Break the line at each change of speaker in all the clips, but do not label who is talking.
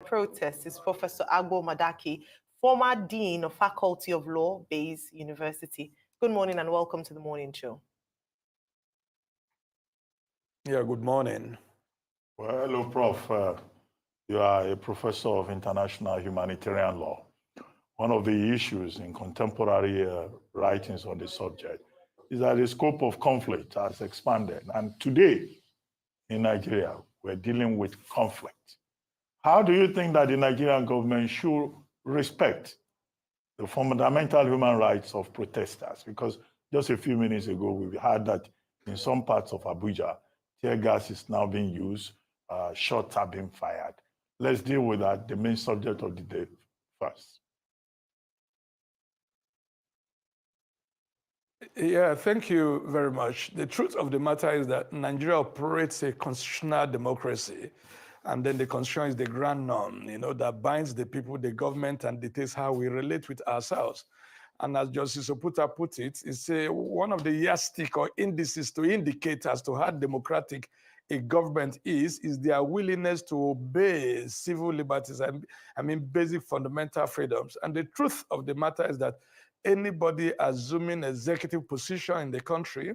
protest is Professor Agbo Madaki, former Dean of Faculty of Law, Bayes University. Good morning and welcome to the morning show.
Yeah, good morning.
Well, hello, Prof. You are a professor of international humanitarian law. One of the issues in contemporary writings on the subject is that the scope of conflict has expanded. And today in Nigeria, we're dealing with conflict. How do you think that the Nigerian government should respect the fundamental human rights of protesters? Because just a few minutes ago, we heard that in some parts of Abuja, tear gas is now being used, shots are being fired. Let's deal with that, the main subject of the day first.
Yeah, thank you very much. The truth of the matter is that Nigeria operates a constitutional democracy, and then the constitution is the grand norm, that binds the people, the government, and dictates how we relate with ourselves. And as Justice Oputa put it, it's one of the yardstick or indices to indicate as to how democratic a government is their willingness to obey civil liberties and basic fundamental freedoms. And the truth of the matter is that anybody assuming executive position in the country,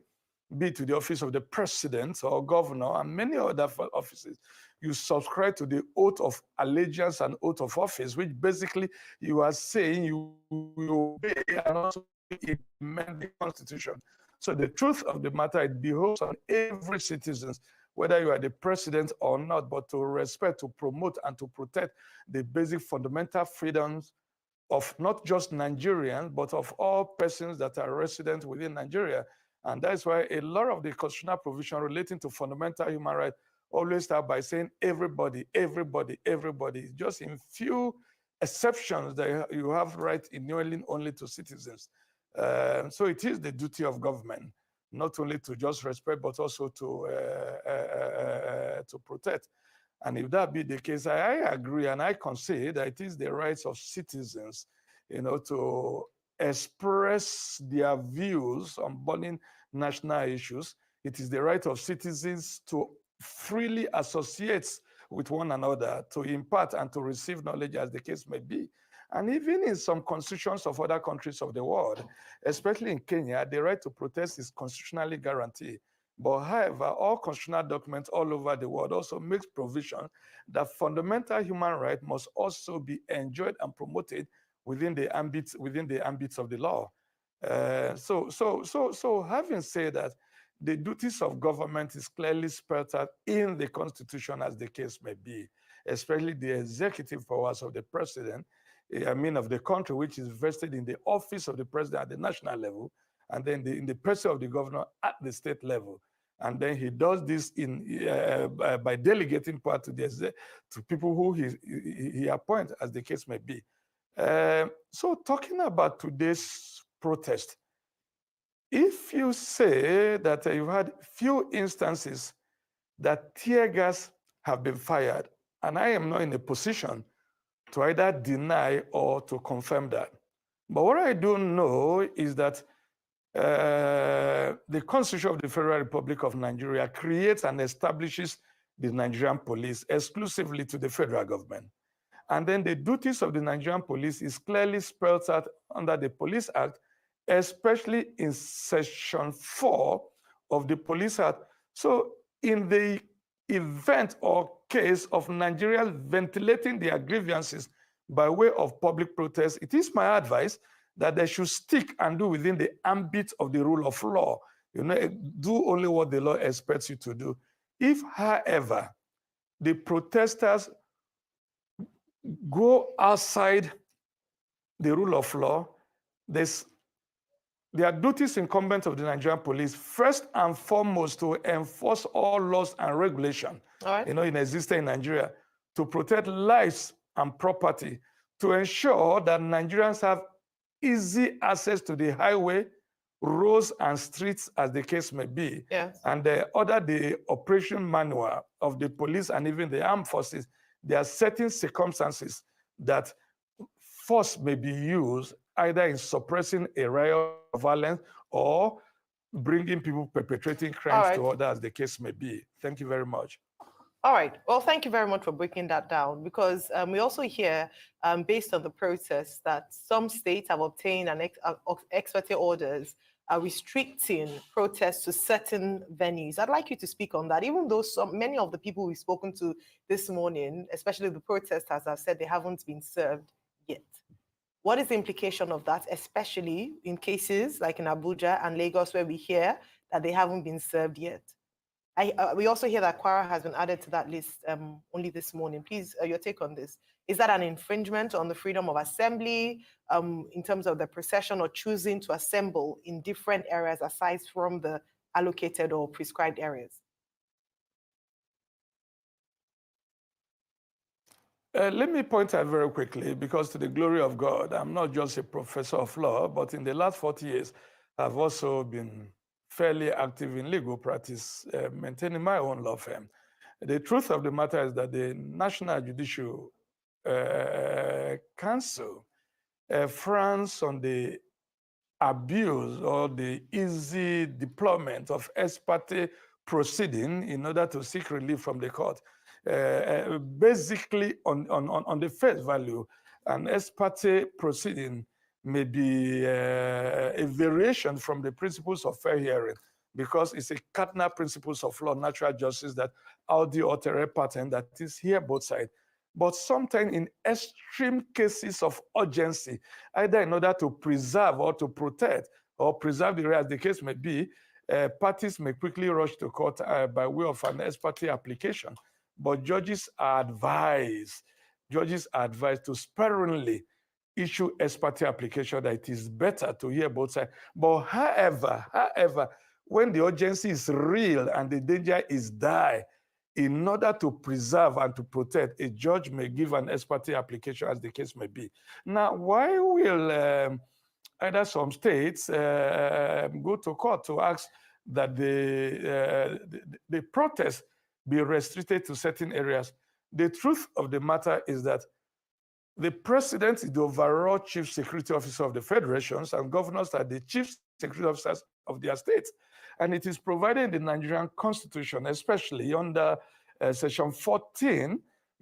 be it to the office of the president or governor and many other offices, you subscribe to the oath of allegiance and oath of office, which basically you are saying you obey and also implement the Constitution. So the truth of the matter, it behoves on every citizen, whether you are the president or not, but to respect, to promote, and to protect the basic fundamental freedoms of not just Nigerians, but of all persons that are resident within Nigeria. And that's why a lot of the constitutional provision relating to fundamental human rights always start by saying everybody, everybody, everybody. Just in few exceptions that you have right inherently only to citizens. So it is the duty of government not only to just respect, but also to protect. And if that be the case, I agree and I concede that it is the rights of citizens, to express their views on burning national issues. It is the right of citizens to freely associate with one another, to impart and to receive knowledge as the case may be. And even in some constitutions of other countries of the world, especially in Kenya, the right to protest is constitutionally guaranteed. But however, all constitutional documents all over the world also makes provision that fundamental human rights must also be enjoyed and promoted within the ambits of the law. So having said that, the duties of government is clearly spelled out in the Constitution as the case may be, especially the executive powers of the president, of the country, which is vested in the office of the president at the national level, and then in the person of the governor at the state level. And then he does this by delegating power to people who he appoints, as the case may be. So talking about today's protest, if you say that you've had few instances that tear gas have been fired, and I am not in a position to either deny or to confirm that. But what I do know is that the Constitution of the Federal Republic of Nigeria creates and establishes the Nigerian police exclusively to the federal government. And then the duties of the Nigerian police is clearly spelled out under the Police Act, especially in Section 4 of the Police Act. So in the event or case of Nigerians ventilating their grievances by way of public protest, it is my advice that they should stick and do within the ambit of the rule of law. Do only what the law expects you to do. If, however, the protesters go outside the rule of law, there are duties incumbent of the Nigerian police, first and foremost, to enforce all laws and regulations, in existence in Nigeria, to protect lives and property, to ensure that Nigerians have easy access to the highway, roads, and streets, as the case may be.
Yes.
And order the operation manual of the police and even the armed forces. There are certain circumstances that force may be used either in suppressing a riot of violence or bringing people perpetrating crimes to order, as the case may be. Thank you very much.
All right. Well, thank you very much for breaking that down, because we also hear, based on the process, that some states have obtained an executive orders restricting protests to certain venues. I'd like you to speak on that, even though many of the people we've spoken to this morning, especially the protesters, have said they haven't been served yet. What is the implication of that, especially in cases like in Abuja and Lagos, where we hear that they haven't been served yet? We also hear that Kwara has been added to that list only this morning. Please, your take on this. Is that an infringement on the freedom of assembly in terms of the procession or choosing to assemble in different areas aside from the allocated or prescribed areas?
Let me point out very quickly, because to the glory of God, I'm not just a professor of law, but in the last 40 years, I've also been fairly active in legal practice, maintaining my own law firm. The truth of the matter is that the National Judicial Council frowns on the abuse or the easy deployment of ex parte proceeding in order to seek relief from the court. Basically, on the face value, an ex parte proceeding may be a variation from the principles of fair hearing, because it's a cardinal principles of law, natural justice, that audi autere patent, that is here both sides. But sometimes in extreme cases of urgency, either in order to preserve or to protect or preserve the right, as the case may be, parties may quickly rush to court by way of an ex parte application. But judges are advised to sparingly issue ex parte application, that it is better to hear both sides. But however, when the urgency is real and the danger is dire, in order to preserve and to protect, a judge may give an ex parte application, as the case may be. Now, why will either some states go to court to ask that the protest be restricted to certain areas? The truth of the matter is that the president is the overall chief security officer of the federations, and governors are the chief security officers of their states. And it is provided in the Nigerian constitution, especially under section 14,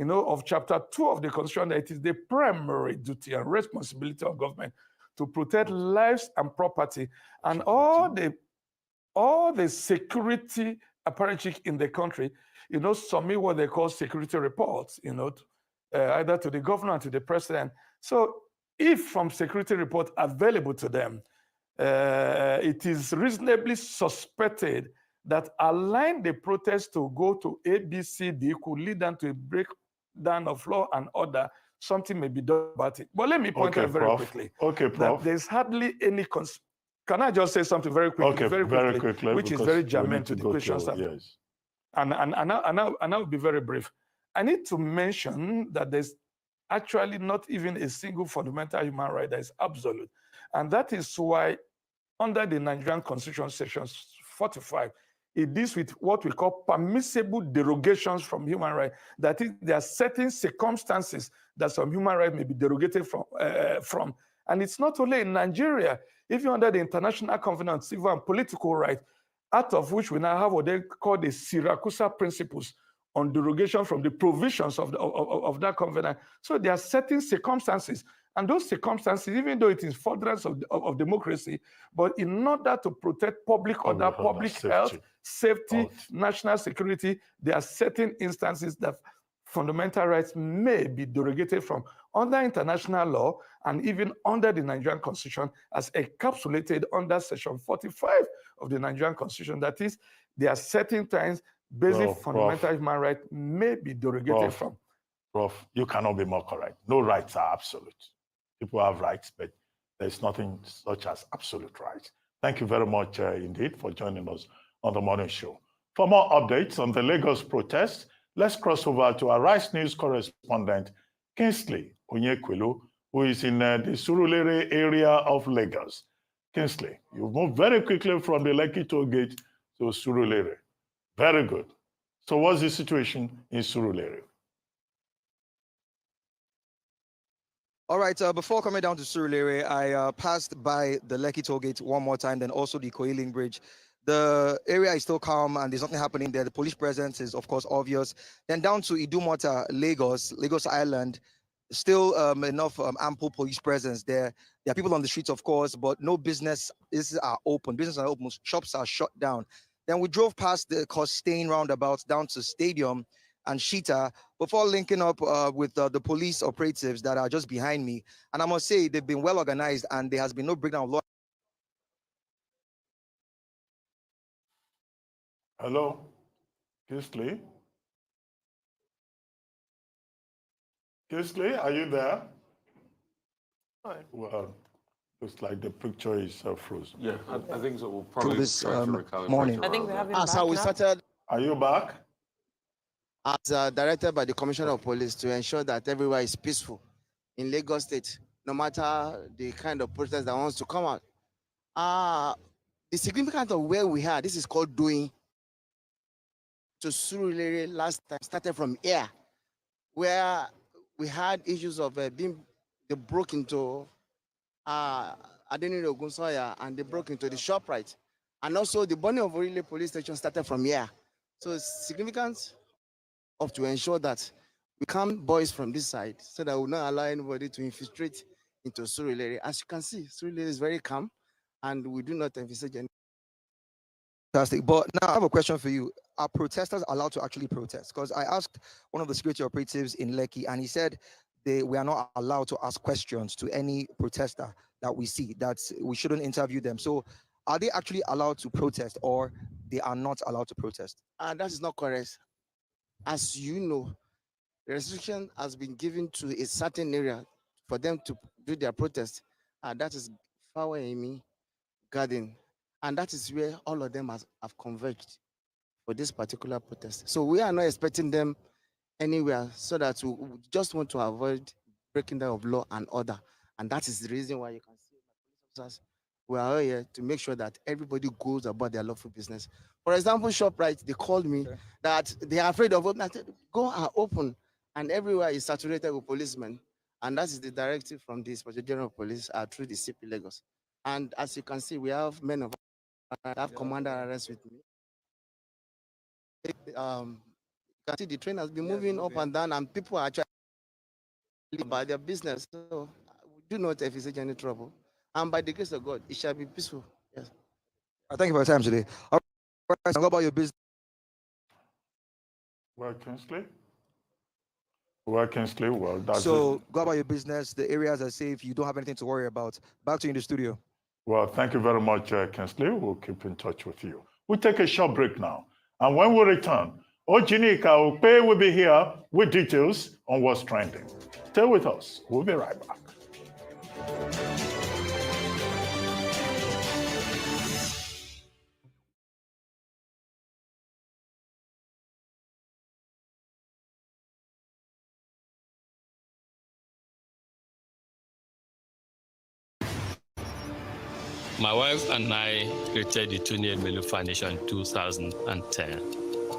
of chapter 2 of the constitution, that it is the primary duty and responsibility of government to protect lives and property, and all the security apparatus in the country, submit what they call security reports, either to the governor or to the president. So if from security report available to them, it is reasonably suspected that allowing the protest to go to A, B, C, D could lead them to a breakdown of law and order, something may be done about it. But let me point out very quickly that there's hardly any Can I just say something very quickly? Very quickly, which is very germane to the questions.
Yes.
And I'll be very brief. I need to mention that there's actually not even a single fundamental human right that is absolute. And that is why under the Nigerian Constitution, section 45, it deals with what we call permissible derogations from human rights. That is, there are certain circumstances that some human rights may be derogated from. And it's not only in Nigeria, even under the International Covenant on Civil and Political Rights, out of which we now have what they call the Siracusa principles on derogation from the provisions of that covenant. So there are certain circumstances, and those circumstances, even though it is furtherance of democracy, but in order to protect public order, public health, safety, national security, there are certain instances that fundamental rights may be derogated from under international law and even under the Nigerian Constitution, as encapsulated under section 45 of the Nigerian Constitution. That is, there are certain times basic fundamental human rights may be derogated from.
Prof, you cannot be more correct. No rights are absolute. People have rights, but there's nothing such as absolute rights. Thank you very much indeed for joining us on the morning show. For more updates on the Lagos protests, let's cross over to our Rice News correspondent, Kingsley Onyekwelu, who is in the Surulere area of Lagos. Kingsley, you've moved very quickly from the Lekki toll gate to Surulere. Very good. So what's the situation in Surulere?
All right, before coming down to Surulere, I passed by the Lekki toll gate one more time, then also the Koiling Bridge. The area is still calm and there's nothing happening there. The police presence is, of course, obvious. Then down to Idumota, Lagos Island, still enough ample police presence there. There are people on the streets, of course, but no businesses are open. Businesses are open, shops are shut down. Then we drove past the Costain roundabout down to Stadium and Shita before linking up with the police operatives that are just behind me. And I must say, they've been well organized and there has been no breakdown of law.
Hello, Kisley? Kisley, are you there? Well, looks like the picture is frozen.
Yeah, I think so. We'll probably
this
try to recalibrate
morning.
I think we have him
As
back
we
now.
started
Are you back?
as directed by the Commissioner of Police to ensure that everywhere is peaceful in Lagos State, no matter the kind of protest that wants to come out. The significance of where we are, this is called doing to Surulere last time started from here, where we had issues of they broke into Adenine Ogunsoya and they broke into the ShopRite. And also the burning of Orile police station started from here. So it's significant of to ensure that we calm boys from this side so that we will not allow anybody to infiltrate into Surulere. As you can see, Surulere is very calm and we do not envisage any.
Fantastic. But now I have a question for you. Are protesters allowed to actually protest? Because I asked one of the security operatives in Lekki and he said we are not allowed to ask questions to any protester that we see, that we shouldn't interview them. So are they actually allowed to protest or they are not allowed to protest?
That is not correct. As you know, the restriction has been given to a certain area for them to do their protest. That is Fawaemi Garden. And that is where all of them have converged for this particular protest. So we are not expecting them anywhere so that we just want to avoid breaking down of law and order. And that is the reason why you can see my police officers, we are here to make sure that everybody goes about their lawful business. For example, ShopRite, they called me that they are afraid of opening. Go and open. And everywhere is saturated with policemen. And that is the directive from the Inspector General of Police through the CP Lagos. And as you can see, we have men of have commander arrest with me. You can see the train has been moving up and down, and people are trying about their business. So we do not envisage any trouble. And by the grace of God, it shall be peaceful. Yes.
Thank you for your time today. All right, what about your business?
Well, Kingsley? Well, Kingsley, well, that's
So
it.
go about your business. The areas are safe. You don't have anything to worry about. Back to you in the studio.
Well, thank you very much, Kingsley. We'll keep in touch with you. We'll take a short break now. And when we return, Ojinika Ope will be here with details on what's trending. Stay with us. We'll be right back.
My wife and I created the Tony Elmelu Foundation in 2010.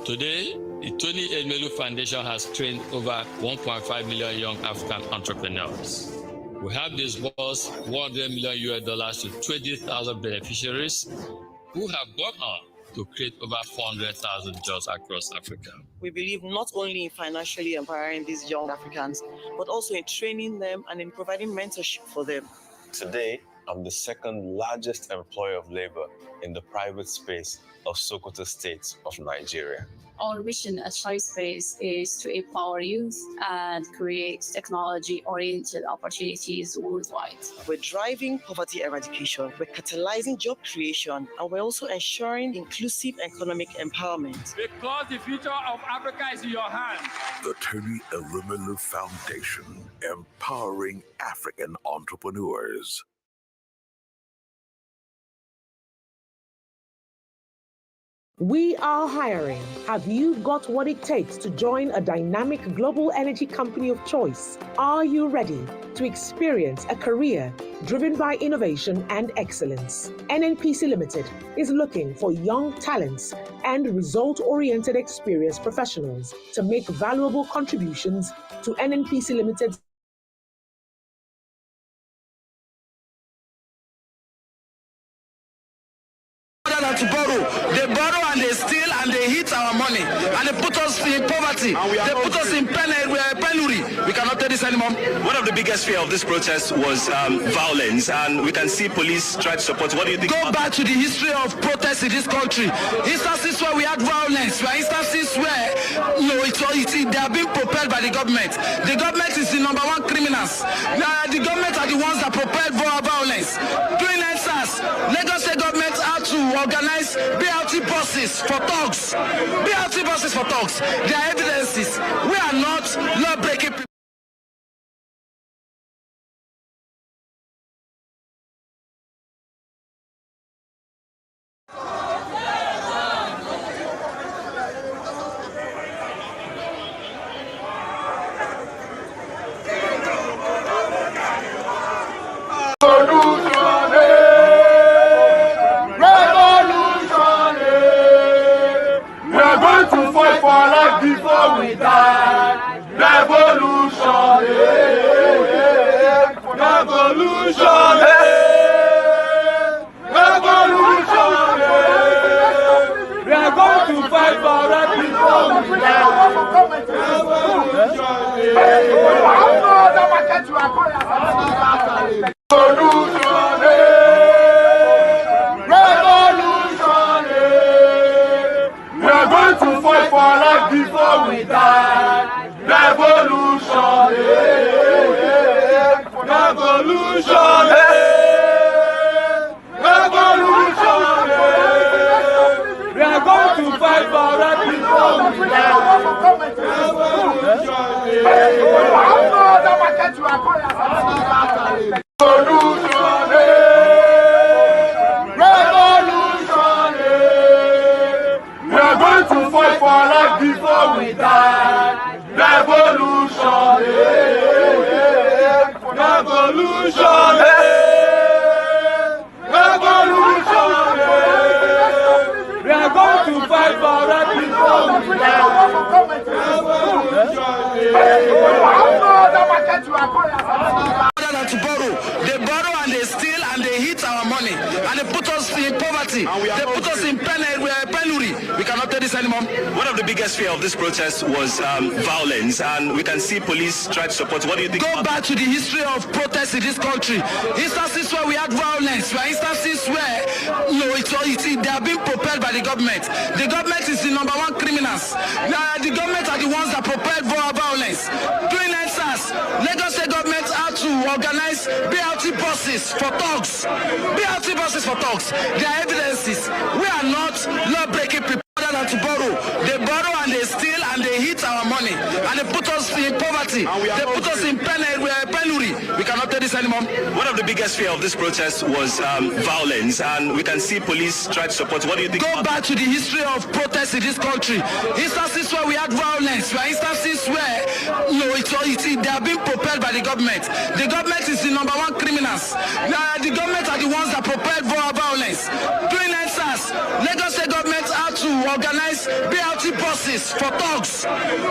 Today, the Tony Elmelu Foundation has trained over 1.5 million young African entrepreneurs. We have disbursed $100 million to 20,000 beneficiaries who have gone on to create over 400,000 jobs across Africa.
We believe not only in financially empowering these young Africans, but also in training them and in providing mentorship for them.
Today, I'm the second largest employer of labor in the private space of Sokoto State of Nigeria.
Our mission at TriSpace is to empower youth and create technology-oriented opportunities worldwide.
We're driving poverty eradication, we're catalyzing job creation, and we're also ensuring inclusive economic empowerment.
Because the future of Africa is in your hands.
The Tony Elmelu Foundation, empowering African entrepreneurs.
We are hiring. Have you got what it takes to join a dynamic global energy company of choice? Are you ready to experience a career driven by innovation and excellence? NNPC Limited is looking for young talents and result-oriented experienced professionals to make valuable contributions to NNPC Limited's
to borrow.
they put us in poverty. They put us in penury. We cannot take this anymore.
One of the biggest fear of this protest was violence, and we can see police try to support. What do you think?
Go back to the history of protests in this country. Instances where we had violence, where instances where they are being propelled by the government. The government is the #1 criminals. The government are the ones that propelled violence. During NSAS, Lagos State government had to organize BLT buses for thugs. BLT buses for thugs. There are evidences. We are not law-breaking people.
One of the biggest fear of this protest was violence, and we can see police try to support. What do you think?
Go back to the history of protests in this country. Instances where we had violence, where instances where they are being propelled by the government. The government is the #1 criminals. The government are the ones that propelled violence. During NSAS, Lagos State government had to organize BLT buses for thugs. BLT buses for thugs. There are evidences. We are not law-breaking people. Than to borrow. They borrow and they steal and they eat our money and they put us in poverty. They put us in penury. We cannot take this anymore.
One of the biggest fear of this protest was violence, and we can see police try to support. What do you think?
Go back to the history of protests in this country. Instances where we had violence, where instances where they are being propelled by the government. The government is the #1 criminals. The government are the ones that propelled violence. During NSAS, Lagos State government had to organize BLT buses for thugs.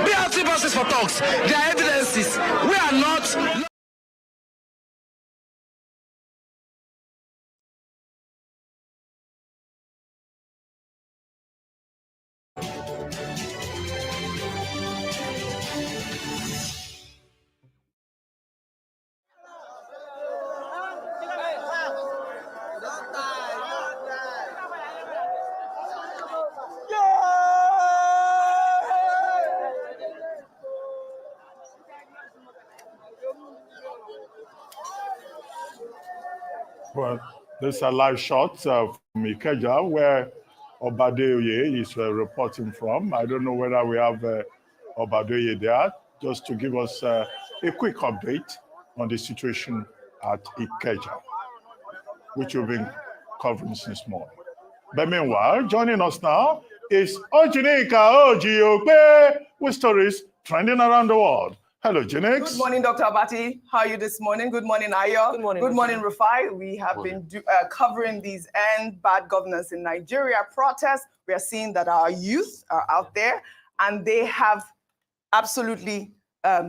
BLT buses for thugs. There are evidences. We are not.
Well, there's a live shot from Ikeja where Obadeoye is reporting from. I don't know whether we have Obadeoye there, just to give us a quick update on the situation at Ikeja, which we've been covering since morning. But meanwhile, joining us now is Ojinika Ojiope with stories trending around the world. Hello, Jinx.
Good morning, Dr. Abati. How are you this morning? Good morning, Ayo.
Good morning.
Good morning, Rufai. We have been covering these End Bad Governance in Nigeria protests. We are seeing that our youth are out there and they have absolutely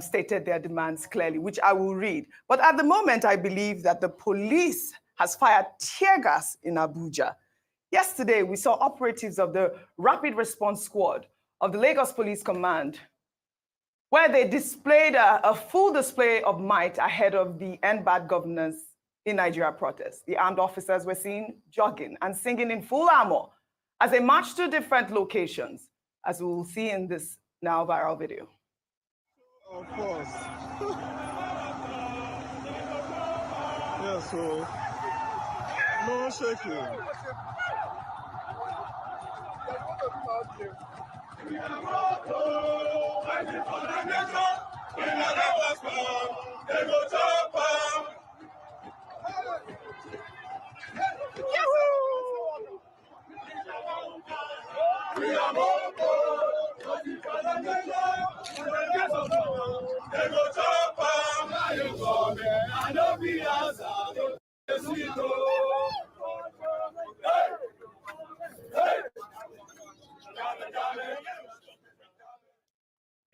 stated their demands clearly, which I will read. But at the moment, I believe that the police has fired tear gas in Abuja. Yesterday, we saw operatives of the Rapid Response Squad of the Lagos Police Command, where they displayed a full display of might ahead of the End Bad Governance in Nigeria protest. The armed officers were seen jogging and singing in full armor as they marched to different locations, as we will see in this now viral video.
Of course. Yes, so no shaking.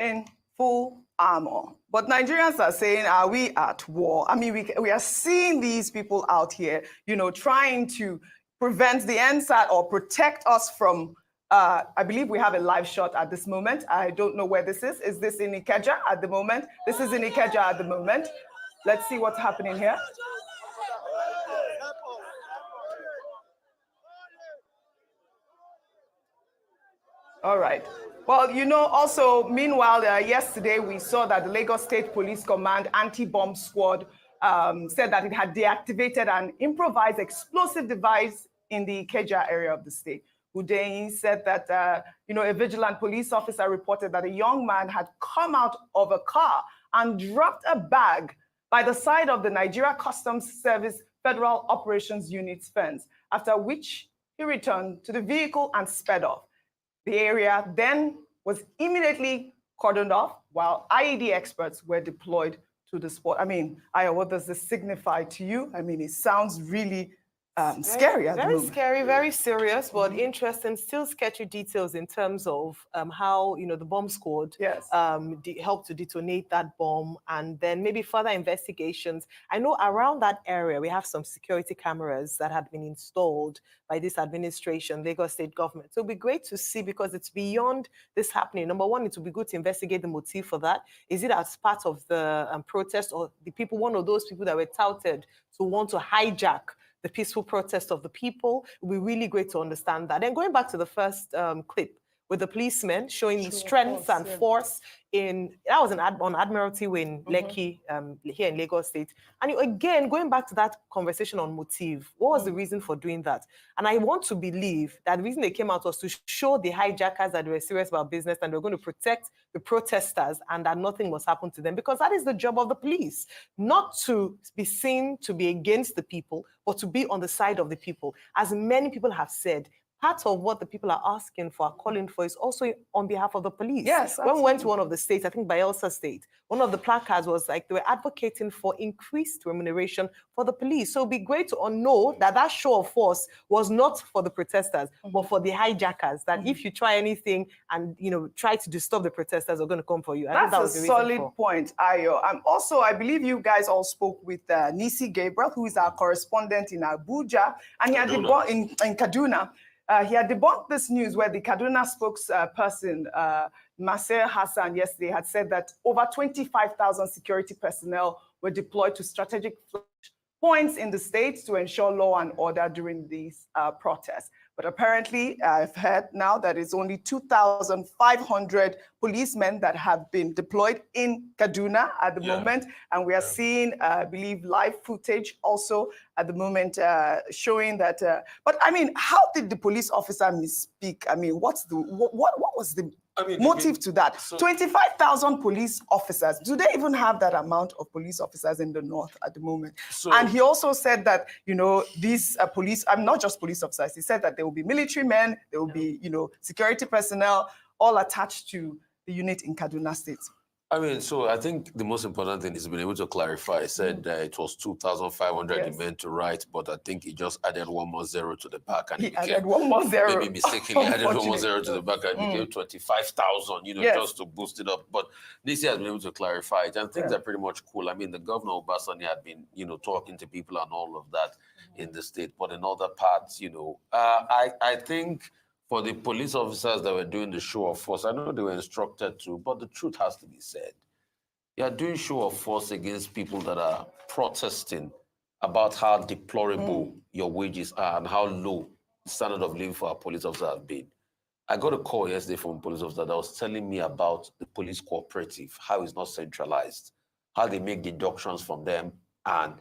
In full armor. But Nigerians are saying, are we at war? I mean, we are seeing these people out here, you know, trying to prevent the NSAT or protect us from, I believe we have a live shot at this moment. I don't know where this is. Is this in Ikeja at the moment? This is in Ikeja at the moment. Let's see what's happening here. All right. Well, you know, also, meanwhile, yesterday we saw that the Lagos State Police Command anti-bomb squad said that it had deactivated an improvised explosive device in the Ikeja area of the state. Udeyin said that, you know, a vigilant police officer reported that a young man had come out of a car and dropped a bag by the side of the Nigeria Customs Service Federal Operations Unit's fence, after which he returned to the vehicle and sped off. The area then was immediately cordoned off while IED experts were deployed to the spot. I mean, Aya, what does this signify to you? I mean, it sounds really scary at the moment.
Very scary, very serious, but interesting, still sketchy details in terms of how, you know, the bomb squad helped to detonate that bomb, and then maybe further investigations. I know around that area, we have some security cameras that had been installed by this administration, Lagos State government. So it'll be great to see, because it's beyond this happening. Number one, it will be good to investigate the motive for that. Is it as part of the protest, or the people, one of those people that were touted to want to hijack the peaceful protest of the people? It will be really great to understand that. And going back to the first clip with the policemen showing strength and force in, that was on Admiralty Way in Lekki, here in Lagos State. And again, going back to that conversation on motive, what was the reason for doing that? And I want to believe that the reason they came out was to show the hijackers that they were serious about business and they were going to protect the protesters and that nothing must happen to them, because that is the job of the police, not to be seen to be against the people, but to be on the side of the people. As many people have said, part of what the people are asking for, are calling for, is also on behalf of the police.
Yes,
when we went to one of the states, I think Bayelsa State, one of the placards was like they were advocating for increased remuneration for the police. So it'd be great to know that that show of force was not for the protesters, but for the hijackers. That if you try anything and, you know, try to disturb the protesters, are going to come for you.
That's a solid point, Ayo. Also, I believe you guys all spoke with Nisi Gabriel, who is our correspondent in Abuja, and he had in Kaduna. He had debunked this news where the Kaduna spokesperson, Maser Hassan, yesterday had said that over 25,000 security personnel were deployed to strategic points in the state to ensure law and order during these protests. But apparently, I've heard now that it's only 2,500 policemen that have been deployed in Kaduna at the moment. And we are seeing, I believe, live footage also at the moment showing that. But I mean, how did the police officer misspeak? I mean, what was the motive to that? 25,000 police officers. Do they even have that amount of police officers in the north at the moment? And he also said that, you know, these police, not just police officers, he said that there will be military men, there will be, you know, security personnel, all attached to the unit in Kaduna State.
I mean, so I think the most important thing is being able to clarify. He said that it was 2,500 he meant to write, but I think he just added one more zero to the back. And
he added one more zero.
Maybe mistakenly added one more zero to the back and became 25,000, you know, just to boost it up. But Nisi has been able to clarify it. And things are pretty much cool. I mean, the governor of Obasanjo had been, you know, talking to people and all of that in the state. But in other parts, you know, I think for the police officers that were doing the show of force, I know they were instructed to, but the truth has to be said. You are doing show of force against people that are protesting about how deplorable your wages are and how low the standard of living for our police officers have been. I got a call yesterday from a police officer that was telling me about the police cooperative, how it's not centralized, how they make deductions from them, and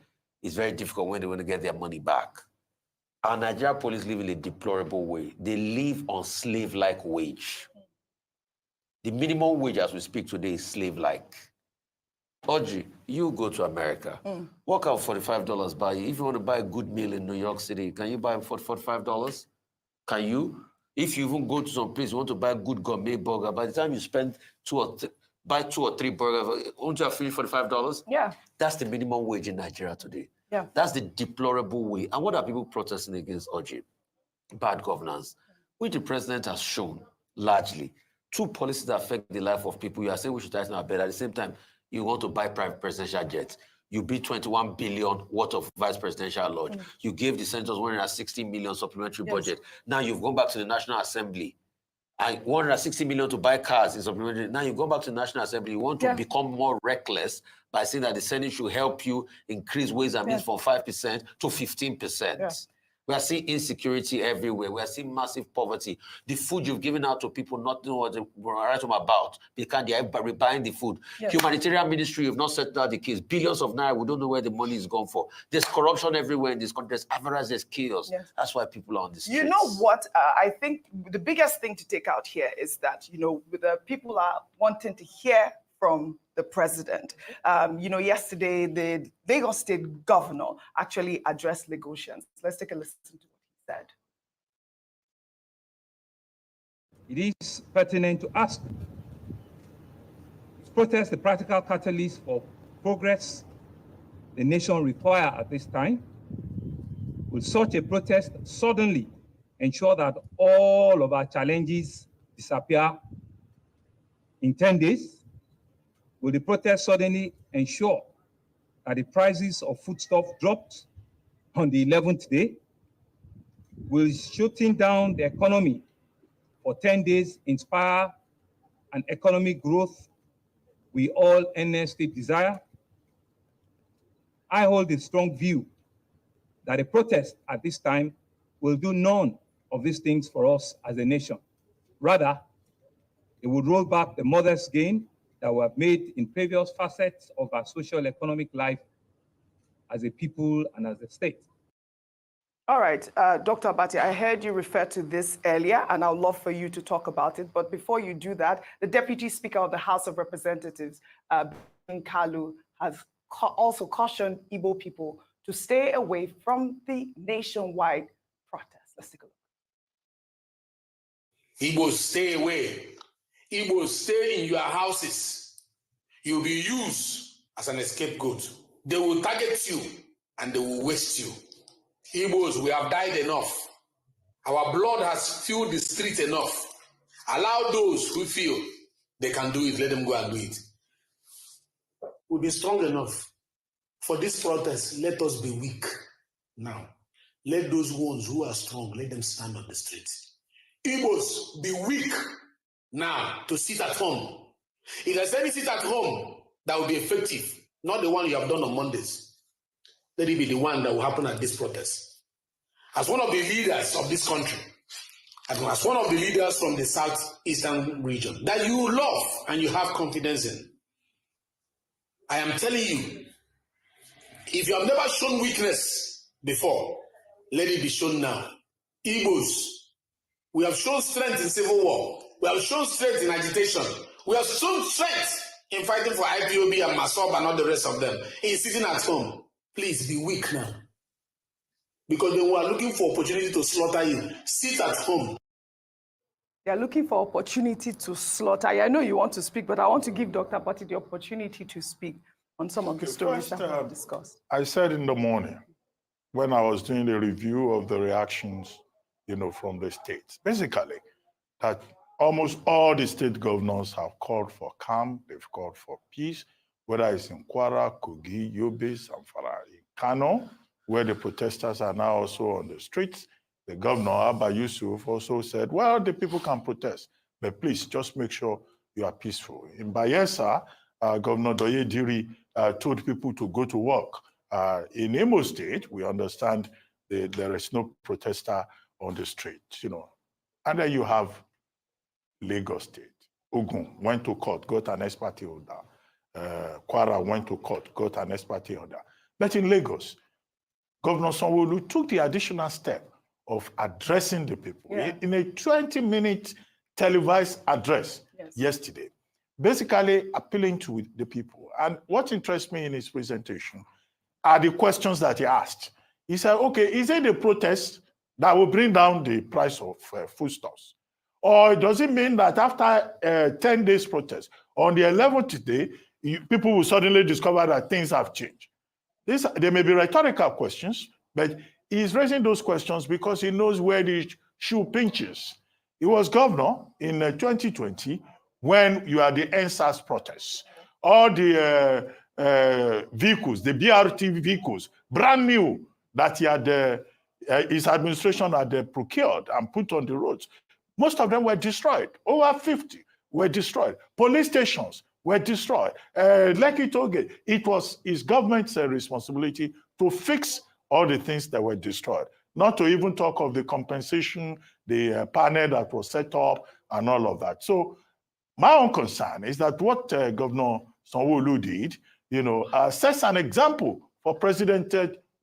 it's very difficult when they want to get their money back. Our Nigerian police live in a deplorable way. They live on slave-like wage. The minimum wage as we speak today is slave-like. Audrey, you go to America. Work out $45 buy you. If you want to buy a good meal in New York City, can you buy it for $45? Can you? If you even go to some place, you want to buy a good gourmet burger, by the time you spend buy 2 or 3 burgers, won't you have finished $45?
Yeah.
That's the minimum wage in Nigeria today.
Yeah.
That's the deplorable way. And what are people protesting against, Audrey? Bad governance, which the president has shown largely. 2 policies that affect the life of people. You are saying we should tighten our belt. At the same time, you want to buy private presidential jets. You bid 21 billion worth of vice presidential lodge. You gave the senators 160 million supplementary budget. Now you've gone back to the National Assembly and 160 million to buy cars in supplementary. Now you go back to the National Assembly. You want to become more reckless by saying that the Senate should help you increase ways and means from 5% to 15%. We are seeing insecurity everywhere. We are seeing massive poverty. The food you've given out to people not knowing what to write them about because they are rebuying the food. Humanitarian ministry, you've not settled out the case. Billions of naira, we don't know where the money is gone for. There's corruption everywhere in this country. There's avarice, there's chaos. That's why people are on the streets.
You know what? I think the biggest thing to take out here is that, the people are wanting to hear from the president. Yesterday, the Lagos State governor actually addressed Lagosians. Let's take a listen to what he said.
It is pertinent to ask, is protest the practical catalyst for progress the nation require at this time? Will such a protest suddenly ensure that all of our challenges disappear in 10 days? Will the protest suddenly ensure that the prices of foodstuff dropped on the 11th day? Will shutting down the economy for 10 days inspire an economic growth we all earnestly desire? I hold a strong view that a protest at this time will do none of these things for us as a nation. Rather, it would roll back the modest gain that were made in previous facets of our social economic life as a people and as a state.
All right, Dr. Abati, I heard you refer to this earlier, and I'd love for you to talk about it. But before you do that, the Deputy Speaker of the House of Representatives, Kalu, has also cautioned Igbo people to stay away from the nationwide protest. Let's take a look.
Igbos, stay away. Igbos, stay in your houses. You'll be used as an scapegoat. They will target you and they will waste you. Igbos, we have died enough. Our blood has filled the street enough. Allow those who feel they can do it, let them go and do it. We'll be strong enough. For this protest, let us be weak. Now, let those ones who are strong, let them stand on the street. Igbos, be weak now to sit at home. If there's any sit at home that will be effective, not the one you have done on Mondays, let it be the one that will happen at this protest. As one of the leaders of this country, as one of the leaders from the southeastern region that you love and you have confidence in, I am telling you, if you have never shown weakness before, let it be shown now. Igbos, we have shown strength in civil war. We have shown strength in agitation. We have shown strength in fighting for IPOB and MASOB and all the rest of them. In sitting at home, please be weak now. Because they were looking for opportunity to slaughter you. Sit at home.
They are looking for opportunity to slaughter. I know you want to speak, but I want to give Dr. Patti the opportunity to speak on some of the stories that we have discussed.
I said in the morning, when I was doing the review of the reactions, from the states, basically, that almost all the state governors have called for calm, they've called for peace, whether it's in Kwara, Kogi, Yobe, Zamfara, in Kano, where the protesters are now also on the streets, The governor, Abba Yusuf, also said, well, the people can protest, but please just make sure you are peaceful. In Bayelsa, Governor Doye Diri told people to go to work. In Imo State, we understand there is no protester on the street, you know. And then you have Lagos State. Ogun went to court, got an ex parte order. Kwara went to court, got an ex parte order. But in Lagos, Governor Sanwo-Olu took the additional step of addressing the people in a 20-minute televised address yesterday, basically appealing to the people. And what interests me in his presentation are the questions that he asked. He said, okay, is it the protest that will bring down the price of foodstuffs? Or does it mean that after 10 days protest, on the 11th day, people will suddenly discover that things have changed? They may be rhetorical questions, but he's raising those questions because he knows where the shoe pinches. He was governor in 2020 when you had the NSAS protests. All the vehicles, the BRT vehicles, brand new, that he had, his administration had procured and put on the roads. Most of them were destroyed. Over 50 were destroyed. Police stations were destroyed. Lekki Toge, it was his government's responsibility to fix all the things that were destroyed. Not to even talk of the compensation, the panel that was set up, and all of that. So my own concern is that what Governor Sanwo-Olu did, you know, sets an example for President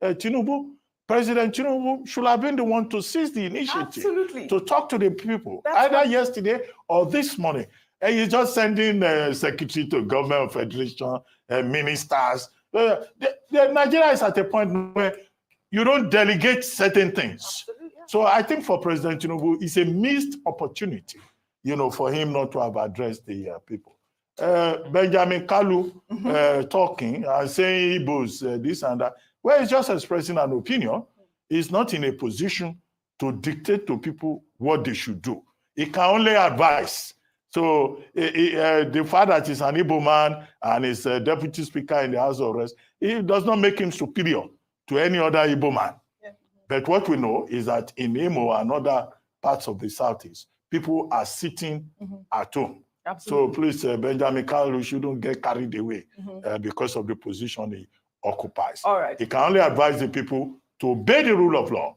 Tinubu. President Tinubu should have been the one to seize the initiative to talk to the people, either yesterday or this morning. And he's just sending secretary to government of federation, ministers. Nigeria is at a point where you don't delegate certain things. So I think for President Tinubu, it's a missed opportunity, you know, for him not to have addressed the people. Benjamin Kalu talking and saying Igbos, this and that. Well, he's just expressing an opinion. He's not in a position to dictate to people what they should do. He can only advise. So the fact that he's an Igbo man and is a deputy speaker in the House of Reps, it does not make him superior to any other Igbo man. But what we know is that in Imo and other parts of the Southeast, people are sitting at home. So please, Benjamin Kalu shouldn't get carried away because of the position he occupies.
All right.
He can only advise the people to obey the rule of law.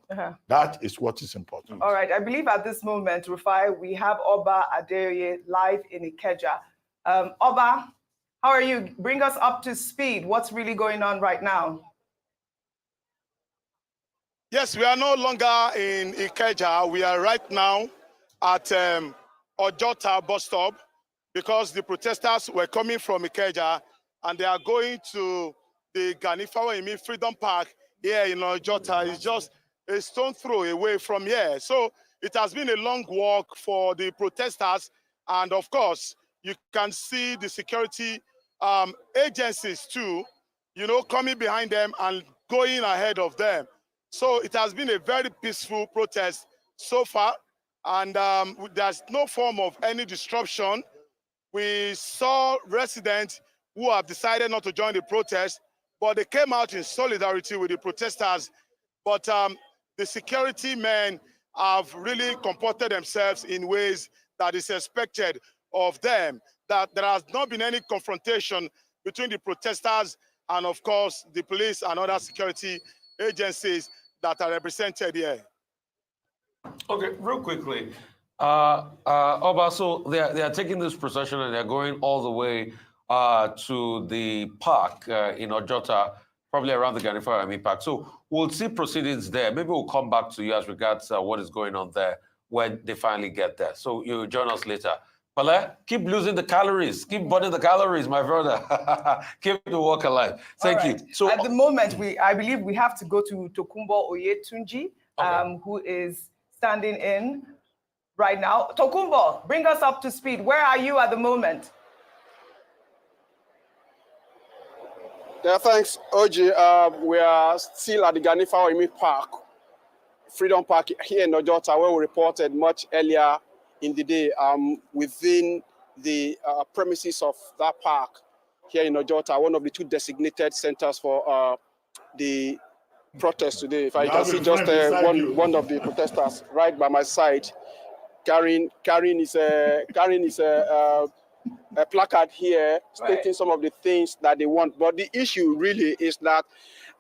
That is what is important.
All right. I believe at this moment, Rufai, we have Oba Adeoye live in Ikeja. Oba, how are you? Bring us up to speed. What's really going on right now?
Yes, we are no longer in Ikeja. We are right now at Ojota bus stop because the protesters were coming from Ikeja and they are going to the Ganifawa Freedom Park here in Ojota. It's just a stone throw away from here. So it has been a long walk for the protesters. And of course, you can see the security agencies too, you know, coming behind them and going ahead of them. So it has been a very peaceful protest so far. And there's no form of any disruption. We saw residents who have decided not to join the protest, but they came out in solidarity with the protesters. But the security men have really comported themselves in ways that is expected of them, that there has not been any confrontation between the protesters and, of course, the police and other security agencies that are represented here.
Okay, real quickly, Oba, so they are taking this procession and they're going all the way to the park in Ojota, probably around the Ganifawa Army Park. So we'll see proceedings there. Maybe we'll come back to you as regards what is going on there when they finally get there. So you'll join us later. Pale, keep losing the calories. Keep burning the calories, my brother. Keep the work alive. Thank you. So
at the moment, I believe we have to go to Tokunbo Oyetunji, who is standing in right now. Tokunbo, bring us up to speed. Where are you at the moment?
Yeah, thanks, Oji. We are still at the Ganifawa Park, Freedom Park here in Ojota, where we reported much earlier in the day within the premises of that park here in Ojota, one of the two designated centers for the protest today. If I can see just one of the protesters right by my side, carrying his a placard here stating some of the things that they want. But the issue really is that,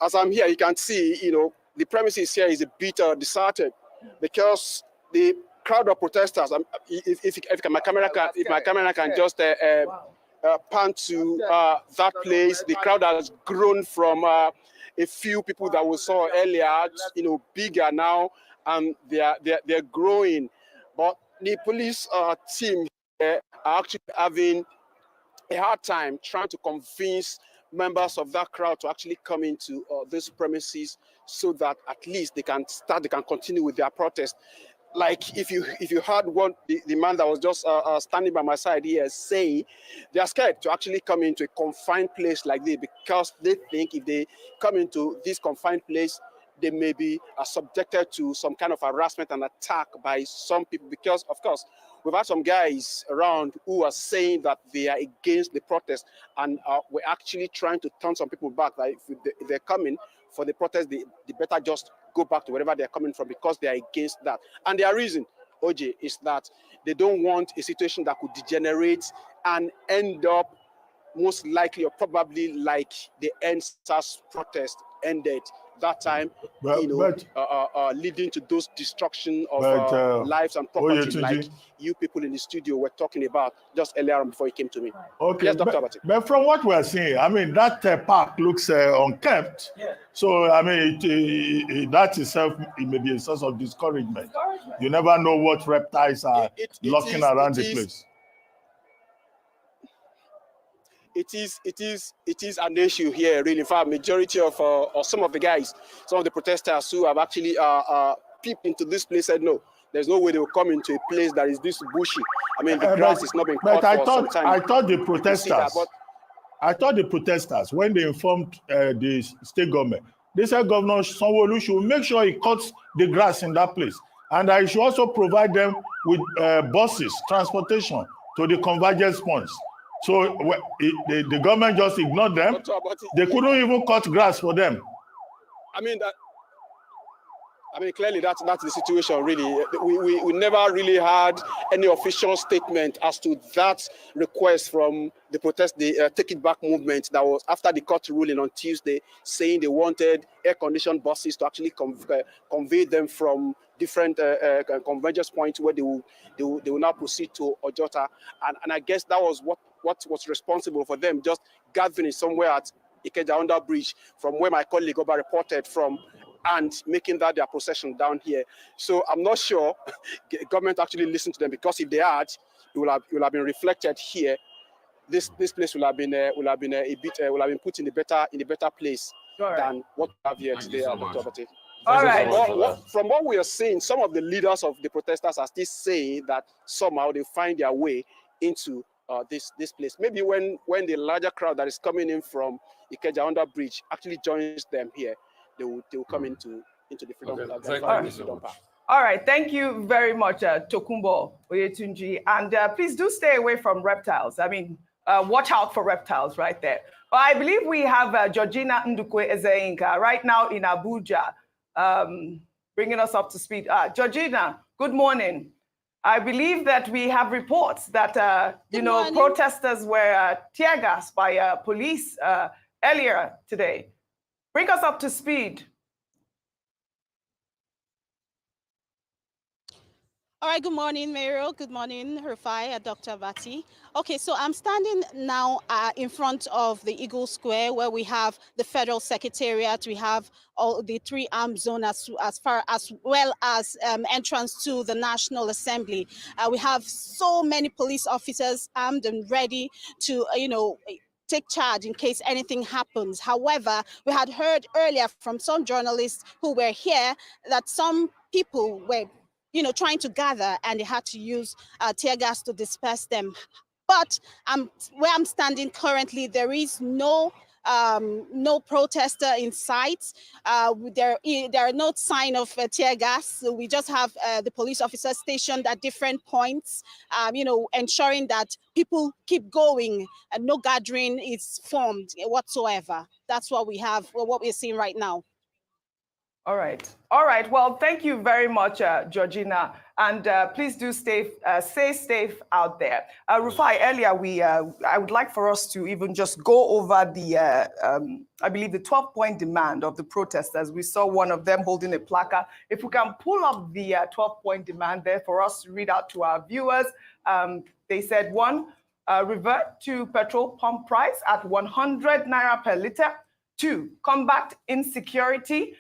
as I'm here, you can see, the premises here is a bit deserted because the crowd of protesters. If my camera can just pan to that place, the crowd has grown from a few people that we saw earlier, bigger now, and they're growing. But the police team here are actually having a hard time trying to convince members of that crowd to actually come into these premises so that at least they can continue with their protest. Like if you heard what the man that was just standing by my side here say, they are scared to actually come into a confined place like this because they think if they come into this confined place, they may be subjected to some kind of harassment and attack by some people because, of course, we've had some guys around who are saying that they are against the protest, and we're actually trying to turn some people back. That if they're coming for the protest, they better just go back to wherever they're coming from because they are against that. And their reason, OJ, is that they don't want a situation that could degenerate and end up most likely or probably like the EndSARS protest ended that time, leading to those destruction of lives and property, like you people in the studio were talking about just earlier on before you came to me.
Okay,
yes, Dr. Abati.
But from what we're seeing, I mean, that park looks unkept. Yeah. So, I mean, that itself, it may be a source of discouragement. You never know what reptiles are lurking around the place.
It is an issue here, really. In fact, majority of or some of the guys, some of the protesters who have actually peeped into this place said no, there's no way they will come into a place that is this bushy. I mean, the grass is not being cut for some time.
I thought the protesters, when they informed the state government, they said Governor Sanwo-Olu should make sure he cuts the grass in that place, and I should also provide them with buses, transportation to the convergence points. So the government just ignored them. They couldn't even cut grass for them.
I mean, clearly that's the situation, really. We never really had any official statement as to that request from the Take It Back movement that was after the court ruling on Tuesday, saying they wanted air-conditioned buses to actually convey them from different convergence points where they will now proceed to Ojota. And I guess that was what was responsible for them just gathering somewhere at Ikeja Under Bridge from where my colleague Oba reported from and making that their procession down here. So I'm not sure government actually listened to them, because if they had, it will have been reflected here. This place will have been put in a better place than what we have here today.
All right.
From what we are seeing, some of the leaders of the protesters are still saying that somehow they find their way into this place. Maybe when the larger crowd that is coming in from Ikeja Under Bridge actually joins them here, they will come into the Freedom Park.
All right, thank you very much, Tokumbo Oyetunji. And please do stay away from reptiles. I mean, watch out for reptiles right there. But I believe we have Georgina Ndukwe Ezeinka right now in Abuja, bringing us up to speed. Georgina, good morning. I believe that we have reports that, protesters were tear gassed by police earlier today. Bring us up to speed.
All right, good morning, Mariel. Good morning, Rufai, Dr. Bati. Okay, so I'm standing now in front of the Eagle Square, where we have the Federal Secretariat. We have all the 3 armed zones as well as entrance to the National Assembly. We have so many police officers armed and ready to, take charge in case anything happens. However, we had heard earlier from some journalists who were here that some people were trying to gather, and they had to use tear gas to disperse them. But where I'm standing currently, there is no protester in sight. There are no sign of tear gas. So we just have the police officers stationed at different points, ensuring that people keep going and no gathering is formed whatsoever. That's what we have, what we're seeing right now.
All right. All right. Well, thank you very much, Georgina. And please do stay safe out there. Rufai, earlier, I would like for us to even just go over the, I believe, the 12-point demand of the protesters. We saw one of them holding a placard. If we can pull up the 12-point demand there for us to read out to our viewers. They said, 1, revert to petrol pump price at 100 naira per litre. 2, combat insecurity.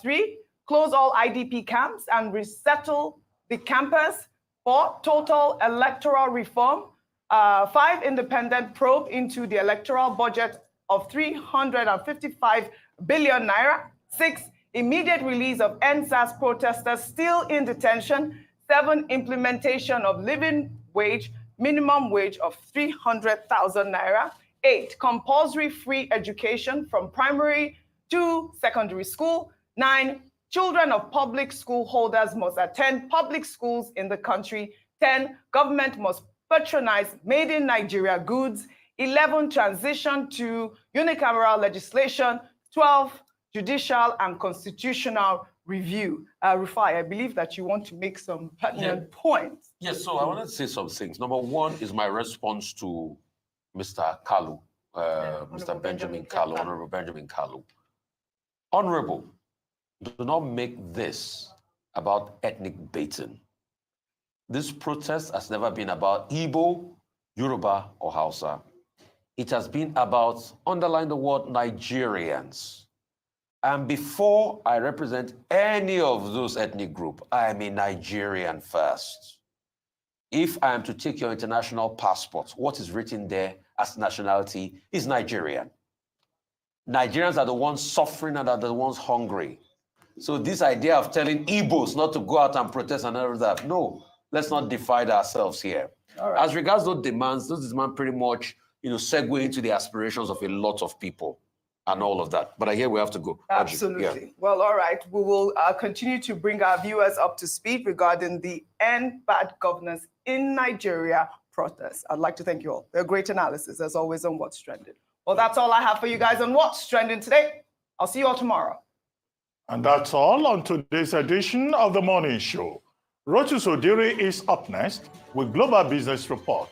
3, close all IDP camps and resettle the campus. 4, total electoral reform. 5, independent probe into the electoral budget of 355 billion naira. 6, immediate release of NSAS protesters still in detention. 7, implementation of living wage, minimum wage of 300,000 naira. 8, compulsory free education from primary to secondary school. 9, children of public school holders must attend public schools in the country. 10, government must patronize made in Nigeria goods. 11, transition to unicameral legislation. 12, judicial and constitutional review. Rufai, I believe that you want to make some pertinent points.
Yes, so I wanted to say some things. Number one is my response to Mr. Kalu, Mr. Benjamin Kalu, Honorable Benjamin Kalu. Honorable, do not make this about ethnic baiting. This protest has never been about Igbo, Yoruba, or Hausa. It has been about, underline the word, Nigerians. And before I represent any of those ethnic groups, I am a Nigerian first. If I am to take your international passport, what is written there as nationality is Nigerian. Nigerians are the ones suffering and are the ones hungry. So this idea of telling Igbos not to go out and protest and all of that, no, let's not divide ourselves here.
All right.
As regards those demands pretty much, segue into the aspirations of a lot of people and all of that. But I hear we have to go.
Absolutely.
Yeah.
Well, all right. We will continue to bring our viewers up to speed regarding the End Bad Governance in Nigeria protest. I'd like to thank you all. A great analysis, as always, on What's Trending. Well, that's all I have for you guys on What's Trending today. I'll see you all tomorrow.
And that's all on today's edition of The Morning Show. Rochus Odiri is up next with Global Business Report,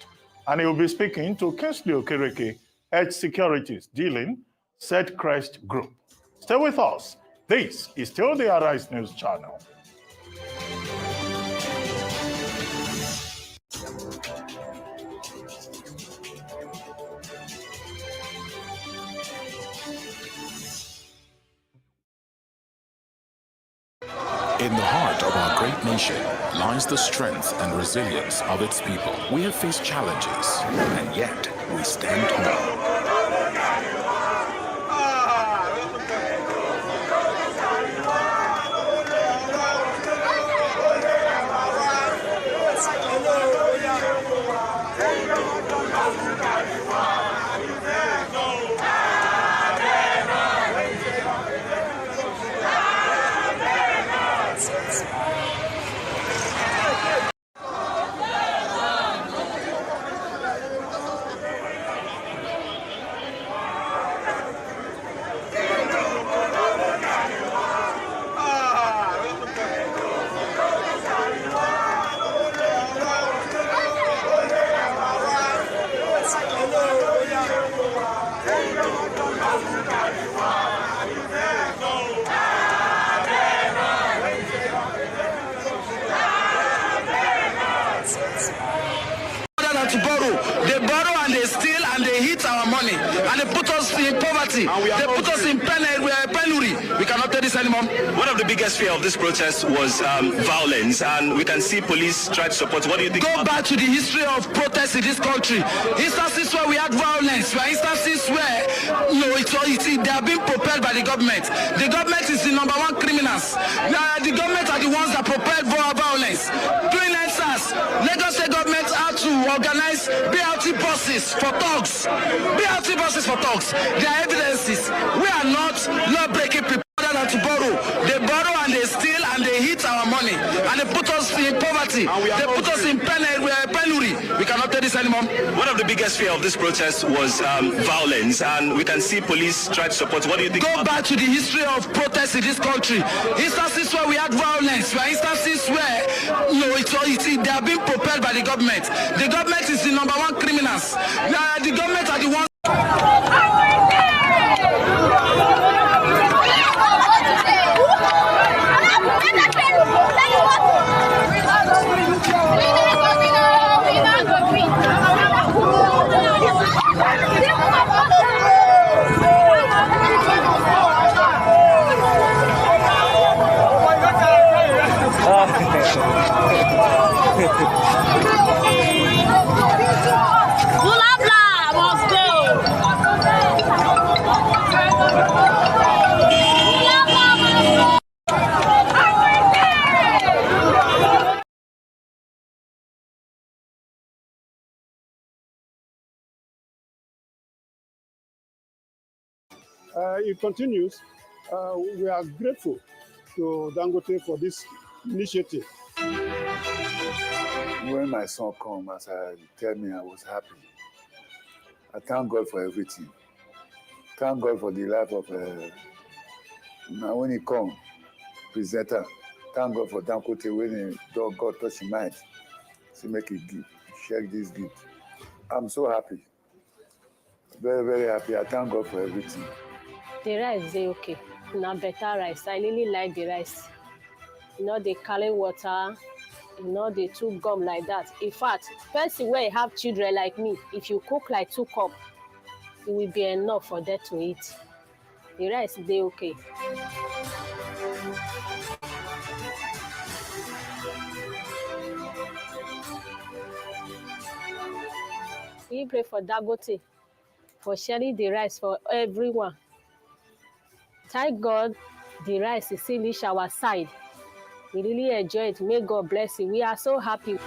and he will be speaking to Kingsley Okereke, Edge Securities Dealing, Said Crest Group. Stay with us. This is still the Arise News Channel.
In the heart of our great nation lies the strength and resilience of its people. We have faced challenges, and yet we stand tall.
They borrow and they steal and they hit our money and they put us in poverty. They put us in penury. We cannot take this anymore.
One of the biggest fear of this protest was violence, and we can see police try to support. What do you think?
Go back to the history of protests in this country. Instances where we had violence, where instances where they are being propelled by the government. The government is the #1 criminals. The government are the ones that propelled violence. During NSAS, Lagos State government had to organize BLT buses for thugs. BLT buses for thugs. There are evidences. We are not law-breaking people. To borrow. They borrow and they steal and they hit our money and they put us in poverty. They put us in penury. We cannot take
this anymore. One of the biggest fear of this protest was violence, and we can see police try to support. What do you think?
Go back to the history of protests in this country. Instances where we had violence, where instances where they are being propelled by the government. The government is the number one criminals. The government are the ones.
It continues. We are grateful to Dangote for this initiative.
When my son came, as I tell me, I was happy. I thank God for everything. Thank God for the life of now when he come, presenter. Thank God for Dangote when God touch his mind. To make it gift, share this gift. I'm so happy. Very, very happy. I thank God for everything.
The rice is okay. Now better rice. I really like the rice. They carry water. They chew gum like that. In fact, person where you have children like me, if you cook like 2 cups, it will be enough for them to eat. The rice is okay. We pray for Dangote for sharing the rice for everyone. Thank God the rice is still reach our side. We really enjoy it. May God bless you. We are so happy.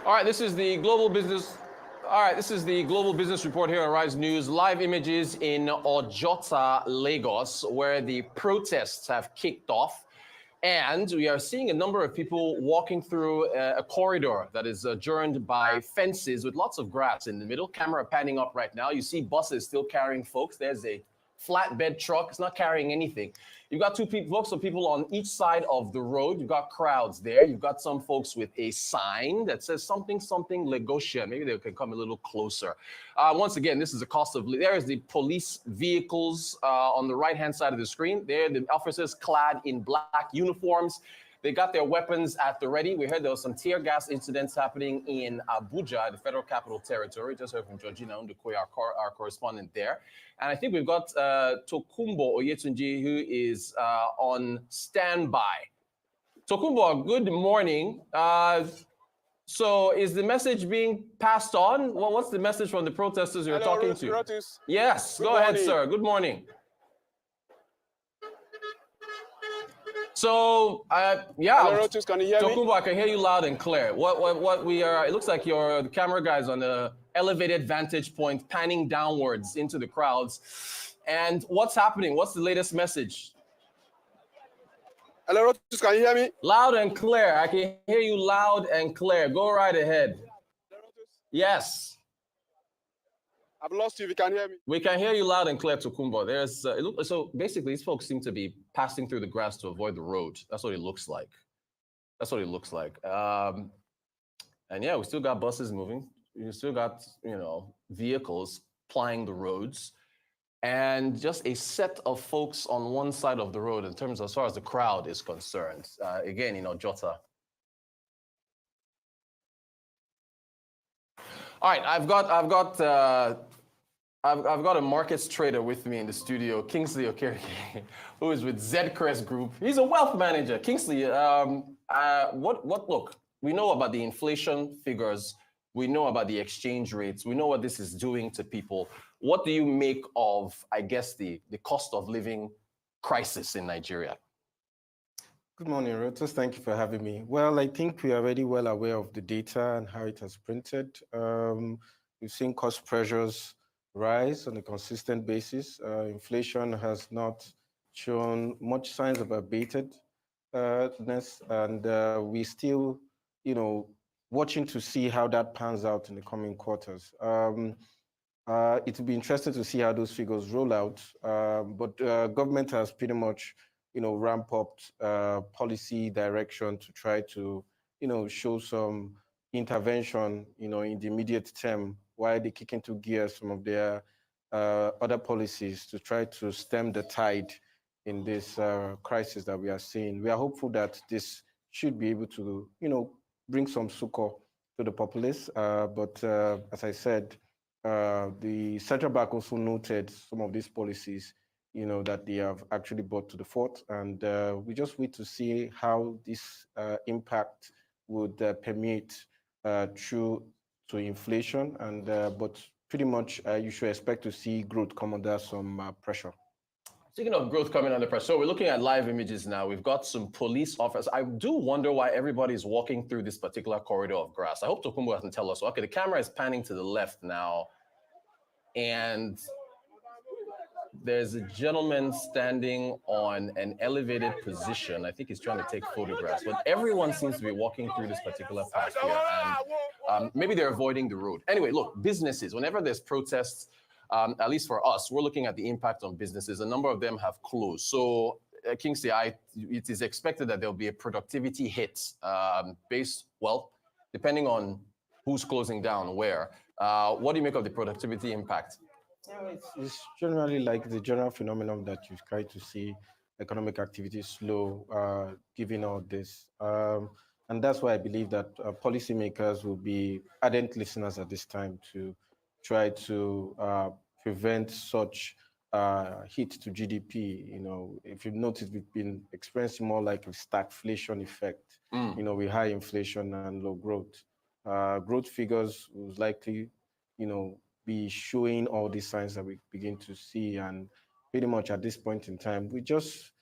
All right, this is the global business. All right, this is the global business report here on Rise News. Live images in Ojota, Lagos, where the protests have kicked off. And we are seeing a number of people walking through a corridor that is adjoined by fences with lots of grass in the middle. Camera panning up right now. You see buses still carrying folks. There's a flatbed truck. It's not carrying anything. You've got lots of people on each side of the road. You've got crowds there. You've got some folks with a sign that says something Lagosian. Maybe they can come a little closer. Once again, this is the cost of. There is the police vehicles on the right-hand side of the screen. There, the officers clad in black uniforms. They got their weapons at the ready. We heard there was some tear gas incidents happening in Abuja, the Federal Capital Territory. Just heard from Georgina Undukoya, our correspondent there. And I think we've got Tokumbo Oyetunji, who is on standby. Tokumbo, good morning. So is the message being passed on? Well, what's the message from the protesters you're talking to?
Rotus.
Yes, go ahead, sir. Good morning. So, yeah,
Hello, Rotus, can you hear me?
Tokumbo, I can hear you loud and clear. What we are, it looks like the camera guy is on a elevated vantage point, panning downwards into the crowds. And what's happening? What's the latest message?
Hello, Rotus, can you hear me?
Loud and clear. I can hear you loud and clear. Go right ahead. Yes.
I've lost you if you can hear me.
We can hear you loud and clear, Tokumbo. There's so basically these folks seem to be passing through the grass to avoid the road. That's what it looks like. That's what it looks like. And yeah, we still got buses moving. We still got, vehicles plying the roads. And just a set of folks on one side of the road in terms of as far as the crowd is concerned. Again, Jota. All right, I've got a markets trader with me in the studio, Kingsley Okereke, who is with Zcrest Group. He's a wealth manager. Kingsley, look, we know about the inflation figures. We know about the exchange rates. We know what this is doing to people. What do you make of, I guess, the cost of living crisis in Nigeria?
Good morning, Reuters. Thank you for having me. Well, I think we are already well aware of the data and how it has printed. We've seen cost pressures rise on a consistent basis. Inflation has not shown much signs of abatedness, and we still, watching to see how that pans out in the coming quarters. It will be interesting to see how those figures roll out, but government has pretty much, ramp up policy direction to try to, show some intervention, in the immediate term, while they kick into gear some of their other policies to try to stem the tide in this crisis that we are seeing. We are hopeful that this should be able to, bring some succor to the populace. But as I said, the central bank also noted some of these policies, that they have actually brought to the fore. And we just wait to see how this impact would permeate through to inflation. And but pretty much you should expect to see growth come under some pressure.
Speaking of growth coming under pressure, so we're looking at live images now. We've got some police officers. I do wonder why everybody's walking through this particular corridor of grass. I hope Tokumbo can tell us. Okay, the camera is panning to the left now. And there's a gentleman standing on an elevated position. I think he's trying to take photographs, but everyone seems to be walking through this particular path here. And maybe they're avoiding the road. Anyway, look, businesses, whenever there's protests, at least for us, we're looking at the impact on businesses. A number of them have closed. So, Kingsley, it is expected that there'll be a productivity hit depending on who's closing down where. What do you make of the productivity impact?
It's generally like the general phenomenon that you try to see economic activity slow, given all this. And that's why I believe that policymakers will be ardent listeners at this time to try to prevent such hit to GDP. If you've noticed, we've been experiencing more like a stagflation effect, with high inflation and low growth. Growth figures will likely, be showing all these signs that we begin to see. And pretty much at this point in time, we just,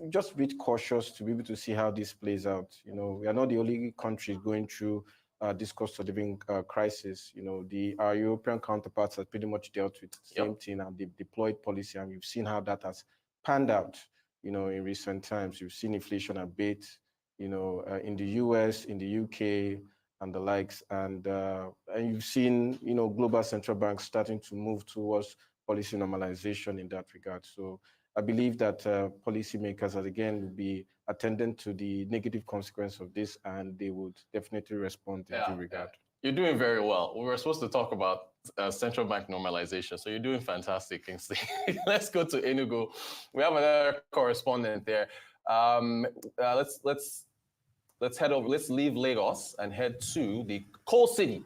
just be cautious to be able to see how this plays out. We are not the only country going through this cost of living crisis. Our European counterparts have pretty much dealt with the same thing, and they've deployed policy, and we've seen how that has panned out, in recent times. You've seen inflation abate, in the US, in the UK, and the likes, and you've seen, global central banks starting to move towards policy normalization in that regard. So I believe that policymakers, again, will be attendant to the negative consequence of this, and they would definitely respond in due regard.
You're doing very well. We were supposed to talk about central bank normalization, so you're doing fantastic, Kingsley. Let's go to Enugu. We have another correspondent there. Let's head over. Let's leave Lagos and head to the Coal City.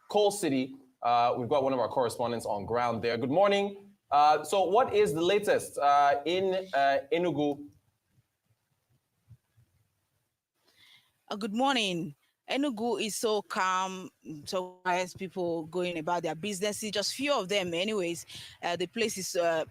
Coal City. We've got one of our correspondents on ground there. Good morning. So what is the latest in Enugu?
Good morning. Enugu is so calm, so quiet, people going about their businesses, just few of them anyways. The place is a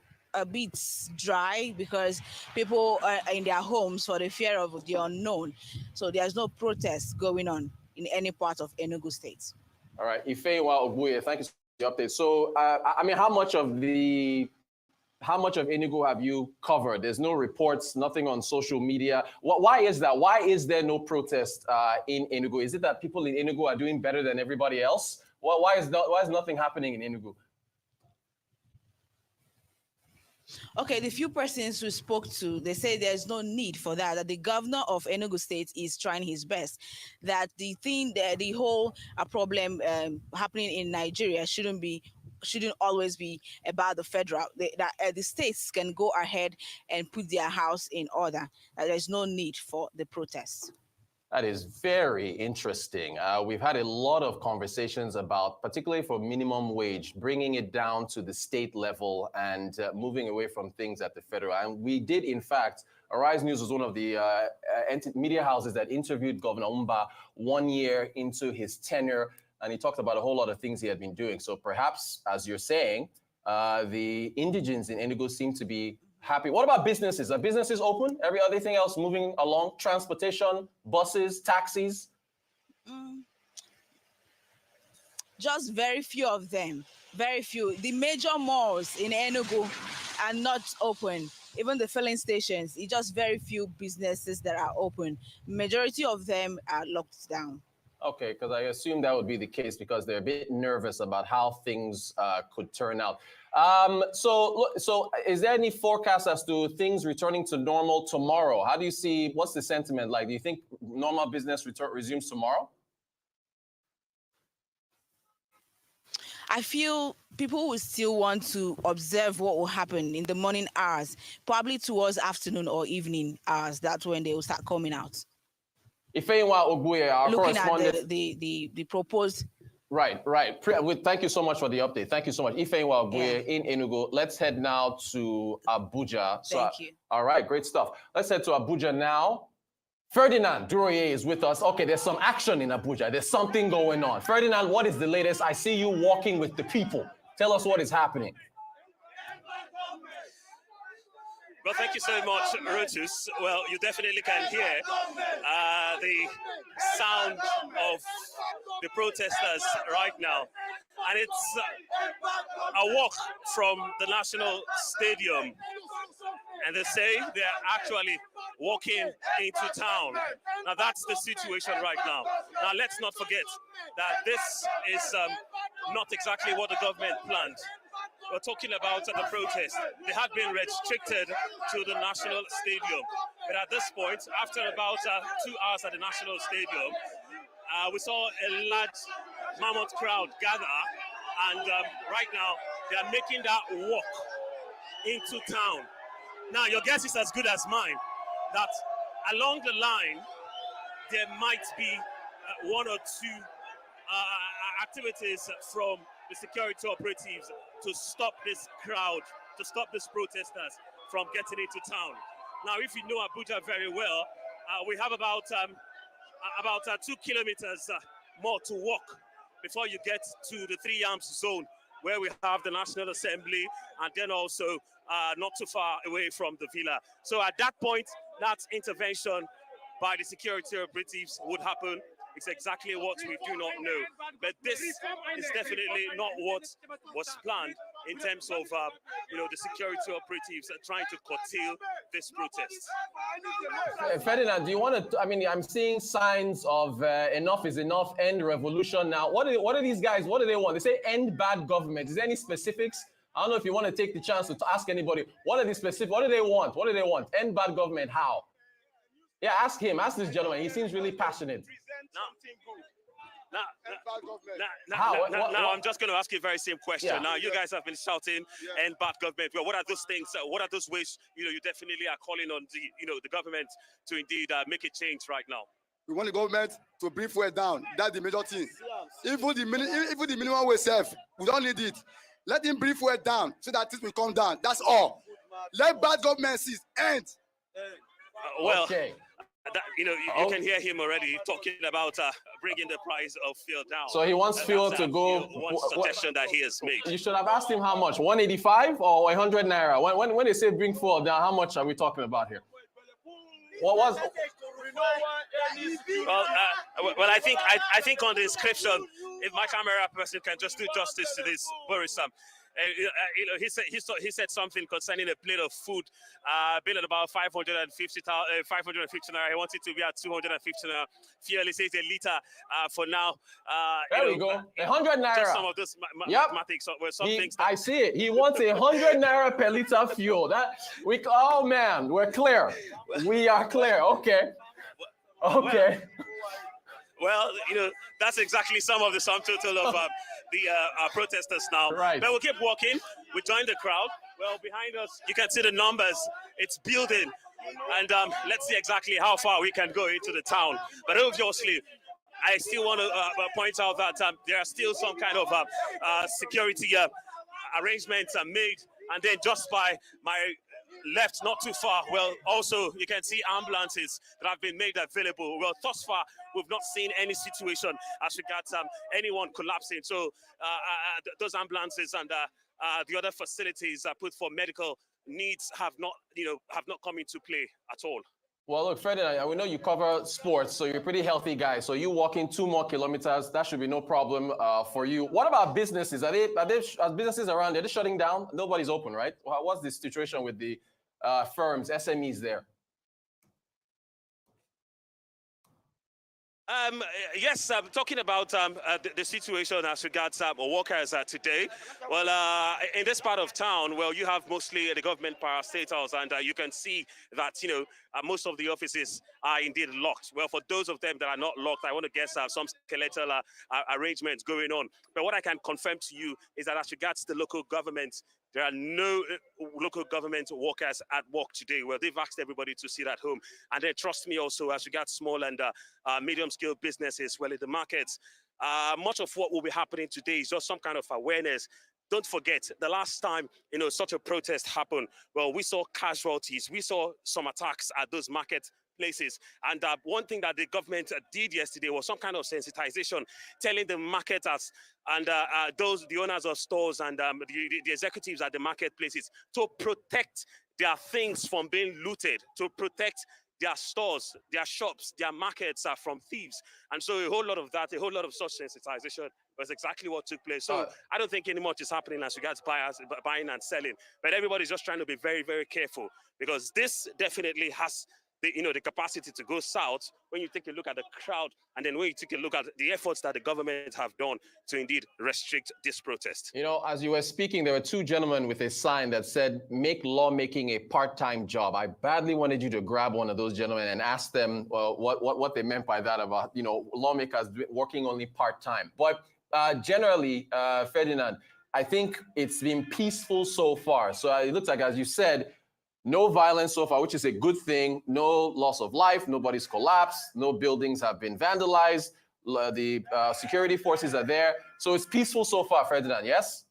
bit dry because people are in their homes for the fear of the unknown. So there's no protest going on in any part of Enugu State.
All right, Ifewa Obuye, thank you for the update. So, how much of Enugu have you covered? There's no reports, nothing on social media. Why is that? Why is there no protest in Enugu? Is it that people in Enugu are doing better than everybody else? Why is nothing happening in Enugu?
Okay, the few persons who spoke to, they say there's no need for that, that the governor of Enugu State is trying his best, that the thing, that the whole problem happening in Nigeria shouldn't always be about the federal, that the states can go ahead and put their house in order, that there's no need for the protests.
That is very interesting. We've had a lot of conversations about, particularly for minimum wage, bringing it down to the state level and moving away from things at the federal. And we did, in fact, Arise News was one of the media houses that interviewed Governor Umba 1 year into his tenure, and he talked about a whole lot of things he had been doing. So perhaps, as you're saying, the indigents in Enugu seem to be happy. What about businesses? Are businesses open? Every other thing else moving along? Transportation, buses, taxis?
Just very few of them. Very few. The major malls in Enugu are not open. Even the filling stations, it's just very few businesses that are open. Majority of them are locked down.
Okay, because I assume that would be the case because they're a bit nervous about how things could turn out. So is there any forecast as to things returning to normal tomorrow? How do you see, what's the sentiment like? Do you think normal business resumes tomorrow?
I feel people will still want to observe what will happen in the morning hours, probably towards afternoon or evening hours. That's when they will start coming out.
Ifeanyi Ogbuye, our
looking
correspondent.
at the proposed.
Right. Thank you so much for the update. Thank you so much. Ifeanyi Ogbuye in Enugu. Let's head now to Abuja.
Thank you.
All right, great stuff. Let's head to Abuja now. Ferdinand Duroye is with us. Okay, there's some action in Abuja. There's something going on. Ferdinand, what is the latest? I see you walking with the people. Tell us what is happening.
Well, thank you so much, Rotus. Well, you definitely can hear the sound of the protesters right now. And it's a walk from the National Stadium. And they say they're actually walking into town. Now, that's the situation right now. Now, let's not forget that this is not exactly what the government planned. We're talking about the protest. They had been restricted to the National Stadium. But at this point, after about 2 hours at the National Stadium, we saw a large mammoth crowd gather. And right now, they are making that walk into town. Now, your guess is as good as mine, that along the line, there might be one or two activities from the security operatives to stop this crowd, to stop these protesters from getting into town. Now, if you know Abuja very well, we have about 2 kilometers more to walk before you get to the 3 Arms zone, where we have the National Assembly, and then also not too far away from the villa. So at that point, that intervention by the security operatives would happen. It's exactly what we do not know. But this is definitely not what was planned in terms of, the security operatives trying to curtail this protest.
Ferdinand, do you want to, I'm seeing signs of enough is enough, end revolution now. What are these guys, what do they want? They say end bad government. Is there any specifics? I don't know if you want to take the chance to ask anybody, what are the specific, what do they want? What do they want? End bad government, how? Yeah, ask him, ask this gentleman. He seems really passionate.
Now, I'm just going to ask you a very same question.
Yeah.
Now, you guys have been shouting "end bad government." Well, what are those things? What are those ways? You definitely are calling on the government to indeed make a change right now.
We want the government to bring fuel down. That's the major thing. Even the minimum wage self, we don't need it. Let him bring fuel down so that things will come down. That's all. Let bad government cease. End.
Well.
Okay.
You can hear him already talking about bringing the price of fuel down.
So he wants fuel to go.
One suggestion that he has made.
You should have asked him how much, 185 or 100 naira? When they say bring fuel down, how much are we talking about here? What was?
Well, I think on the inscription, if my camera person can just do justice to this, Boris, he said something concerning a plate of food, been at about 550 naira. He wants it to be at 250 naira. Fuel, he says a liter for now.
There we go. 100 naira.
Just some of those mathematics were some things.
I see it. He wants 100 naira per liter fuel. Oh man, we're clear. We are clear. Okay. Okay.
Well, that's exactly some of the sum total of the protesters now.
Right.
But we'll keep walking. We join the crowd. Well, behind us, you can see the numbers. It's building. And let's see exactly how far we can go into the town. But obviously, I still want to point out that there are still some kind of security arrangements made. And then just by my left, not too far, well, also you can see ambulances that have been made available. Well, thus far, we've not seen any situation as regards anyone collapsing. So those ambulances and the other facilities put for medical needs have not come into play at all.
Well, look, Fred, we know you cover sports, so you're a pretty healthy guy. So you walking 2 more kilometers, that should be no problem for you. What about businesses? Are businesses around there? They're shutting down? Nobody's open, right? What's the situation with the firms, SMEs there?
Yes, talking about the situation as regards workers today. Well, in this part of town, well, you have mostly the government parastatals, and you can see that, most of the offices are indeed locked. Well, for those of them that are not locked, I want to guess some skeletal arrangements going on. But what I can confirm to you is that as regards the local government, there are no local government workers at work today. Well, they've asked everybody to sit at home. And then trust me also, as regards small and medium-scale businesses, well, in the markets, much of what will be happening today is just some kind of awareness. Don't forget, the last time, such a protest happened, well, we saw casualties. We saw some attacks at those market places. And one thing that the government did yesterday was some kind of sensitization, telling the marketers and the owners of stores and the executives at the marketplaces to protect their things from being looted, to protect their stores, their shops, their markets from thieves. And so a whole lot of that, a whole lot of such sensitization was exactly what took place. So I don't think any much is happening as regards buying and selling, but everybody's just trying to be very, very careful, because this definitely has the capacity to go south when you take a look at the crowd, and then when you take a look at the efforts that the government have done to indeed restrict this protest.
As you were speaking, there were 2 gentlemen with a sign that said, "Make lawmaking a part-time job." I badly wanted you to grab one of those gentlemen and ask them what they meant by that about, lawmakers working only part-time. But generally, Ferdinand, I think it's been peaceful so far. So it looks like, as you said, no violence so far, which is a good thing. No loss of life. Nobody's collapsed. No buildings have been vandalized. The security forces are there. So it's peaceful so far, Ferdinand, yes?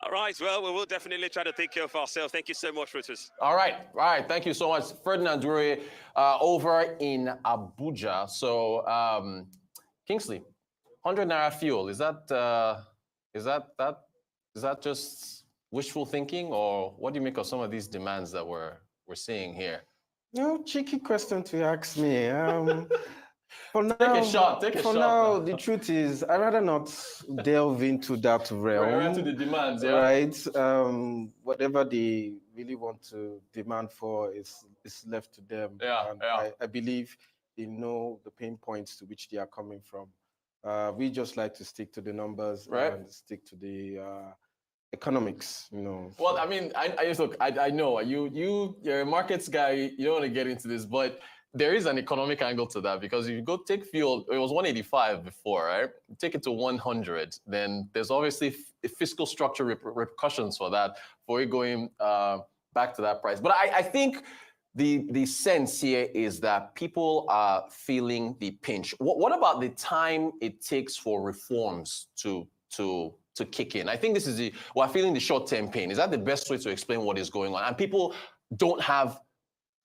All right. Well, we will definitely try to take care of ourselves. Thank you so much, Reuters.
All right. Thank you so much. Ferdinand Dure over in Abuja. So, Kingsley, 100 naira fuel. Is that just wishful thinking, or what do you make of some of these demands that we're seeing here?
No, cheeky question to ask me. For now,
take a shot.
Now, the truth is, I'd rather not delve into that realm.
Right into the demands, yeah.
Right. Whatever they really want to demand for is left to them.
Yeah.
I believe they know the pain points to which they are coming from. We just like to stick to the numbers, right, and stick to the economics,
Well, I mean, I know you're a markets guy. You don't want to get into this, but there is an economic angle to that, because if you go take fuel, it was 185 before, right? You take it to 100, then there's obviously fiscal structure repercussions for that, for it going back to that price. But I think the sense here is that people are feeling the pinch. What about the time it takes for reforms to kick in? I think this is we're feeling the short-term pain. Is that the best way to explain what is going on? And people don't have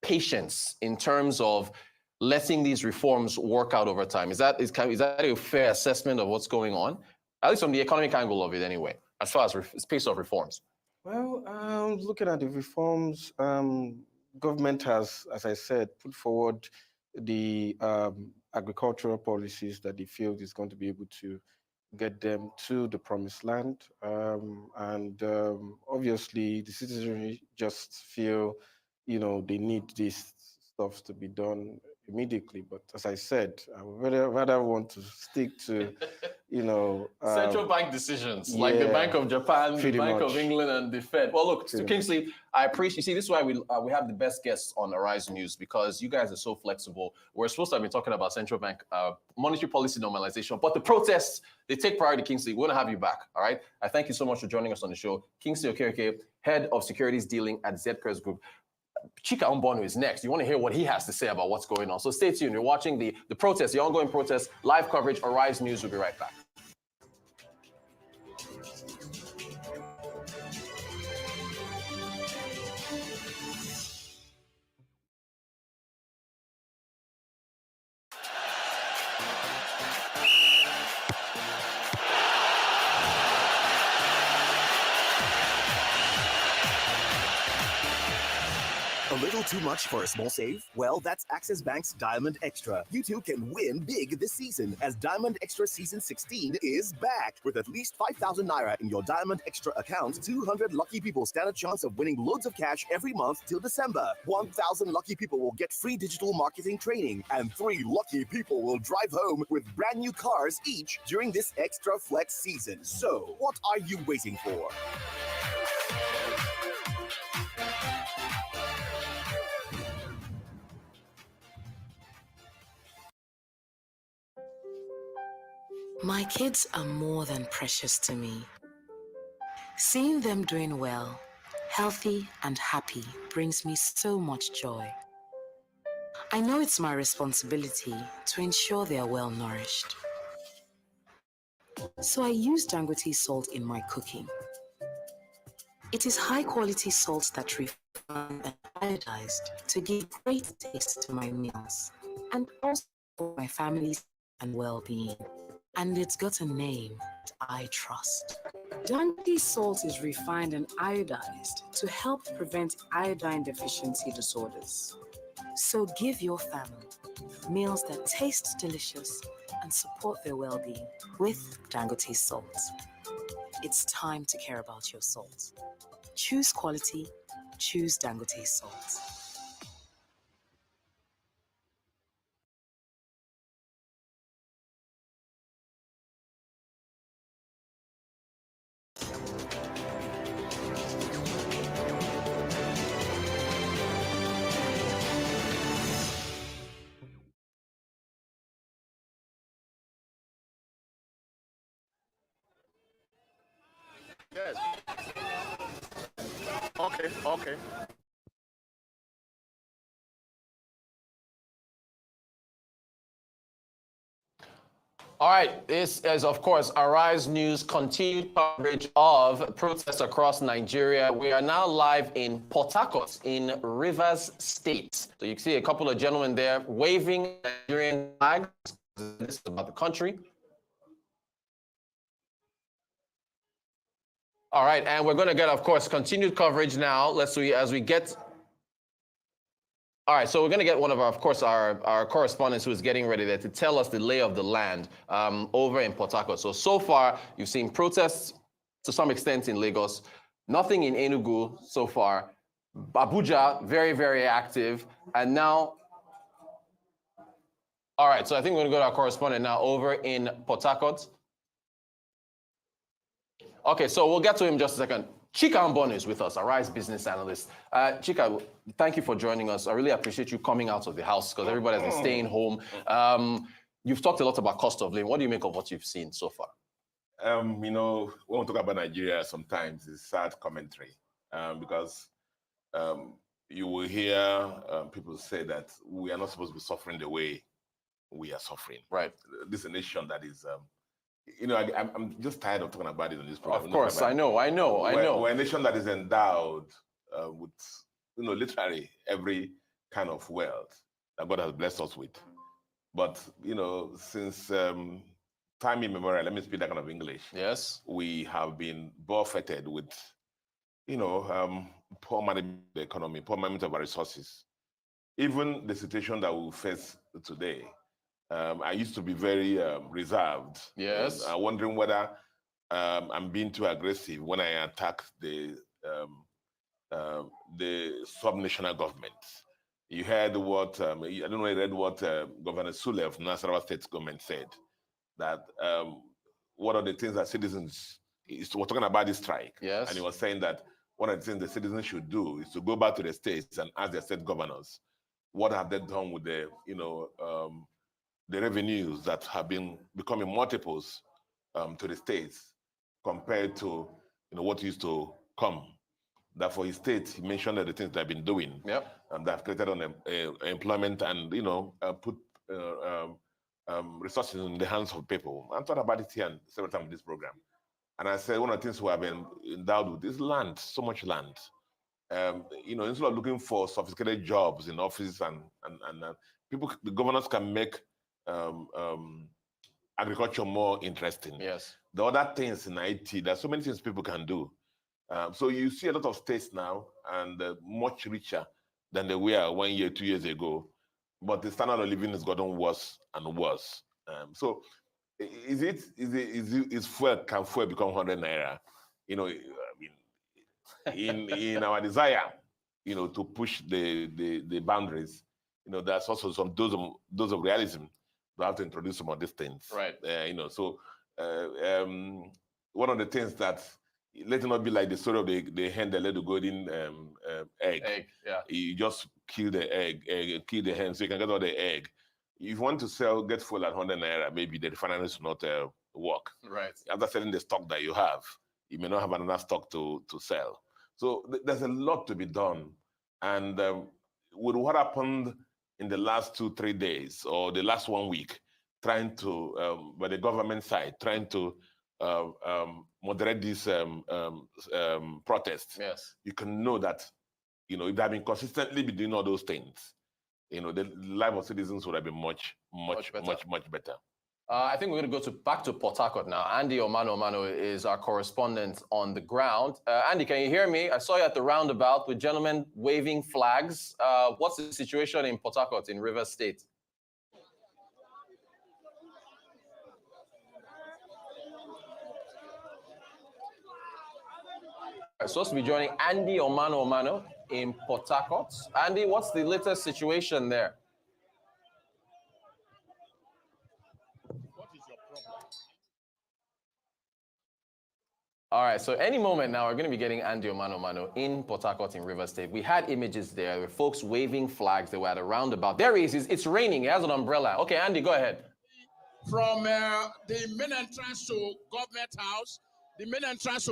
patience in terms of letting these reforms work out over time. Is that a fair assessment of what's going on? At least from the economic angle of it anyway, as far as pace of reforms.
Well, looking at the reforms, government has, as I said, put forward the agricultural policies that they feel is going to be able to get them to the promised land. Obviously, the citizenry just feel, they need this stuff to be done immediately. But as I said, I would rather want to stick to,
Central bank decisions, like the
yeah,
Bank of Japan, the
pretty
Bank of
much.
England, and the Fed. Well, look,
Pretty
to Kingsley, I appreciate. You see, this is why we have the best guests on Arise News, because you guys are so flexible. We're supposed to have been talking about central bank monetary policy normalization, but the protests, they take priority. Kingsley, we want to have you back. All right. I thank you so much for joining us on the show. Kingsley Okereke, head of securities dealing at Zcres Group. Chika Umbono is next. You want to hear what he has to say about what's going on. So stay tuned. You're watching the protests, the ongoing protests, live coverage, Arise News. We'll be right back.
A little too much for a small save? Well, that's Access Bank's Diamond Extra. You too can win big this season, as Diamond Extra Season 16 is back. With at least 5,000 Naira in your Diamond Extra account, 200 lucky people stand a chance of winning loads of cash every month till December. 1,000 lucky people will get free digital marketing training, and 3 lucky people will drive home with brand new cars each during this Extra Flex season. So, what are you waiting for?
My kids are more than precious to me. Seeing them doing well, healthy and happy brings me so much joy. I know it's my responsibility to ensure they are well nourished. So I use Dangote salt in my cooking. It is high quality salt that refined and iodized to give great taste to my meals and also for my family's and well-being. And it's got a name that I trust. Dangote salt is refined and iodized to help prevent iodine deficiency disorders. So give your family meals that taste delicious and support their well-being with Dangote salt. It's time to care about your salt. Choose quality, choose Dangote salt.
Yes. Okay.
All right, this is, of course, Arise News continued coverage of protests across Nigeria. We are now live in Port Harcourt in Rivers State. So you can see a couple of gentlemen there waving Nigerian flags. This is about the country. All right, and we're going to get, of course, continued coverage now. Let's see as we get. All right, so we're going to get one of our, of course, our correspondents who is getting ready there to tell us the lay of the land over in Port Harcourt. So far, you've seen protests to some extent in Lagos, nothing in Enugu so far. Abuja, very, very active. And now, all right, so I think we're going to go to our correspondent now over in Port Harcourt. Okay, so we'll get to him in just a second. Chika Umbono is with us, Arise business analyst. Chika, thank you for joining us. I really appreciate you coming out of the house because everybody has been staying home. You've talked a lot about cost of living. What do you make of what you've seen so far?
When we talk about Nigeria, sometimes it's sad commentary because you will hear people say that we are not supposed to be suffering the way we are suffering.
Right.
This is a nation that is I'm just tired of talking about it on this program.
Of course, I know.
We're a nation that is endowed with, literally every kind of wealth that God has blessed us with. But, since time immemorial, let me speak that kind of English.
Yes.
We have been buffeted with, poor management of the economy, poor management of our resources. Even the situation that we face today, I used to be very reserved.
Yes.
Wondering whether I'm being too aggressive when I attack the subnational government. You heard what, I don't know, I read what Governor Sule of Nasarawa State government said, that one of the things that citizens, we're talking about this strike,
yes,
and he was saying that one of the things the citizens should do is to go back to the states and ask their state governors, what have they done with the, the revenues that have been becoming multiples to the states compared to what used to come. That for his state, he mentioned that the things they've been doing, and that have created employment and put resources in the hands of people. I thought about it here several times in this program, and I said one of the things we have been endowed with is land, so much land. Instead of looking for sophisticated jobs in offices and people, the governors can make agriculture more interesting.
Yes.
The other things in IT, there's so many things people can do. So you see a lot of states now and much richer than they were 1 year, 2 years ago, but the standard of living has gotten worse and worse. So is fuel, can fuel become 100 naira? In our desire, to push the boundaries, there's also some dose of realism. We have to introduce some of these things.
Right.
One of the things that, let it not be like the story of the hen that laid the golden egg.
Yeah.
You just kill the egg, kill the hen so you can get all the egg. If you want to get fuel at 100 naira, maybe the refineries will not work.
Right.
After selling the stock that you have, you may not have another stock to sell. So there's a lot to be done. And with what happened in the last 2-3 days or the last 1 week, trying to, by the government side, trying to moderate these protests,
yes,
you can know that, if they have been consistently been doing all those things, the life of citizens would have been much better.
I think we're going to go back to Port Harcourt now. Andy Omano is our correspondent on the ground. Andy, can you hear me? I saw you at the roundabout with gentlemen waving flags. What's the situation in Port Harcourt in Rivers State? I'm supposed to be joining Andy Omano in Port Harcourt. Andy, what's the latest situation there? All right, so any moment now, we're going to be getting Andy Omano in Port Harcourt in Rivers State. We had images there. There were folks waving flags. They were at a roundabout. There he is. It's raining. He has an umbrella. Okay, Andy, go ahead.
From the main entrance to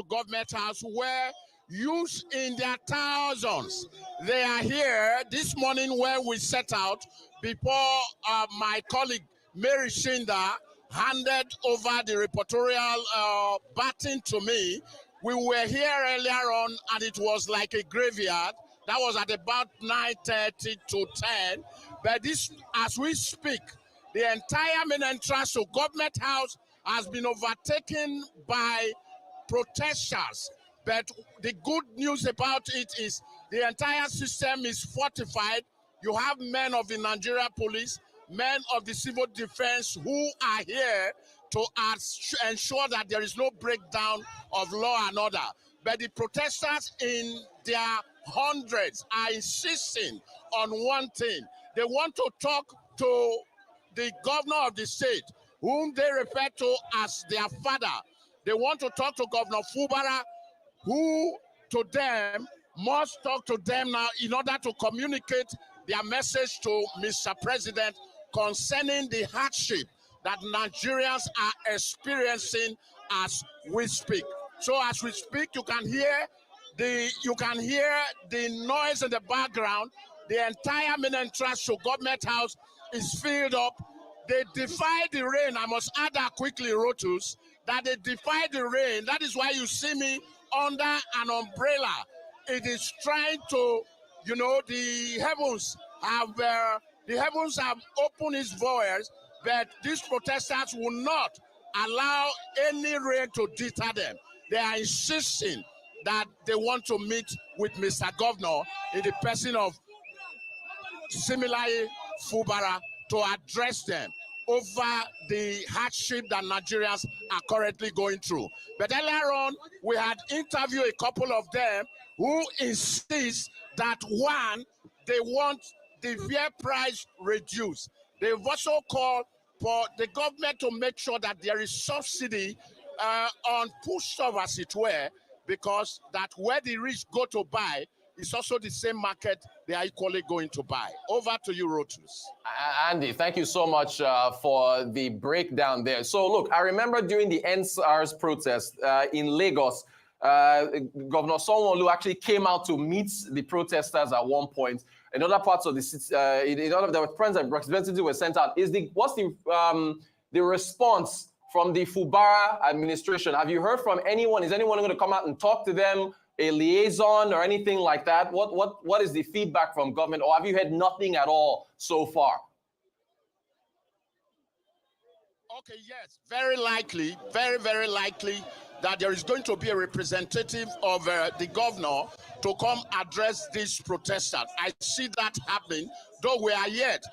Government House, where youths in their thousands, they are here this morning when we set out before my colleague Mary Shinda handed over the reportorial baton to me. We were here earlier on and it was like a graveyard. That was at about 9:30 to 10. But this, as we speak, the entire main entrance to Government House has been overtaken by protesters. But the good news about it is the entire system is fortified. You have men of the Nigeria police, men of the civil defense who are here to ensure that there is no breakdown of law and order. But the protesters in their hundreds are insisting on one thing. They want to talk to the governor of the state, whom they refer to as their father. They want to talk to Governor Fubara, who to them must talk to them now in order to communicate their message to Mr. President concerning the hardship that Nigerians are experiencing as we speak. So as we speak, you can hear the noise in the background. The entire main entrance to Government House is filled up. They defy the rain. I must add that quickly, Rotus, that they defy the rain. That is why you see me under an umbrella. It is trying to, the heavens have opened its voice, but these protesters will not allow any rain to deter them. They are insisting that they want to meet with Mr. Governor in the person of Similaye Fubara to address them over the hardship that Nigerians are currently going through. But earlier on, we had interviewed a couple of them who insist that one, they want the fuel price reduced. They've also called for the government to make sure that there is subsidy on foodstuff, as it were, because that where the rich go to buy is also the same market they are equally going to buy. Over to you, Rotus.
Andy, thank you so much for the breakdown there. So look, I remember during the NSARS protest in Lagos, Governor Sanwo-Olu actually came out to meet the protesters at one point. In other parts of the city, in other there were friends and representatives were sent out. What's the response from the Fubara administration? Have you heard from anyone? Is anyone going to come out and talk to them? A liaison or anything like that? What is the feedback from government, or have you heard nothing at all so far?
Okay, yes, very likely, very likely that there is going to be a representative of the governor to come address these protesters. I see that happening, though we are yet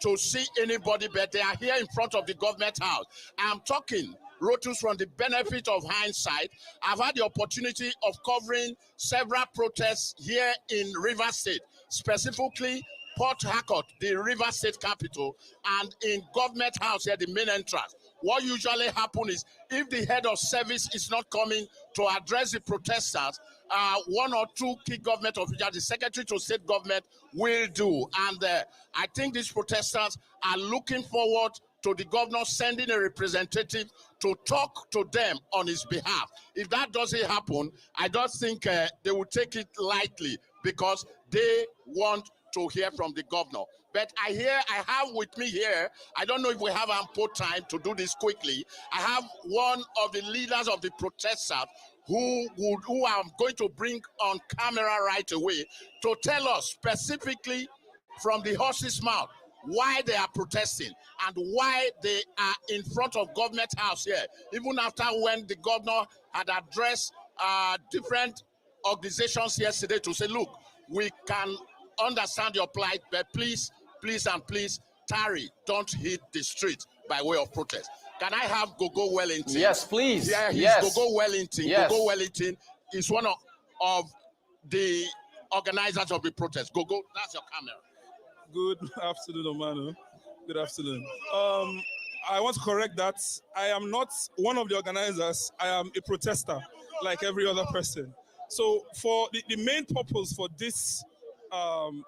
to see anybody, but they are here in front of the government house. I'm talking, Rotus, from the benefit of hindsight. I've had the opportunity of covering several protests here in Rivers State, specifically Port Harcourt, the River State capital, and in Government House here, the main entrance. What usually happens is if the head of service is not coming to address the protesters, one or two key government officials, the Secretary to State Government will do. And I think these protesters are looking forward to the governor sending a representative to talk to them on his behalf. If that doesn't happen, I don't think they will take it lightly, because they want to hear from the governor. But I have with me here, I don't know if we have ample time to do this quickly. I have one of the leaders of the protesters who I'm going to bring on camera right away to tell us specifically from the horse's mouth why they are protesting and why they are in front of Government House here, even after when the governor had addressed different organizations yesterday to say, look, we can understand your plight, but please tarry, don't hit the street by way of protest. Can I have Gogo Wellington?
Yes, please.
Yeah, he's
yes.
Gogo Wellington.
Yes.
Gogo Wellington is one of the organizers of the protest. Gogo, that's your camera.
Good afternoon, Omano. Good afternoon. I want to correct that. I am not one of the organizers. I am a protester, like every other person. So for the main purpose for this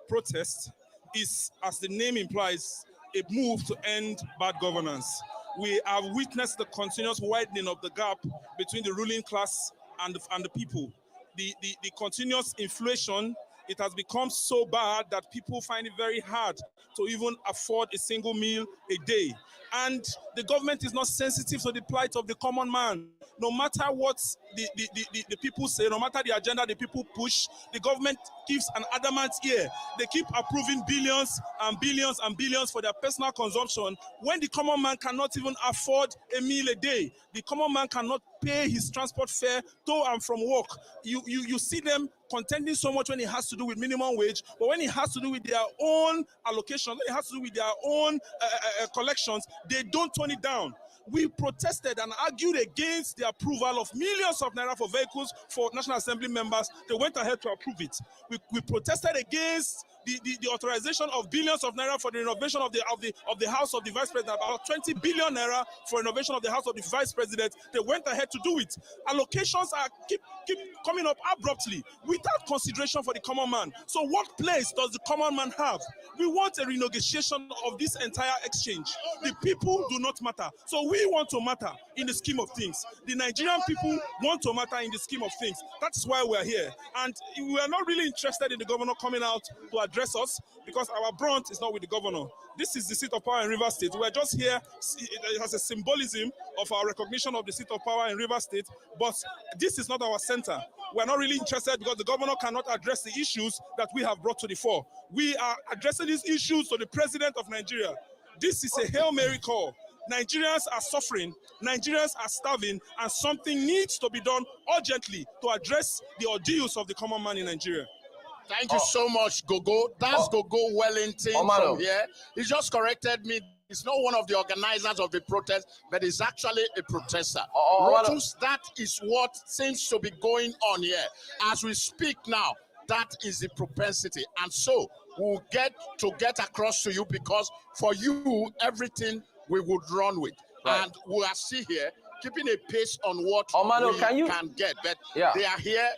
protest is, as the name implies, a move to end bad governance. We have witnessed the continuous widening of the gap between the ruling class and the people. The continuous inflation, it has become so bad that people find it very hard to even afford a single meal a day. And the government is not sensitive to the plight of the common man. No matter what the people say, no matter the agenda the people push, the government gives an adamant ear. They keep approving billions and billions and billions for their personal consumption when the common man cannot even afford a meal a day. The common man cannot pay his transport fare to and from work. You see them contending so much when it has to do with minimum wage, but when it has to do with their own allocation, when it has to do with their own collections, they don't tone it down. We protested and argued against the approval of millions of naira for vehicles for National Assembly members. They went ahead to approve it. We protested against the authorization of billions of naira for the renovation of the house of the vice president, about 20 billion naira for renovation of the house of the vice president. They went ahead to do it. Allocations are keep coming up abruptly without consideration for the common man. So what place does the common man have? We want a renegotiation of this entire exchange. The people do not matter. So we want to matter in the scheme of things. The Nigerian people want to matter in the scheme of things. That's why we're here. And we are not really interested in the governor coming out to address us, because our brunt is not with the governor. This is the seat of power in Rivers State. We're just here. It has a symbolism of our recognition of the seat of power in Rivers State, but this is not our center. We're not really interested because the governor cannot address the issues that we have brought to the fore. We are addressing these issues to the president of Nigeria. This is a Hail Mary call. Nigerians are suffering, Nigerians are starving, and something needs to be done urgently to address the ordeals of the common man in Nigeria.
Thank you so much, Gogo. That's Gogo Wellington from here. He just corrected me He's not one of the organizers of the protest, but he's actually a protester. Rotus, that is what seems to be going on here. As we speak now, that is the propensity. And so we'll get across to you, because for you, everything we would run with. Right. And we are still here, keeping a pace on what we can get. But they are here.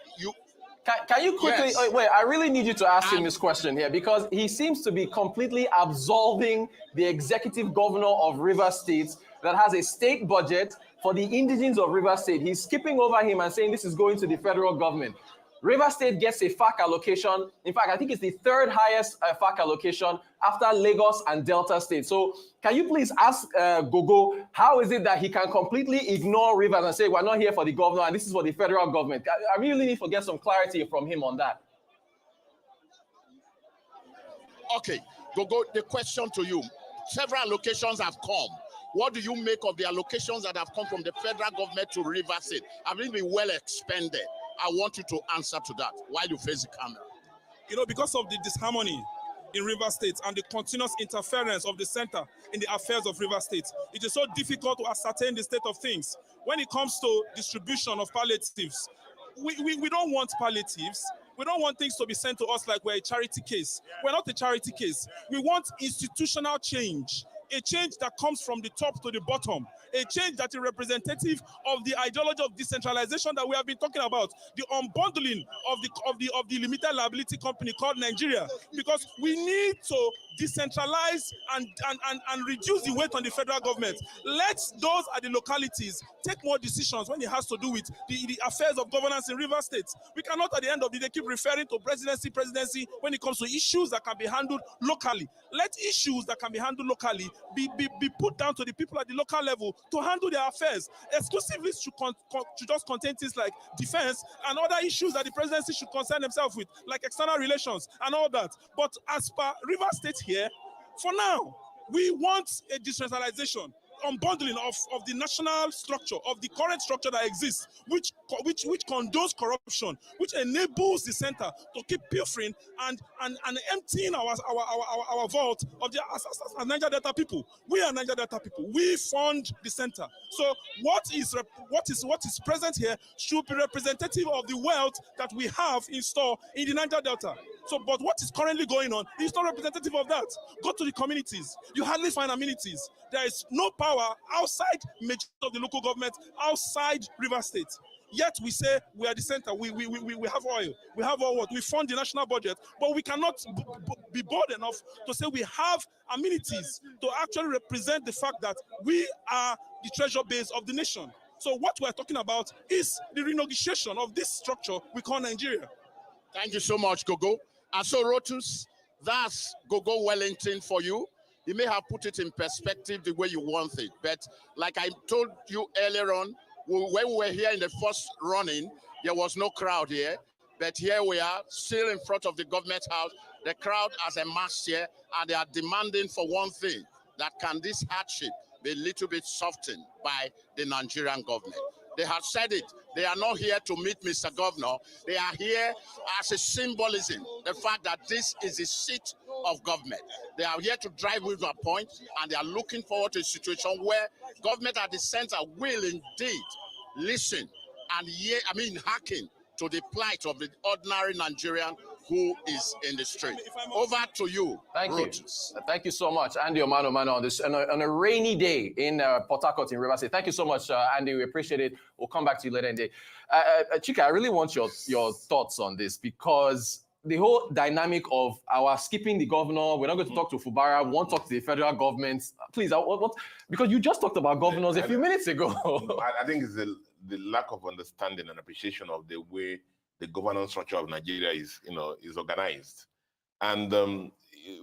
Can you quickly, wait, I really need you to ask him this question here, because he seems to be completely absolving the executive governor of Rivers State that has a state budget for the indigents of Rivers State. He's skipping over him and saying this is going to the federal government. Rivers State gets a FAC allocation. In fact, I think it's the third highest FAC allocation after Lagos and Delta State. So can you please ask Gogo, how is it that he can completely ignore Rivers and say, we're not here for the governor and this is for the federal government? I really need to get some clarity from him on that.
Okay, Gogo, the question to you. Several allocations have come. What do you make of the allocations that have come from the federal government to Rivers State? Have they been well expended? I want you to answer to that while you face the camera.
You know, because of the disharmony in Rivers State and the continuous interference of the center in the affairs of Rivers State, it is so difficult to ascertain the state of things. When it comes to distribution of palliatives, we don't want palliatives. We don't want things to be sent to us like we're a charity case. We're not a charity case. We want institutional change. A change that comes from the top to the bottom, a change that is representative of the ideology of decentralization that we have been talking about, the unbundling of the limited liability company called Nigeria, because we need to decentralize and reduce the weight on the federal government. Let those at the localities take more decisions when it has to do with the affairs of governance in Rivers State. We cannot at the end of the day keep referring to presidency when it comes to issues that can be handled locally. Let issues that can be handled locally be put down to the people at the local level to handle their affairs. Exclusively should just contain things like defense and other issues that the presidency should concern themselves with, like external relations and all that. But as per Rivers State here, for now, we want a decentralization, unbundling of the national structure, of the current structure that exists, which condones corruption, which enables the center to keep pilfering and emptying our vault of the as Niger Delta people. We are Niger Delta people. We fund the center. So what is present here should be representative of the wealth that we have in store in the Niger Delta. So, but what is currently going on is not representative of that. Go to the communities. You hardly find amenities. There is no power outside majority of the local government, outside Rivers State. Yet we say we are the center. We have oil. We have all what we fund the national budget, but we cannot be bold enough to say we have amenities to actually represent the fact that we are the treasure base of the nation. So what we're talking about is the renegotiation of this structure we call Nigeria.
Thank you so much, Gogo. And so, Rotus, that's Gogo Wellington for you. You may have put it in perspective the way you want it, but like I told you earlier on, when we were here in the first running, there was no crowd here, but here we are, still in front of the government house. The crowd has amassed here, and they are demanding for one thing, that can this hardship be a little bit softened by the Nigerian government. They have said it. They are not here to meet Mr. Governor. They are here as a symbolism, the fact that this is the seat of government. They are here to drive with a point, and they are looking forward to a situation where government at the center will indeed listen and hearken to the plight of the ordinary Nigerian who is in the street. Over to you.
Thank you. Thank you so much, Andy Omano on this on a rainy day in Port Harcourt in Rivers State. Thank you so much, Andy. We appreciate it. We'll come back to you later in the day. Chika, I really want your thoughts on this, because the whole dynamic of our skipping the governor, we're not going to talk to Fubara, we won't talk to the federal government. Please, because you just talked about governors a few minutes ago.
I think it's the lack of understanding and appreciation of the way the governance structure of Nigeria is organized. And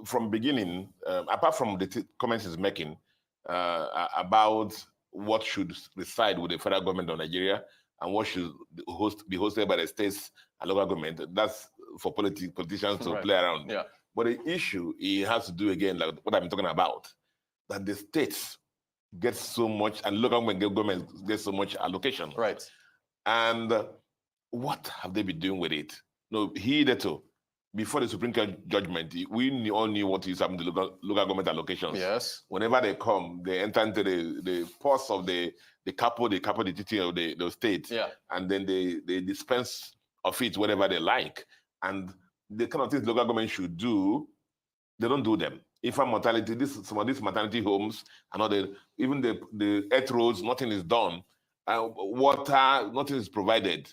from beginning, apart from the comments he's making about what should reside with the federal government of Nigeria and what should be hosted by the states and local government, that's for politicians to play around.
Yeah.
But the issue, it has to do, again, like what I've been talking about, that the states get so much and local government get so much allocation.
Right.
And what have they been doing with it? No, hitherto, before the Supreme Court judgment, we all knew what is happening to local government allocations.
Yes.
Whenever they come, they enter into the purse of the capo, the duty of the state.
Yeah.
And then they dispense of it whatever they like. And the kind of things local government should do, they don't do them. Infant mortality, some of these maternity homes, and even the earth roads, nothing is done. Water, nothing is provided.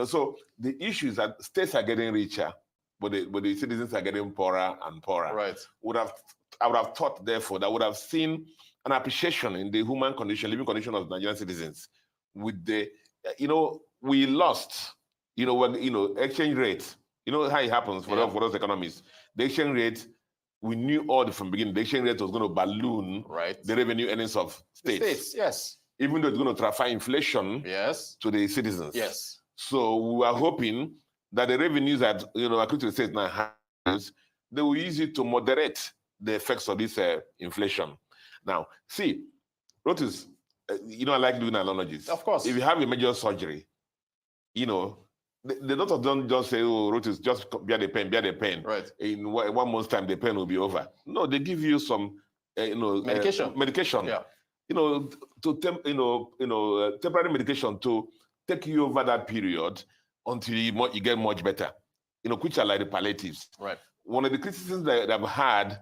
So the issue is that states are getting richer, but the citizens are getting poorer and poorer.
Right.
I would have thought, therefore, that I would have seen an appreciation in the human condition, living condition of Nigerian citizens. With the, we lost, exchange rate. You know how it happens for those economies. The exchange rate, we knew all from the beginning, the exchange rate was going to balloon the revenue earnings of states.
Yes.
Even though it's going to transfer inflation to the citizens.
Yes.
So we are hoping that the revenues that accrue to the states now has, they will use it to moderate the effects of this inflation. Now, see, Rotus, I like doing analogies.
Of course.
If you have a major surgery, the doctors don't just say, "Oh, Rotus, just bear the pain."
Right.
In 1 month's time, the pain will be over. No, they give you some, medication.
Yeah.
Temporary medication to take you over that period until you get much better. Which are like the palliatives.
Right.
One of the criticisms that I've had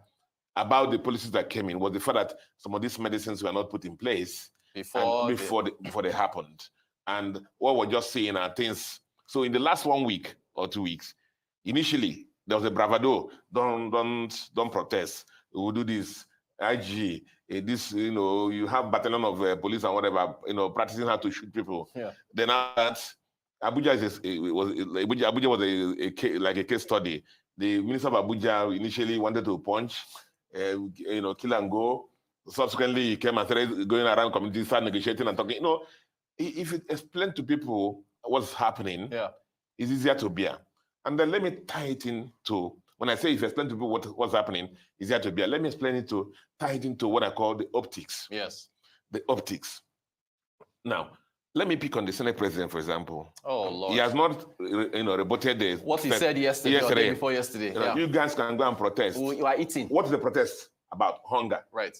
about the policies that came in was the fact that some of these medicines were not put in place before they happened. And what we're just seeing are things. So in the last 1 week or 2 weeks, initially there was a bravado. Don't protest. We'll do this. IG. You have battalion of police and whatever. Practicing how to shoot people.
Yeah.
Then Abuja was a case study. The minister of Abuja initially wanted to punch, kill and go. Subsequently, he came and started going around communities, start negotiating and talking. If you explain to people what's happening, it's easier to bear. And then let me tie it into, when I say if you explain to people what's happening, it's easier to bear. Let me tie it into what I call the optics.
Yes.
The optics. Now, let me pick on the Senate president, for example.
Oh, Lord.
He has not, rebutted
what he said yesterday or the day before yesterday.
You guys can go and protest.
You are eating.
What is the protest about? Hunger.
Right.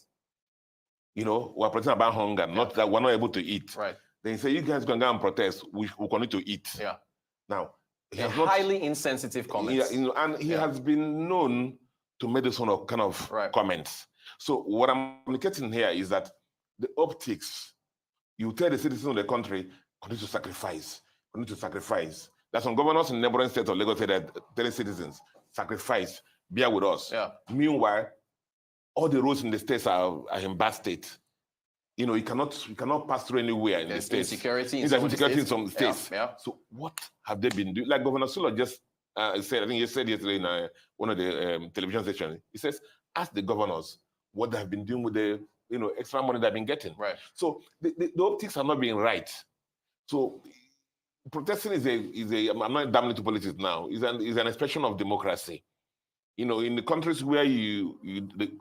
We're protesting about hunger, not that we're not able to eat.
Right.
They say, you guys can go and protest. We continue to eat.
Yeah.
Now,
highly insensitive comments.
And he has been known to make this kind of comments. So what I'm communicating here is that the optics, you tell the citizens of the country, continue to sacrifice. There's some governors in neighboring states of Lagos that tell citizens, sacrifice, bear with us.
Yeah.
Meanwhile, all the roads in the states are in bad state. You cannot pass through anywhere in the states.
Insecurity in
some states.
Yeah.
So what have they been doing? Like Governor Sulo just said, I think he said yesterday in one of the television stations, he says, ask the governors what they have been doing with the extra money they've been getting.
Right.
So the optics are not being right. So protesting is I'm not damning to politics now, is an expression of democracy. In the countries where they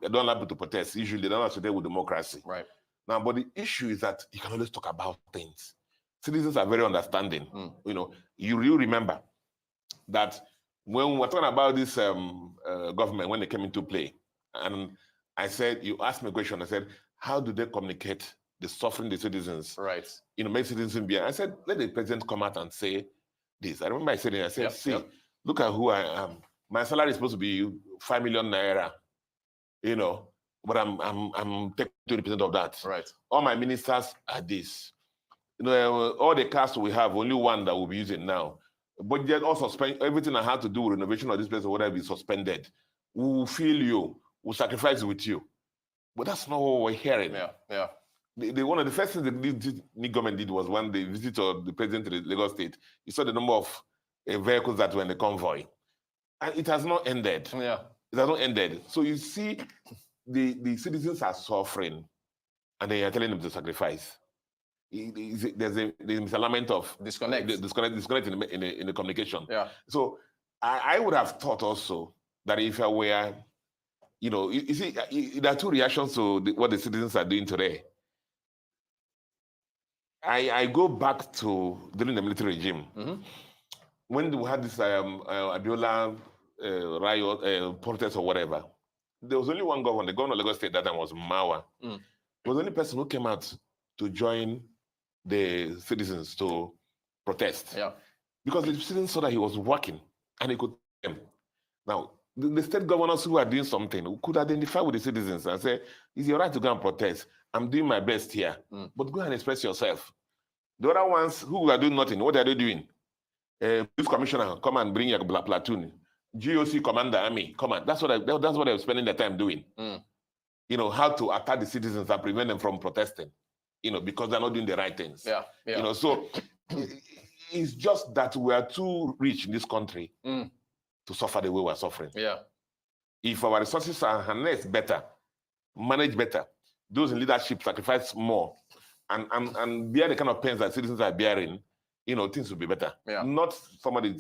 don't allow people to protest, usually they don't associate with democracy.
Right.
Now, but the issue is that you can always talk about things. Citizens are very understanding. You remember that when we're talking about this government, when they came into play, and I said, you asked me a question, I said, how do they communicate the suffering the citizens?
Right.
Make citizens be. I said, let the president come out and say this. I remember I said it, I said, look at who I am. My salary is supposed to be 5 million naira, but I'm taking 20% of that.
Right.
All my ministers are this. All the cast we have, only one that we'll be using now. But yet also everything I had to do with renovation of this place or whatever is suspended. We'll feel you, we'll sacrifice with you. But that's not what we're hearing.
Yeah.
One of the first things the new government did was when they visited the president to the Lagos State, you saw the number of vehicles that were in the convoy. And it has not ended.
Yeah.
It has not ended. So you see, the citizens are suffering, and they are telling them to sacrifice. There's a misalignment of disconnect in the communication.
Yeah.
So I would have thought also that if I were, you see, there are two reactions to what the citizens are doing today. I go back to during the military regime.
Mm-hmm.
When we had this Abiola riot, protest or whatever, there was only one governor, the governor of Lagos State that time was Mawa.
Mm.
He was the only person who came out to join the citizens to protest.
Yeah.
Because the citizens saw that he was working and he could tell them. Now, the state governors who are doing something could identify with the citizens and say, it's your right to go and protest. I'm doing my best here, but go and express yourself. The other ones who are doing nothing, what are they doing? Police commissioner, come and bring your platoon. GOC commander, army, come on. That's what they're spending their time doing. You know, how to attack the citizens and prevent them from protesting, you know, because they're not doing the right things.
Yeah.
You know, so it's just that we are too rich in this country to suffer the way we're suffering.
Yeah.
If our resources are harnessed better, managed better, those in leadership sacrifice more and bear the kind of pains that citizens are bearing, you know, things will be better.
Yeah.
Not somebody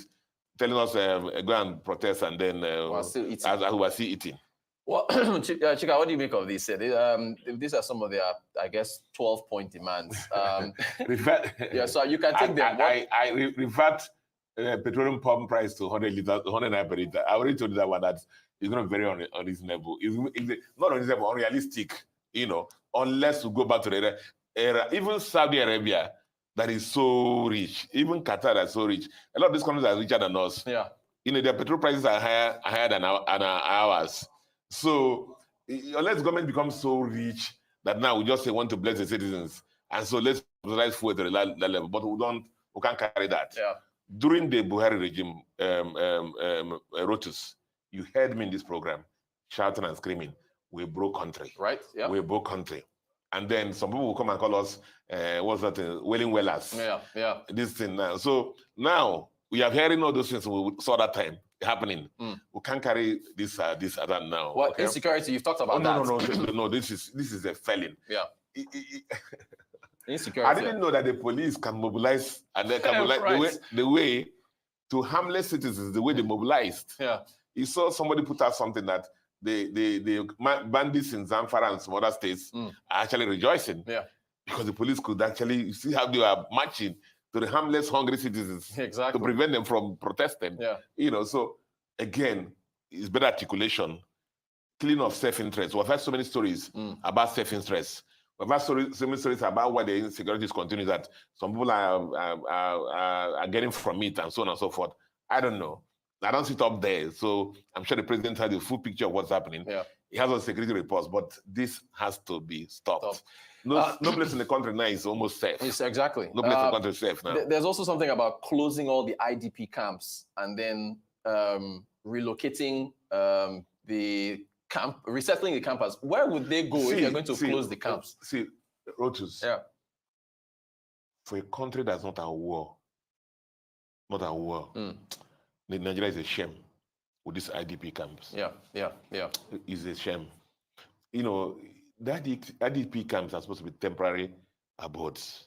telling us go and protest and then
we're still eating.
as we're still eating.
Well, Chika, what do you make of this? These are some of their, I guess, 12-point demands. Yeah, so you can take them.
I revert petroleum pump price to 100 naira per liter. I already told you that one, that it's not very unreasonable. It's not unreasonable, unrealistic, you know, unless we go back to the era. Even Saudi Arabia, that is so rich, even Qatar that's so rich. A lot of these countries are richer than us.
Yeah.
You know, their petrol prices are higher than ours. So unless government becomes so rich that now we just say want to bless the citizens, and so let's subsidize food to that level, but we can't carry that.
Yeah.
During the Buhari regime, Rotus, you heard me in this program shouting and screaming, "We broke country."
Right. Yeah.
We broke country. And then some people will come and call us, what's that, wailing wellers.
Yeah, yeah.
This thing now. So now we are hearing all those things we saw that time happening. We can't carry this other now.
Well, okay? Insecurity, you've talked about that.
No, this is a felon.
Yeah. Insecurity.
I didn't know that the police can mobilize, and they can mobilize the way to harmless citizens, the way they mobilized.
Yeah.
You saw somebody put out something that the bandits in Zamfara and some other states are actually rejoicing.
Yeah.
Because the police could actually see how they are marching to the harmless, hungry citizens to prevent them from protesting.
Yeah.
You know, so again, it's better articulation, clean of self-interest. We've heard so many stories about self-interest. We've heard so many stories about why the insecurities continue, that some people are getting from it and so on and so forth. I don't know. I don't sit up there, so I'm sure the president has the full picture of what's happening.
Yeah.
He has all security reports, but this has to be stopped. No place in the country now is almost safe.
Yes, exactly.
No place in the country is safe now.
There's also something about closing all the IDP camps and then relocating the camp, resettling the campers. Where would they go if you're going to close the camps?
See, Rotus.
Yeah.
For a country that's not at war, Nigeria is a shame with these IDP camps.
Yeah.
It's a shame. You know, the IDP camps are supposed to be temporary abodes.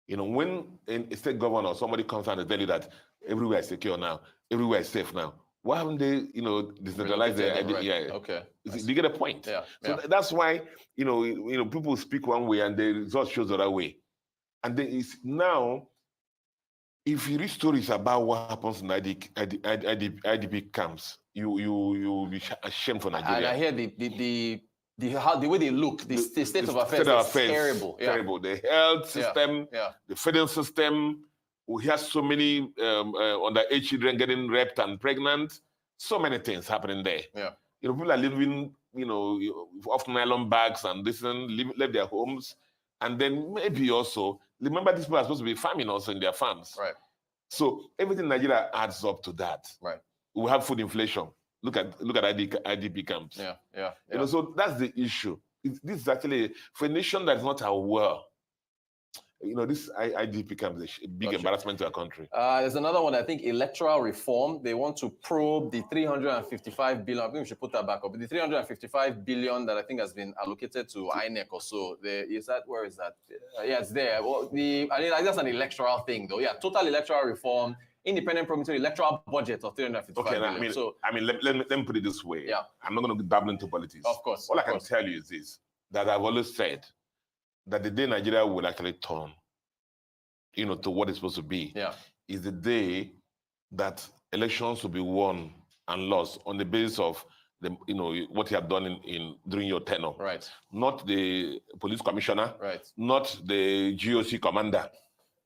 You know, when a state governor or somebody comes out and tell you that everywhere is secure now, everywhere is safe now, why haven't they, you know, decentralized the IDP?
Right.
Yeah.
Okay.
Do you get a point?
Yeah.
So that's why, you know, people speak one way and the result shows the other way. And then it's now, if you read stories about what happens in IDP camps, you'll be ashamed for Nigeria.
And I hear the way they look, the state of affairs is terrible. Yeah.
Terrible. The health system, the federal system. We hear so many underage children getting raped and pregnant. So many things happening there.
Yeah.
You know, people are living, you know, off nylon bags and left their homes. And then maybe also, remember these people are supposed to be farming also in their farms.
Right.
So everything in Nigeria adds up to that.
Right.
We have food inflation. Look at IDP camps.
Yeah.
You know, so that's the issue. This is actually, for a nation that is not aware, you know, this IDP camp is a big embarrassment to our country.
There's another one, I think, electoral reform. They want to probe the 355 billion. I think we should put that back up. The 355 billion that I think has been allocated to INEC or so. Where is that? Yeah, it's there. Well, that's an electoral thing, though. Yeah, total electoral reform, independent provincial electoral budget of 355 billion.
Let me put it this way.
Yeah.
I'm not going to dabble into politics.
Of course.
All I can tell you is this, that I've always said that the day Nigeria will actually turn, you know, to what it's supposed to be, is the day that elections will be won and lost on the basis of the, what you have done during your tenure.
Right.
Not the police commissioner.
Right.
Not the GOC commander.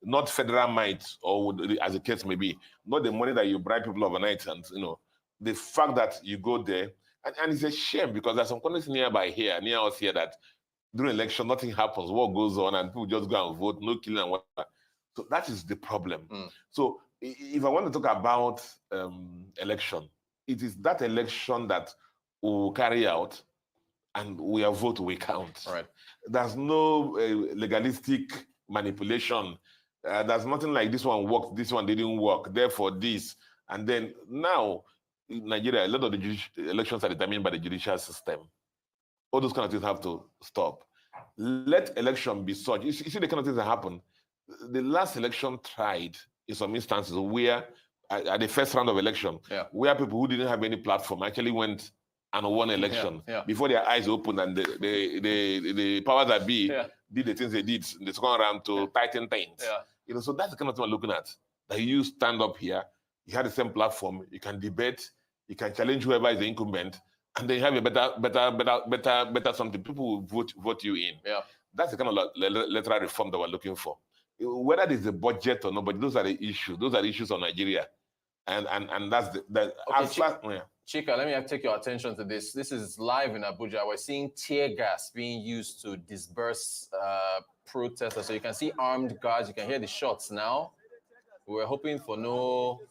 Not federal might, or as the case may be. Not the money that you bribe people overnight, and the fact that you go there, and it's a shame because there's some countries near us here, that during election nothing happens, what goes on, and people just go and vote, no killing and whatever. So that is the problem. So if I want to talk about election, it is that election that we'll carry out and our vote will count.
Right.
There's no legalistic manipulation. There's nothing like this one worked, this one didn't work, therefore this. And then now, in Nigeria, a lot of the elections are determined by the judicial system. All those kind of things have to stop. Let election be such. You see the kind of things that happen. The last election tried, in some instances, where at the first round of election, where people who didn't have any platform actually went and won election before their eyes opened, and the powers that be did the things they did in the second round to tighten things. So that's the kind of thing we're looking at. That you stand up here, you have the same platform, you can debate, you can challenge whoever is the incumbent, and then you have a better something. People will vote you in. That's the kind of electoral reform that we're looking for. Whether there's a budget or not, but those are the issues. Those are the issues on Nigeria, and that's the
okay, Chika, let me take your attention to this. This is live in Abuja. We're seeing tear gas being used to disperse protesters. So you can see armed guards. You can hear the shots now. We're hoping for no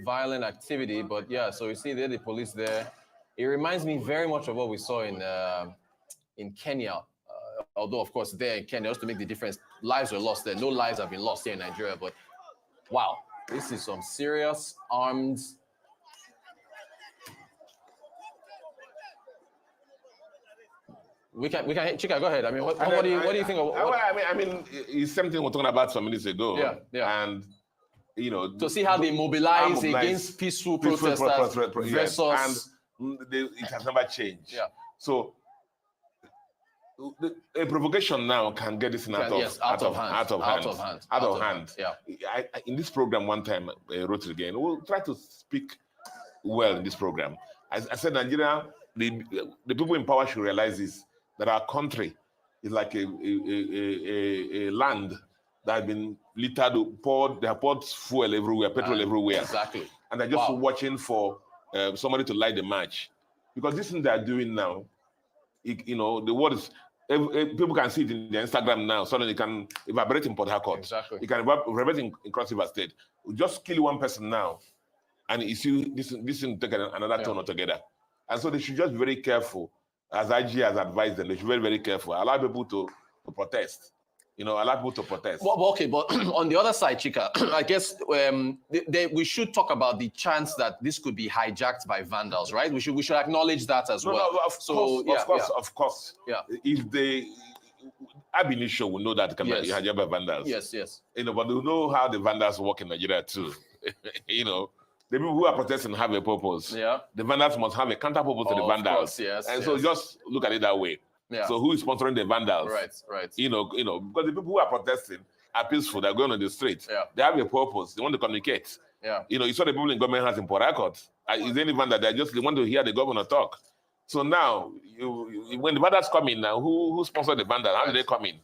violent activity, but yeah. So you see there the police there. It reminds me very much of what we saw in Kenya. Although, of course, there in Kenya, just to make the difference, lives were lost there. No lives have been lost here in Nigeria. But wow, this is some serious armed. We can Chika, go ahead. I mean, what do you think of?
I mean, it's something we were talking about some minutes ago.
And
to
see how they mobilize against peaceful protesters versus,
and it has never changed. So a provocation now can get this out of hand. In this program, one time I wrote it again. We'll try to speak well in this program. I said, Nigeria, the people in power should realize this, that our country is like a land that has been littered, they have poured fuel everywhere, petrol everywhere.
Exactly.
And they're just watching for somebody to light the match. Because this thing they're doing now, the word is, people can see it in the Instagram now. Suddenly it can evaporate in Port Harcourt.
Exactly.
It can evaporate in Cross River State. We just kill one person now, and you see this thing take another turn altogether. And so they should just be very careful. As IG has advised them, they should be very, very careful. Allow people to protest. Allow people to protest.
Well, okay, but on the other side, Chika, I guess we should talk about the chance that this could be hijacked by vandals, right? We should acknowledge that as well.
No, of course.
Yeah.
If they, ab initio, we know that it can be hijacked by vandals.
Yes.
But we know how the vandals work in Nigeria too. The people who are protesting have a purpose. The vandals must have a counter purpose to the vandals. So just look at it that way. So who is sponsoring the vandals?
Right.
Because the people who are protesting are peaceful. They're going on the street. They have a purpose. They want to communicate. You saw the people in government house in Port Harcourt. Is any vandal? They want to hear the governor talk. So now, when the vandals come in now, who sponsored the vandals? How do they come in?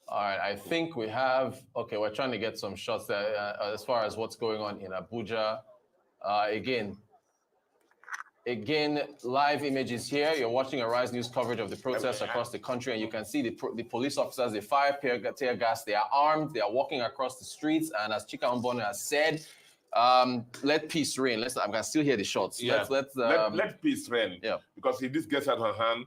All right, I think we have, we're trying to get some shots there as far as what's going on in Abuja. Again, live images here. You're watching Arise News coverage of the protests across the country, and you can see the police officers, they fire tear gas, they are armed, they are walking across the streets, and as Chika Mbone has said, let peace reign. I can still hear the shots.
Let peace reign. Because if this gets out of hand,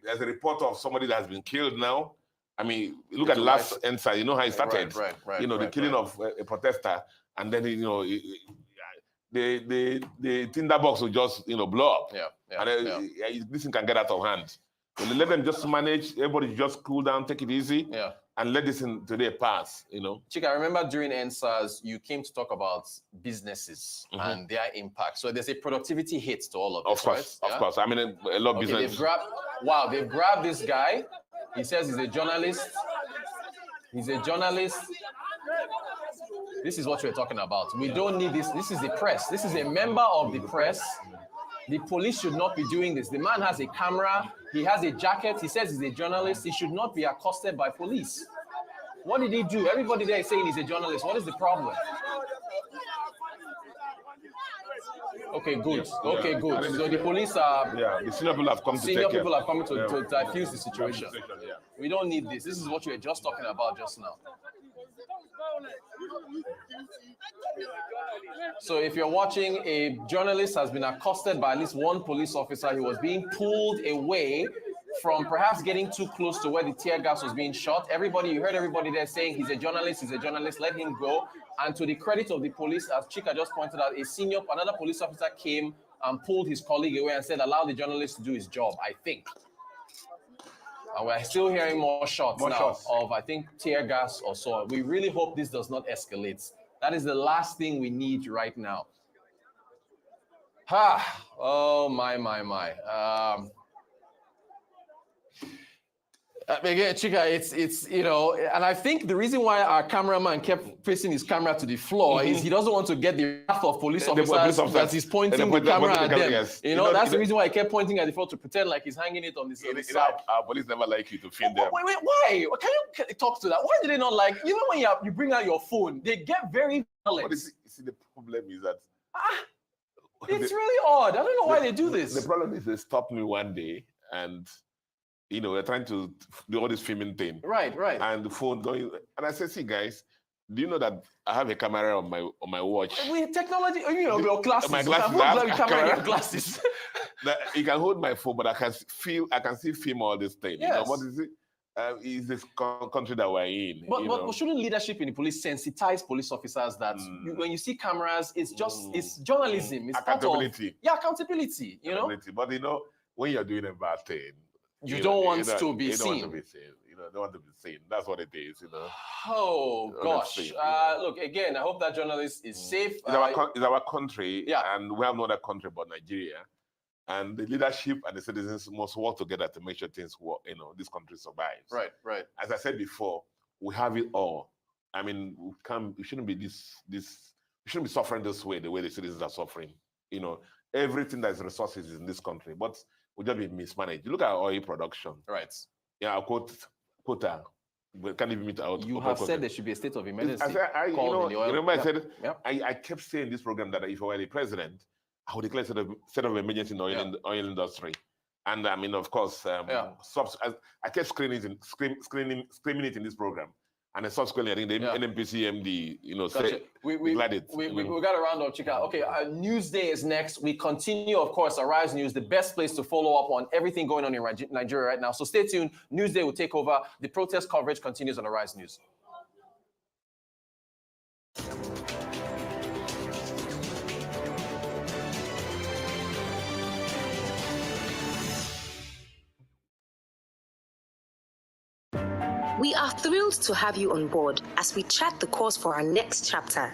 there's a report of somebody that has been killed now. I mean, look at the last answer. You know how it started. The killing of a protester, and then the tinderbox will just blow up. This thing can get out of hand. So let them just manage. Everybody just cool down, take it easy, and let this thing today pass.
Chika, I remember during NSAS, you came to talk about businesses and their impact. So there's a productivity hit to all of this,
Of course. I mean, a lot of business.
They've grabbed this guy. He says he's a journalist. This This is what we're talking about. We don't need this. This is the press. This is a member of the press. The police should not be doing this. The man has a camera. He has a jacket. He says he's a journalist. He should not be accosted by police. What did he do? Everybody there is saying he's a journalist. What is the problem? Okay, good. Okay, good. So the police are...
Yeah, the senior people have come to take
Senior people
care.
have come to diffuse the situation. We don't need this. This is what we were just talking about just now. So if you're watching, a journalist has been accosted by at least one police officer. He was being pulled away from perhaps getting too close to where the tear gas was being shot. Everybody, you heard everybody there saying he's a journalist, let him go. And to the credit of the police, as Chika just pointed out, another police officer came and pulled his colleague away and said, allow the journalist to do his job, I think. And we're still hearing more shots of, I think, tear gas or so. We really hope this does not escalate. That is the last thing we need right now. Oh, my. Again, Chika, it's you know, and I think the reason why our cameraman kept facing his camera to the floor is he doesn't want to get the wrath of police officers that he's pointing the camera at them.
Yes.
You know, that's the reason why I kept pointing at the floor to pretend like he's hanging it on the side.
Our police never like you to film them.
Wait, why? Can you talk to that? Why do they not like, even when you bring out your phone, they get very violent.
But see, the problem is that...
It's really odd. I don't know why they do this.
The problem is they stopped me one day and... You know, we're trying to do all this filming thing.
Right.
And the phone going. And I said, see, guys, do you know that I have a camera on my watch?
With technology, you know, your glasses.
My glasses.
You can hold the camera in your glasses.
You can hold my phone, but I can still film all this thing.
Yes.
You know, what is it? Is this country that we're in?
But shouldn't leadership in the police sensitize police officers that when you see cameras, it's journalism. It's
accountability.
Accountability. You know.
But you know, when you're doing a bad thing,
you don't want to be seen.
You don't want to be seen. You know, don't want to be seen. That's what it is. You know.
Oh gosh. Look again. I hope that journalist is safe.
It's our country, and we have no other country but Nigeria. And the leadership and the citizens must work together to make sure things work. You know, this country survives.
Right.
As I said before, we have it all. I mean, we shouldn't be we shouldn't be suffering this way, the way the citizens are suffering. You know, everything that is resources is in this country, but we just be mismanaged. You look at our oil production.
Right.
Yeah, our quota. We can't even meet our.
You have said there should be a state of emergency.
I kept saying in this program that if I were the president, I would declare a state of emergency in the oil industry. And I mean, of course, I kept screaming it in this program. And then subsequently, I think the NMPC MD, said,
we got to round up, Chika. Okay, Newsday is next. We continue, of course, Arise News, the best place to follow up on everything going on in Nigeria right now. So stay tuned. Newsday will take over. The protest coverage continues on Arise News.
We are thrilled to have you on board as we chart the course for our next chapter.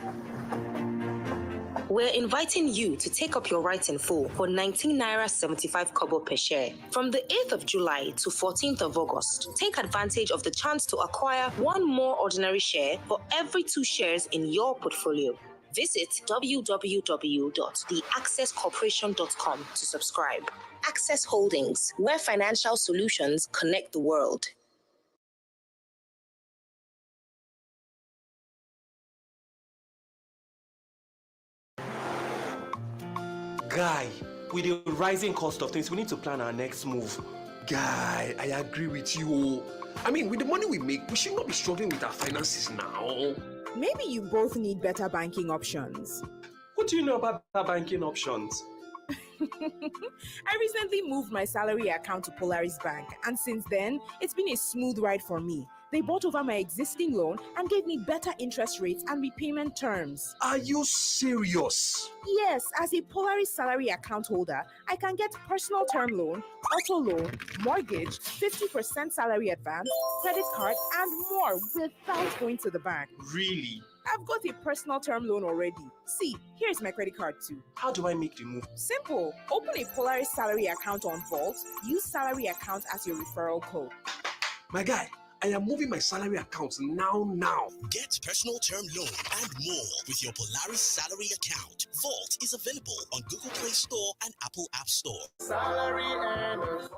We're inviting you to take up your rights in full for 19 Naira 75 kobo per share. From the 8th of July to 14th of August, take advantage of the chance to acquire one more ordinary share for every 2 shares in your portfolio. Visit www.theaccesscorporation.com to subscribe. Access Holdings, where financial solutions connect the world.
Guy, with the rising cost of things, we need to plan our next move.
Guy, I agree with you. I mean, with the money we make, we should not be struggling with our finances now.
Maybe you both need better banking options.
What do you know about better banking options?
I recently moved my salary account to Polaris Bank, and since then, it's been a smooth ride for me. They bought over my existing loan and gave me better interest rates and repayment terms.
Are you serious?
Yes, as a Polaris salary account holder, I can get personal term loan, auto loan, mortgage, 50% salary advance, credit card, and more without going to the bank.
Really?
I've got a personal term loan already. See, here's my credit card too.
How do I make the move?
Simple. Open a Polaris salary account on Vault. Use salary account as your referral code.
My guy, I am moving my salary account now.
Get personal term loan and more with your Polaris salary account. Vault is available on Google Play Store and Apple App Store.
Salary earners.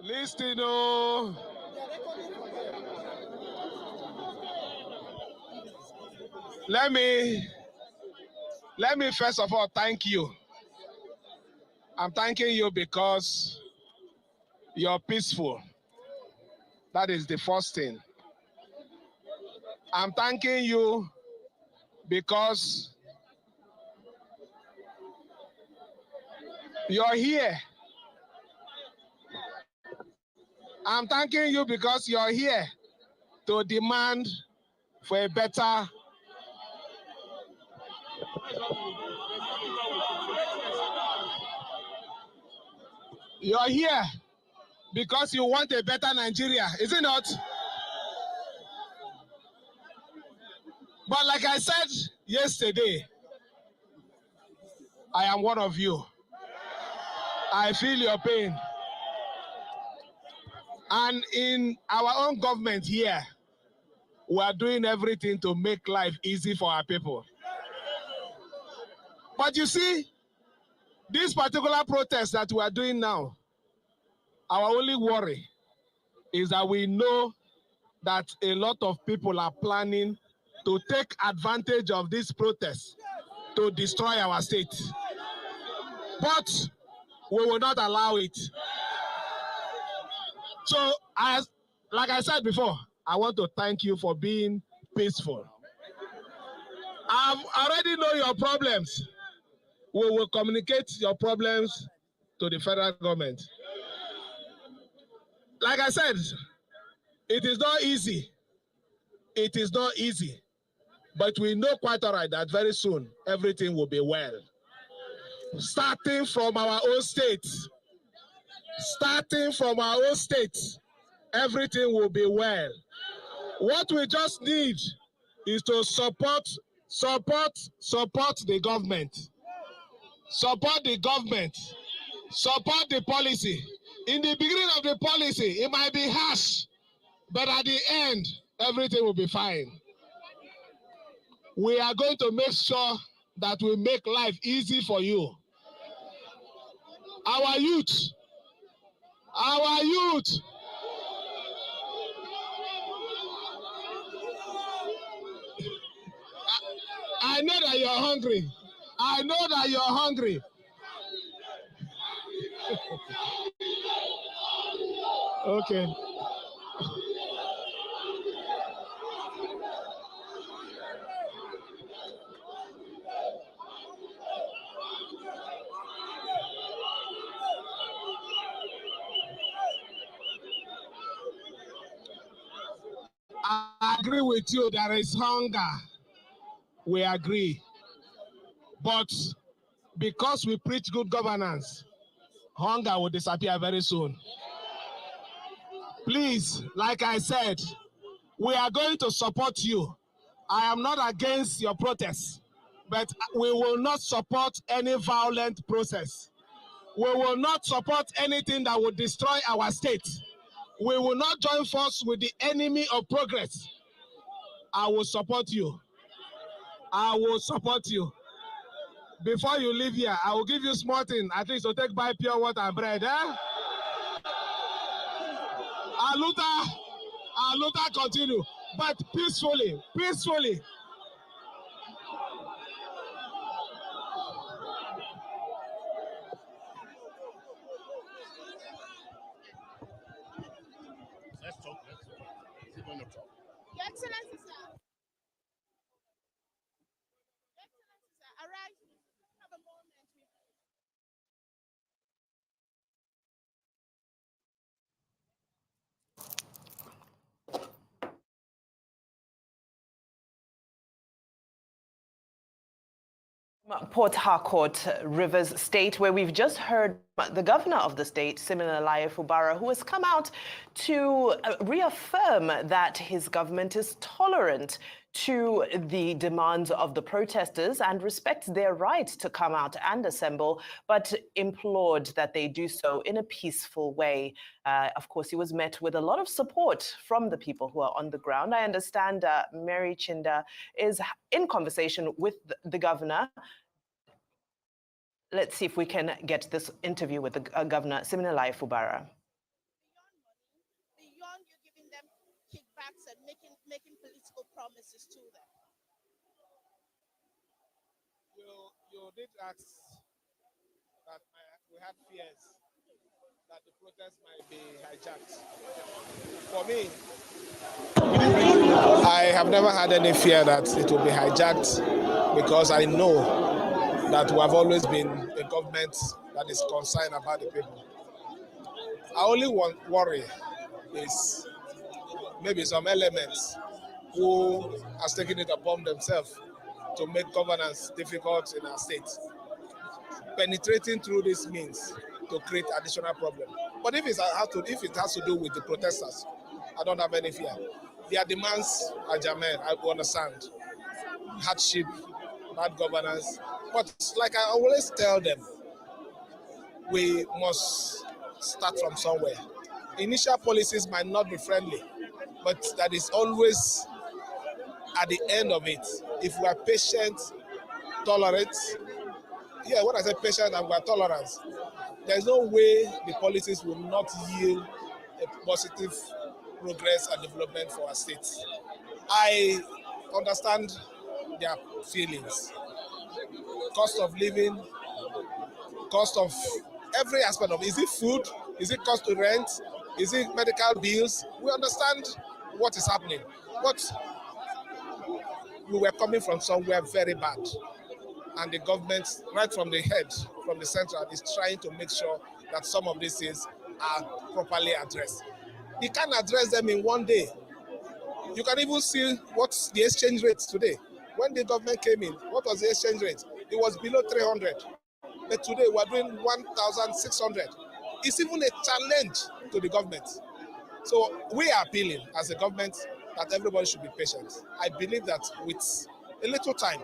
Listen, oh. Let me first of all thank you. I'm thanking you because you're peaceful. That is the first thing. I'm thanking you because you're here. I'm thanking you because you're here to demand for a better. You're here because you want a better Nigeria, is it not? But like I said yesterday, I am one of you. I feel your pain. And in our own government here, we are doing everything to make life easy for our people. But you see, this particular protest that we are doing now, our only worry is that we know that a lot of people are planning to take advantage of this protest to destroy our state. But we will not allow it. So, like I said before, I want to thank you for being peaceful. I already know your problems. We will communicate your problems to the federal government. Like I said, it is not easy. It is not easy. But we know quite all right that very soon everything will be well. Starting from our own state. Starting from our own state, everything will be well. What we just need is to support the government. Support the government. Support the policy. In the beginning of the policy, it might be harsh, but at the end, everything will be fine. We are going to make sure that we make life easy for you. Our youth. I know that you're hungry. I know that you're hungry. Okay. I agree with you. There is hunger. We agree. But because we preach good governance, hunger will disappear very soon. Please, like I said, we are going to support you. I am not against your protests, but we will not support any violent process. We will not support anything that will destroy our state. We will not join force with the enemy of progress. I will support you. I will support you. Before you leave here, I will give you small thing, at least to take by pure water and bread. Aluta continue, but peacefully. Let's talk. Is it going to talk?
Your Excellency, sir. Your Excellency, sir. Arise. Have a moment with you.
Port Harcourt, Rivers State, where we've just heard
the governor of the state, Siminalayi Fubara, who has come out to reaffirm that his government is tolerant to the demands of the protesters and respects their right to come out and assemble, but implored that they do so in a peaceful way. Of course, he was met with a lot of support from the people who are on the ground. I understand Mary Chinda is in conversation with the governor. Let's see if we can get this interview with the governor, Siminalayi Fubara.
Beyond you giving them kickbacks and making political promises to them.
You did ask that we had fears that the protest might be hijacked. For me, I have never had any fear that it will be hijacked because I know that we have always been a government that is concerned about the people. I only worry is maybe some elements who has taken it upon themselves to make governance difficult in our state, penetrating through this means to create additional problems. But if it has to do with the protesters, I don't have any fear. Their demands are germane, I understand. Hardship, bad governance. But like I always tell them, we must start from somewhere. Initial policies might not be friendly, but that is always at the end of it. If we are patient, tolerant, when I say patient and we are tolerant, there's no way the policies will not yield a positive progress and development for our state. I understand their feelings. Cost of living, cost of every aspect of it. Is it food? Is it cost to rent? Is it medical bills? We understand what is happening. But we were coming from somewhere very bad. And the government, right from the head, from the central, is trying to make sure that some of these things are properly addressed. You can't address them in one day. You can even see what's the exchange rate today. When the government came in, what was the exchange rate? It was below 300. But today we're doing 1,600. It's even a challenge to the government. So we are appealing as a government that everybody should be patient. I believe that with a little time,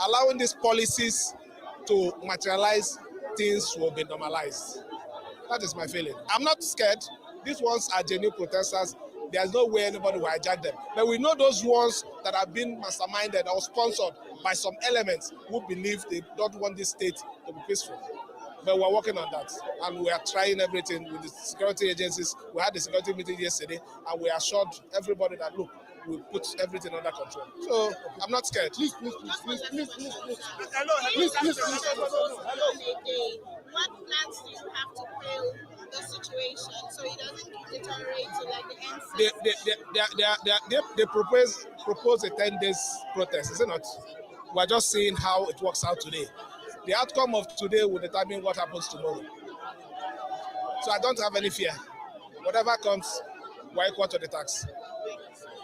allowing these policies to materialize, things will be normalized. That is my feeling. I'm not scared. These ones are genuine protesters. There's no way anybody will hijack them. But we know those ones that have been masterminded or sponsored by some elements who believe they don't want this state to be peaceful. But we're working on that. And we are trying everything with the security agencies. We had the security meeting yesterday, and we assured everybody that, look, we'll put everything under control. So I'm not scared. Please.
What plans do you have to quell the situation so it doesn't deteriorate to like the end?
They propose a 10 days protest, is it not? We're just seeing how it works out today. The outcome of today will determine what happens tomorrow. So I don't have any fear. Whatever comes, we're equal to the tax.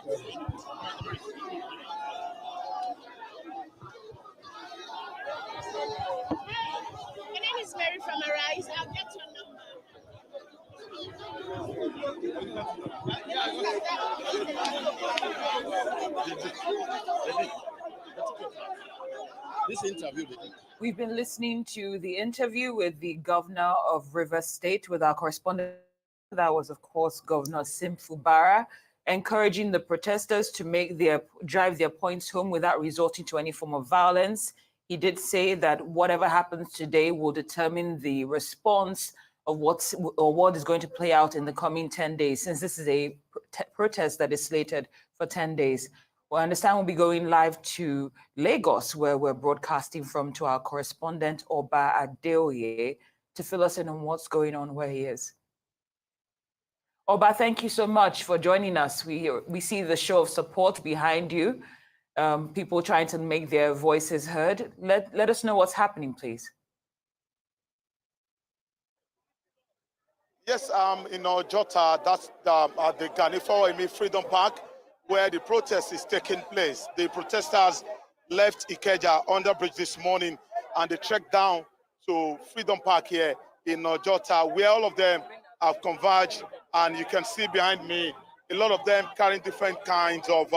My name is Mary from Arise. I'll get your
This interview.
We've been listening to the interview with the governor of Rivers State with our correspondent. That was, of course, Governor Sim Fubara, encouraging the protesters to drive their points home without resorting to any form of violence. He did say that whatever happens today will determine the response of what is going to play out in the coming 10 days, since this is a protest that is slated for 10 days. Well, I understand we'll be going live to Lagos, where we're broadcasting from, to our correspondent, Oba Adeoye, to fill us in on what's going on where he is. Oba, thank you so much for joining us. We see the show of support behind you, people trying to make their voices heard. Let us know what's happening, please.
Yes, in Ojota, that's at the Ganifor Freedom Park, where the protest is taking place. The protesters left Ikeja under bridge this morning, and they trekked down to Freedom Park here in Ojota, where all of them have converged, and you can see behind me a lot of them carrying different kinds of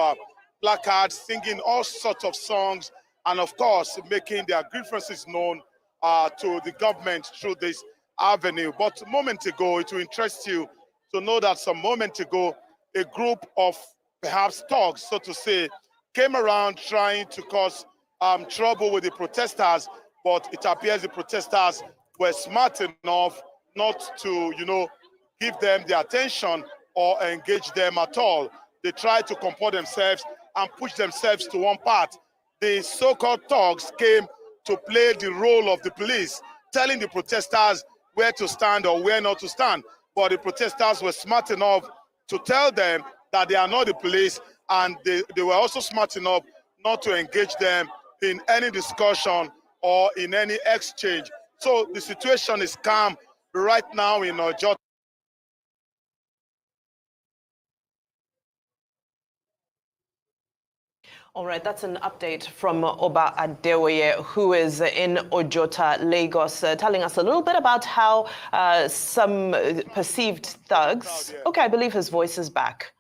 placards, singing all sorts of songs, and of course making their grievances known to the government through this avenue. But a moment ago, it will interest you to know that some moment ago, a group of perhaps thugs, so to say, came around trying to cause trouble with the protesters, but it appears the protesters were smart enough not to, give them the attention or engage them at all. They tried to comport themselves and push themselves to one part. The so-called thugs came to play the role of the police, telling the protesters where to stand or where not to stand. But the protesters were smart enough to tell them that they are not the police, and they were also smart enough not to engage them in any discussion or in any exchange. So the situation is calm right now in Ojota.
All right, that's an update from Oba Adewoye, who is in Ojota, Lagos, telling us a little bit about how some perceived thugs... Okay, I believe his voice is back.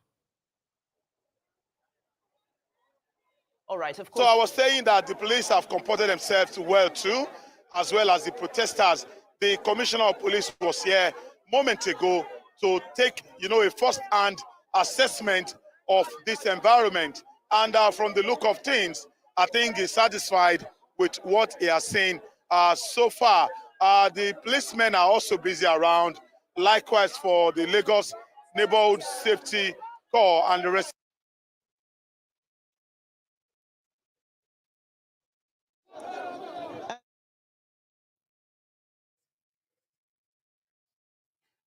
All right, of course.
So I was saying that the police have comported themselves well too, as well as the protesters. The commissioner of police was here a moment ago to take, a first-hand assessment of this environment. And from the look of things, I think he's satisfied with what he has seen so far. The policemen are also busy around, likewise for the Lagos Neighborhood Safety Corps and the rest.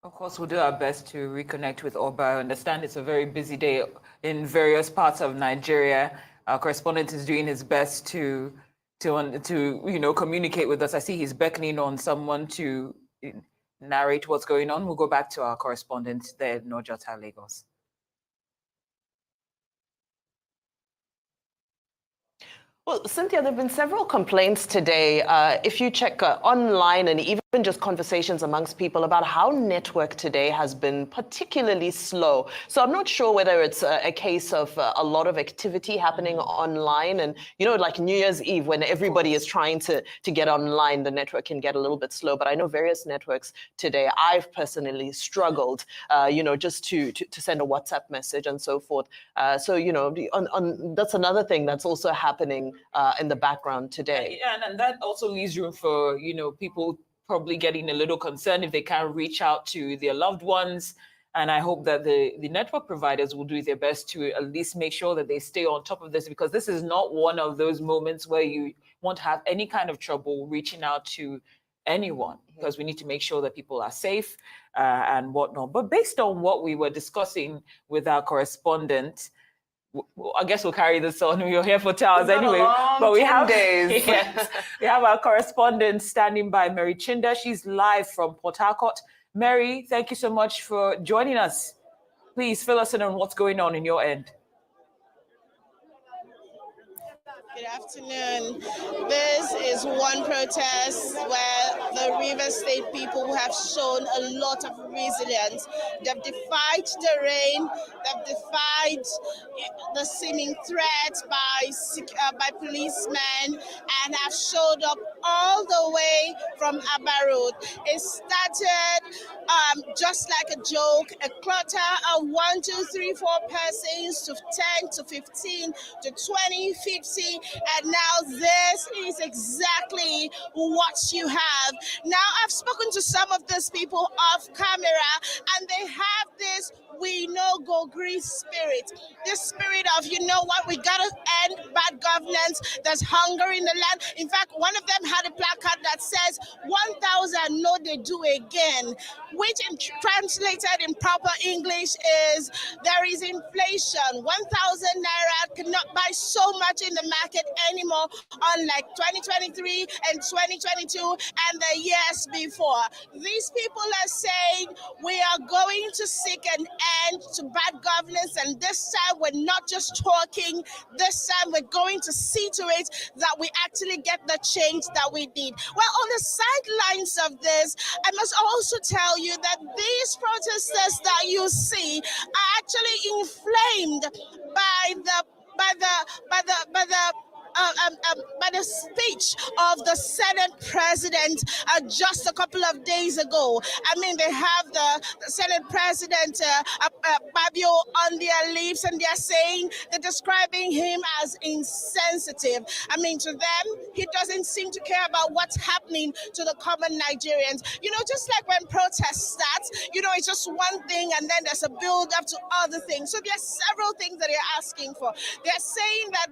Of course, we'll do our best to reconnect with Oba. I understand it's a very busy day in various parts of Nigeria. Our correspondent is doing his best to communicate with us. I see he's beckoning on someone to narrate what's going on. We'll go back to our correspondent there in Ojota, Lagos.
Well, Cynthia, there have been several complaints today. If you check online and even just conversations amongst people about how network today has been particularly slow. So I'm not sure whether it's a case of a lot of activity happening online. And, like New Year's Eve, when everybody is trying to get online, the network can get a little bit slow. But I know various networks today, I've personally struggled, just to send a WhatsApp message and so forth. That's another thing that's also happening in the background today.
And that also leaves room for, people probably getting a little concerned if they can't reach out to their loved ones. And I hope that the network providers will do their best to at least make sure that they stay on top of this, because this is not one of those moments where you won't have any kind of trouble reaching out to anyone, because we need to make sure that people are safe and whatnot. But based on what we were discussing with our correspondent, I guess we'll carry this on. We're here for 2 hours anyway. But we have days. Yes, we have our correspondent standing by, Mary Chinda. She's live from Port Harcourt. Mary, thank you so much for joining us. Please fill us in on what's going on in your end.
Good afternoon. This is one protest where the River State people have shown a lot of resilience. They've defied the rain, they've defied the seeming threats by policemen, and have showed up all the way from Aba Road. It started just like a joke, a clutter of 1, 2, 3, 4 persons to 10 to 15 to 20, 50. And now this is exactly what you have. Now I've spoken to some of these people off camera, and they have this "we no go green" spirit. This spirit of, we gotta end bad governance. There's hunger in the land. In fact, one of them had a placard that says 1,000 no they do again, which translated in proper English is there is inflation. 1,000 naira cannot buy so much in the market it anymore, unlike 2023 and 2022 and the years before. These people are saying we are going to seek an end to bad governance, and this time we're not just talking, this time we're going to see to it that we actually get the change that we need. Well, on the sidelines of this, I must also tell you that these protesters that you see are actually inflamed by the speech of the Senate president just a couple of days ago. I mean, they have the Senate president Babio on their lips, and they're saying, they're describing him as insensitive. I mean, to them, he doesn't seem to care about what's happening to the common Nigerians. You know, just like when protests start, you know, it's just one thing and then there's a build up to other things. So there are several things that they're asking for. They're saying that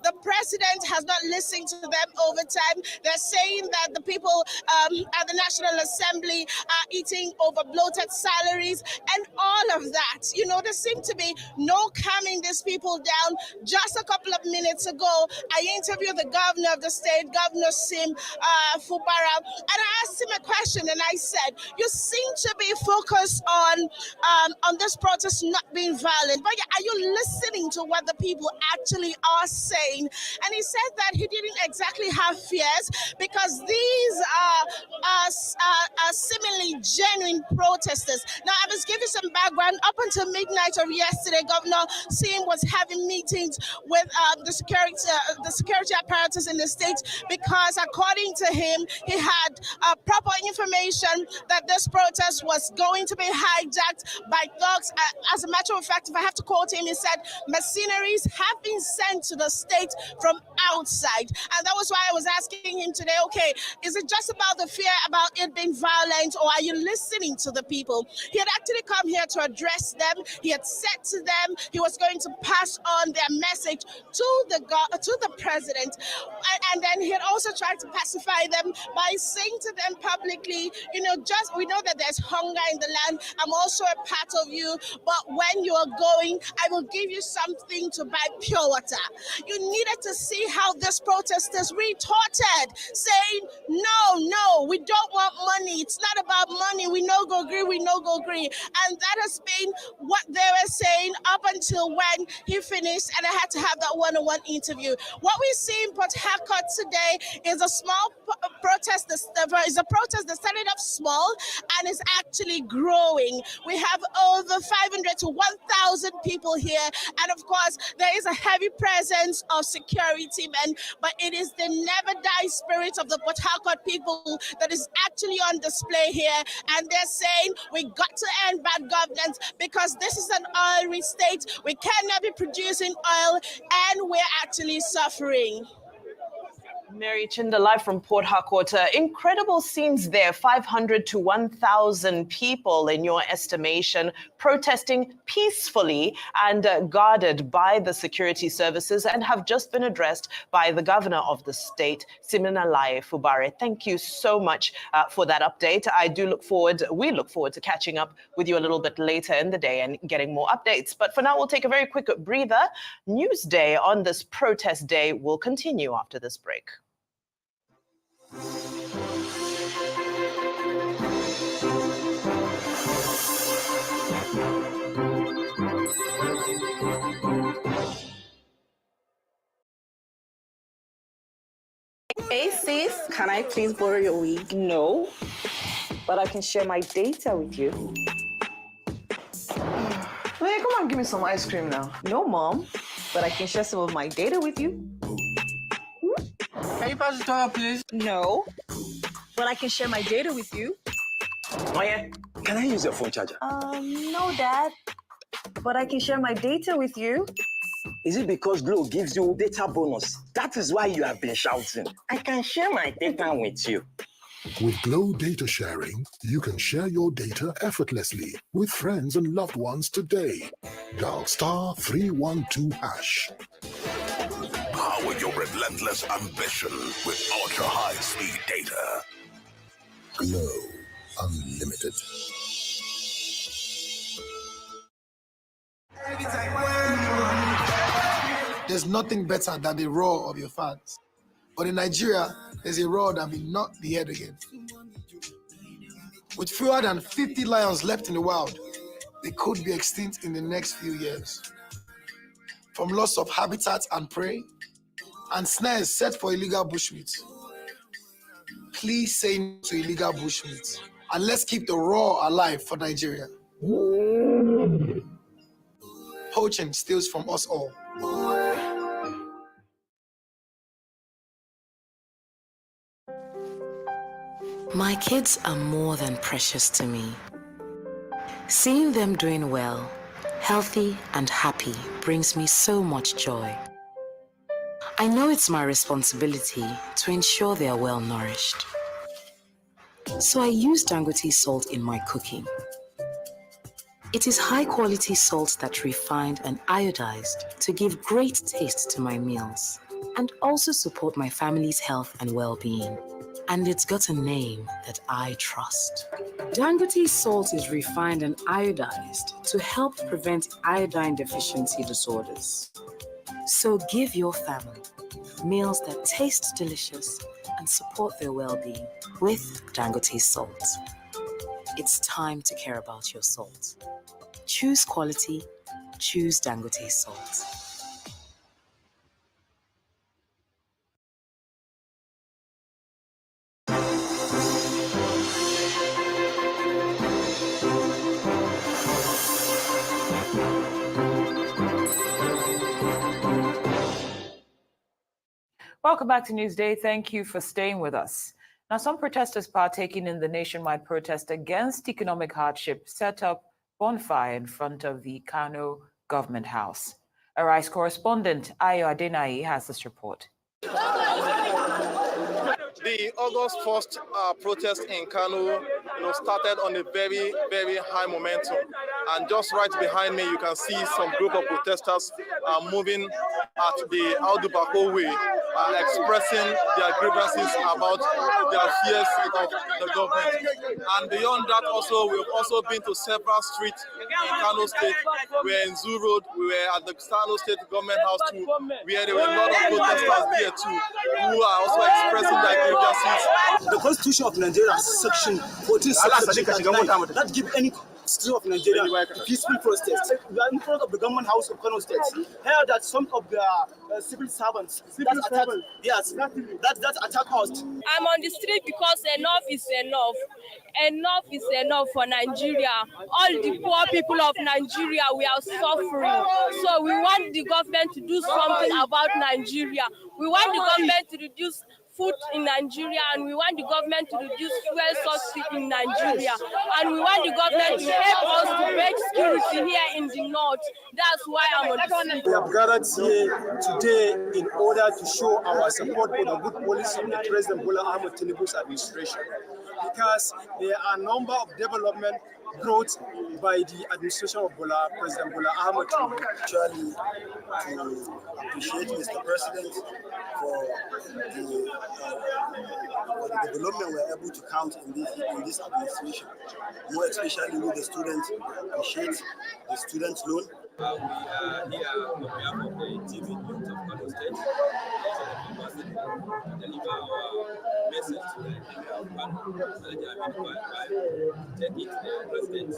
the president has not listened to them over time. They're saying that the people at the National Assembly are eating over bloated salaries and all of that. You know, there seemed to be no calming these people down. Just a couple of minutes ago, I interviewed the governor of the state, Governor Sim Fubara, and I asked him a question, and I said, you seem to be focused on this protest not being violent, but are you listening to what the people actually are saying? And he said that he didn't exactly have fears because these are seemingly genuine protesters. Now, I must give you some background. Up until midnight of yesterday, Governor Sim was having meetings with the security apparatus in the state because, according to him, he had proper information that this protest was going to be hijacked by thugs. As a matter of fact, if I have to quote him, he said mercenaries have been sent to the state from outside. And that was why I was asking him today, okay, is it just about the fear about it being violent, or are you listening to the people? He had actually come here to address them. He had said to them he was going to pass on their message to the president. And then he had also tried to pacify them by saying to them publicly, you know, just we know that there's hunger in the land. I'm also a part of you, but when you are going, I will give you something to buy pure water. You needed to see how this protesters retorted, saying, no, we don't want money. It's not about money. We no go agree. And that has been what they were saying up until when he finished, and I had to have that one-on-one interview. What we see in Port Harcourt today is a small protest. Is a protest that started off small and is actually growing. We have over 500 to 1,000 people here, and of course, there is a heavy presence of security men, but it is the never die spirit of the Port Harcourt people that is actually on display here, and they're saying we got to end bad governance because this is an oil-rich state. We cannot be producing oil, and we're actually suffering.
Mary Chinda, live from Port Harcourt. Incredible scenes there. 500 to 1,000 people, in your estimation, protesting peacefully and guarded by the security services, and have just been addressed by the governor of the state, Siminalayi Fubara. Thank you so much for that update. We look forward to catching up with you a little bit later in the day and getting more updates. But for now, we'll take a very quick breather. Newsday on this protest day will continue after this break.
Hey sis, can I please borrow your wig? No, but I can share my data with you. Hey, come on, give me some ice cream now. No, mom, but I can share some of my data with you.
Can you pass the toilet, please?
No, but I can share my data with you.
Oh yeah, can I use your phone charger?
No, Dad, but I can share my data with you.
Is it because Glow gives you data bonus? That is why you have been shouting. I can share my data with you.
With Glow Data Sharing, you can share your data effortlessly with friends and loved ones today. Dial *312#.
Power your relentless ambition with ultra-high-speed data.
Glow Unlimited.
there's nothing better than the roar of your fans. But in Nigeria, there's a roar that will knock the head again. With fewer than 50 lions left in the wild, they could be extinct in the next few years. From loss of habitat and prey, and snares set for illegal bushmeat. Please say no to illegal bushmeat, and let's keep the roar alive for Nigeria. Poaching steals from us all.
My kids are more than precious to me. Seeing them doing well, healthy and happy brings me so much joy. I know it's my responsibility to ensure they are well nourished. So I use Dangote salt in my cooking. It is high quality salt that's refined and iodized to give great taste to my meals and also support my family's health and well-being. And it's got a name that I trust. Dangote salt is refined and iodized to help prevent iodine deficiency disorders. So give your family meals that taste delicious and support their well-being with Dangote salt. It's time to care about your salt. Choose quality, choose Dangote salt.
Welcome back to Newsday. Thank you for staying with us. Now, some protesters partaking in the nationwide protest against economic hardship set up bonfire in front of the Kano government house. Arise correspondent Ayo Adenayi has this report.
The August 1st protest in Kano started on a very, very high momentum. And just right behind me, you can see some group of protesters moving at the Audu Bako way, expressing their grievances about their fears of the government. And beyond that also, we've also been to several streets in Kano State. We were in Zoo Road, we were at the Kano State government house too, where there were a lot of protesters there too, who are also expressing their grievances.
The Constitution of Nigeria, Section 14, that give any citizen of Nigeria peaceful protest. We are in front of the government house of Kano State. Here that some of the civil servants that attack us.
I'm on the street because enough is enough. Enough is enough for Nigeria. All the poor people of Nigeria, we are suffering. So we want the government to do something about Nigeria. We want the government to reduce food in Nigeria, and we want the government to reduce fuel subsidy in Nigeria, and we want the government to help us to break security here in the north. That's why I'm on the street.
We have gathered here today in order to show our support for the good policy of the President Bola Ahmed Tinubu's administration, because there are a number of development brought by the administration of President Bola Ahmed Tinubu.
Actually, to appreciate Mr. President for the development we're able to count in this administration, more especially with the students. Appreciate the student loan.
We are here on behalf of the team in youth of Kano State to deliver our message to the Emir of Kano, take it to the president,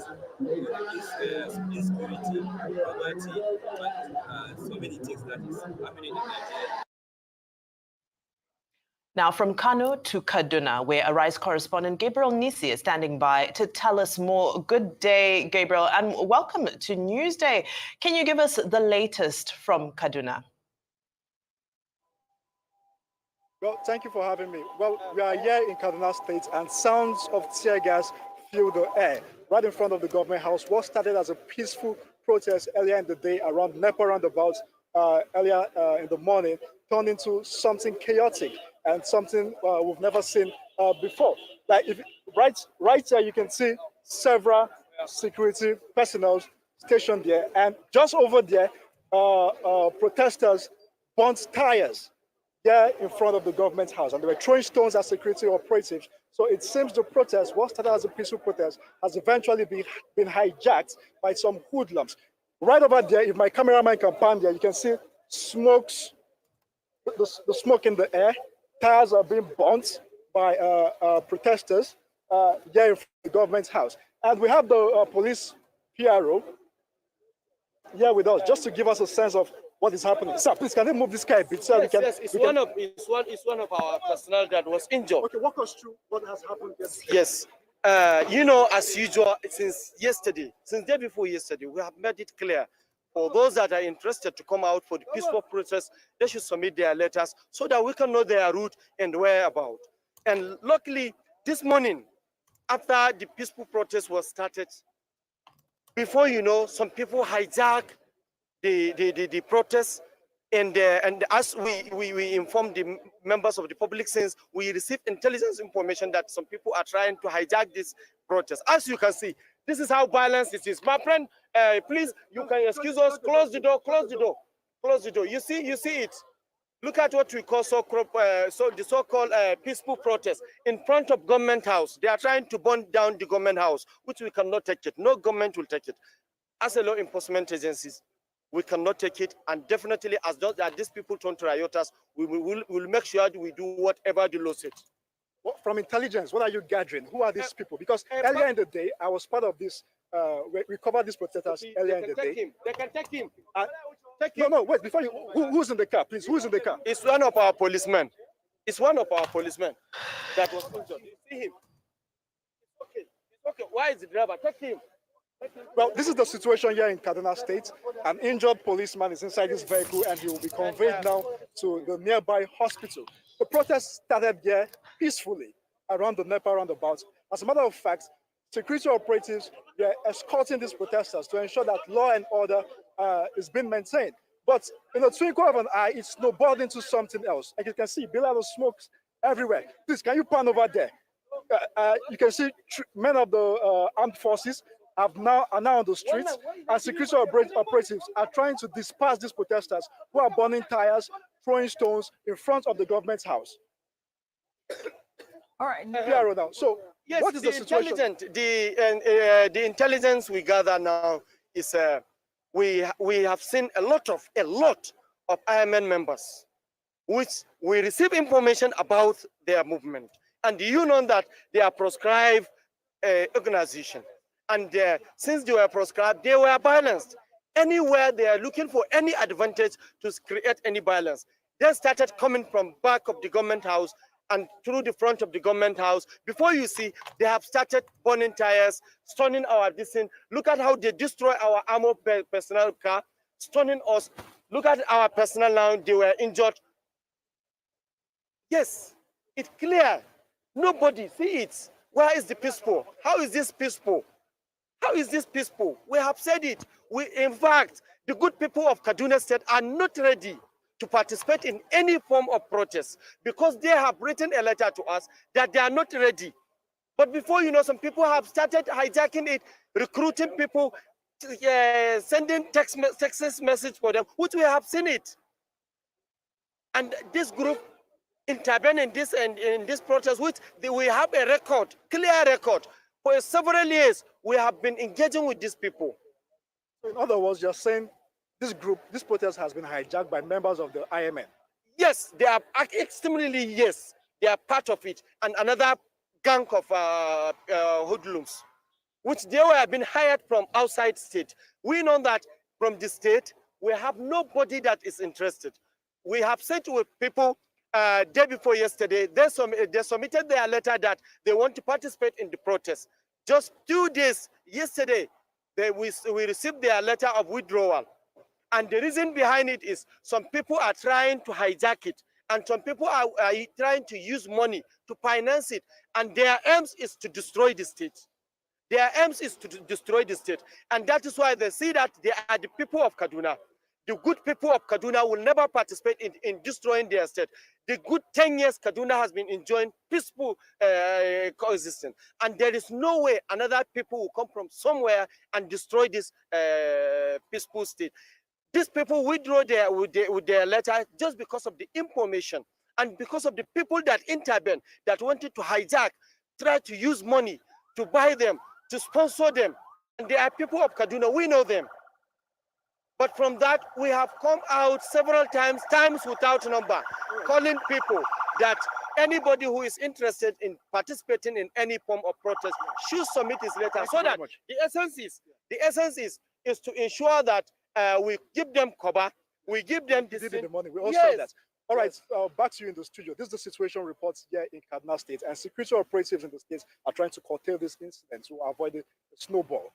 insecurity, poverty, but so many things that is happening in Nigeria.
Now from Kano to Kaduna, where Arise correspondent Gabriel Nisi is standing by to tell us more. Good day, Gabriel, and welcome to Newsday. Can you give us the latest from Kaduna?
Well, thank you for having me. Well, we are here in Kaduna State, and sounds of tear gas fill the air right in front of the government house. What started as a peaceful protest earlier in the day around NEPA roundabout earlier in the morning turned into something chaotic and something we've never seen before. Like right here, you can see several security personnel stationed there, and just over there, protesters burnt tires there in front of the government house, and they were throwing stones at security operatives. So it seems the protest, what started as a peaceful protest, has eventually been hijacked by some hoodlums. Right over there, if my cameraman can pan there, you can see smokes, the smoke in the air. Tires are being burnt by protesters here in the government house. And we have the police PRO here with us just to give us a sense of what is happening. Sir, please, can you move this car a bit? So
yes, yes, it's one of our personnel that was injured.
Okay, walk us through what has happened yesterday.
Yes. You know, as usual, since day before yesterday, we have made it clear for those that are interested to come out for the peaceful protest, they should submit their letters so that we can know their route and whereabout. And luckily, this morning, after the peaceful protest was started, before you know, some people hijack the protest, and as we informed the members of the public, since we received intelligence information that some people are trying to hijack this protest. As you can see, this is how violent it is. My friend, please, you can excuse us. Close the door. Close the door. Close the door. You see it. Look at what we call the so-called peaceful protest in front of government house. They are trying to burn down the government house, which we cannot take it. No government will take it. As a law enforcement agencies, we cannot take it, and definitely as these people turn to rioters, we will make sure that we do whatever the law says.
From intelligence, what are you gathering? Who are these people? Because earlier in the day, I was part of this. We covered these protesters earlier in the day.
They can take him.
No, wait. Before you, who's in the car, please? Who's in the car?
It's one of our policemen. It's one of our policemen that was injured. You see him? It's okay. Why is the driver? Take him.
Well, this is the situation here in Kaduna State. An injured policeman is inside this vehicle and he will be conveyed now to the nearby hospital. The protest started here peacefully around the NEPA roundabout. As a matter of fact, security operatives were escorting these protesters to ensure that law and order is being maintained. But in a twinkle of an eye, it snowballed into something else. Like you can see, billows of smoke everywhere. Please, can you pan over there? You can see men of the armed forces are now on the streets, and security operatives are trying to disperse these protesters who are burning tires, throwing stones in front of the government's house.
All right.
Now. So,
yes,
what is the situation?
The intelligence we gather now is we have seen a lot of IMN members, which we receive information about their movement, and you know that they are proscribed organization. And since they were proscribed, they were balanced. Anywhere they are looking for any advantage to create any violence, they started coming from back of the government house and through the front of the government house. Before you see, they have started burning tires, stoning our distance. Look at how they destroy our armored personnel car, stoning us. Look at our personnel now, they were injured. Yes, it's clear. Nobody see it. Where is the peaceful? How is this peaceful? How is this peaceful? We have said it. In fact, the good people of Kaduna State are not ready to participate in any form of protest because they have written a letter to us that they are not ready. But before you know, some people have started hijacking it, recruiting people, sending text message for them, which we have seen it. And this group intervened in this protest, which we have a record, clear record. For several years, we have been engaging with these people.
In other words, you're saying this protest has been hijacked by members of the IMN?
Yes, they are extremely, yes. They are part of it. And another gang of hoodlums, which they were being hired from outside state. We know that from the state, we have nobody that is interested. We have said to people day before yesterday, they submitted their letter that they want to participate in the protest. Just 2 days yesterday, we received their letter of withdrawal. And the reason behind it is some people are trying to hijack it, and some people are trying to use money to finance it, and their aims is to destroy the state. Their aims is to destroy the state, and that is why they see that they are the people of Kaduna. The good people of Kaduna will never participate in destroying their state. The good 10 years Kaduna has been enjoying peaceful coexistence. And there is no way another people will come from somewhere and destroy this peaceful state. These people withdraw with their letter just because of the information and because of the people that intervened, that wanted to hijack, try to use money to buy them, to sponsor them. And they are people of Kaduna, we know them. But from that, we have come out several times without number, calling people that anybody who is interested in participating in any form of protest should submit his letter. So that the essence is to ensure that we give them cover, we give them
the money. We all
yes.
saw that. All right, back to you in the studio. This is the situation reports here in Kaduna State, and security operatives in the state are trying to curtail this incident to avoid a snowball.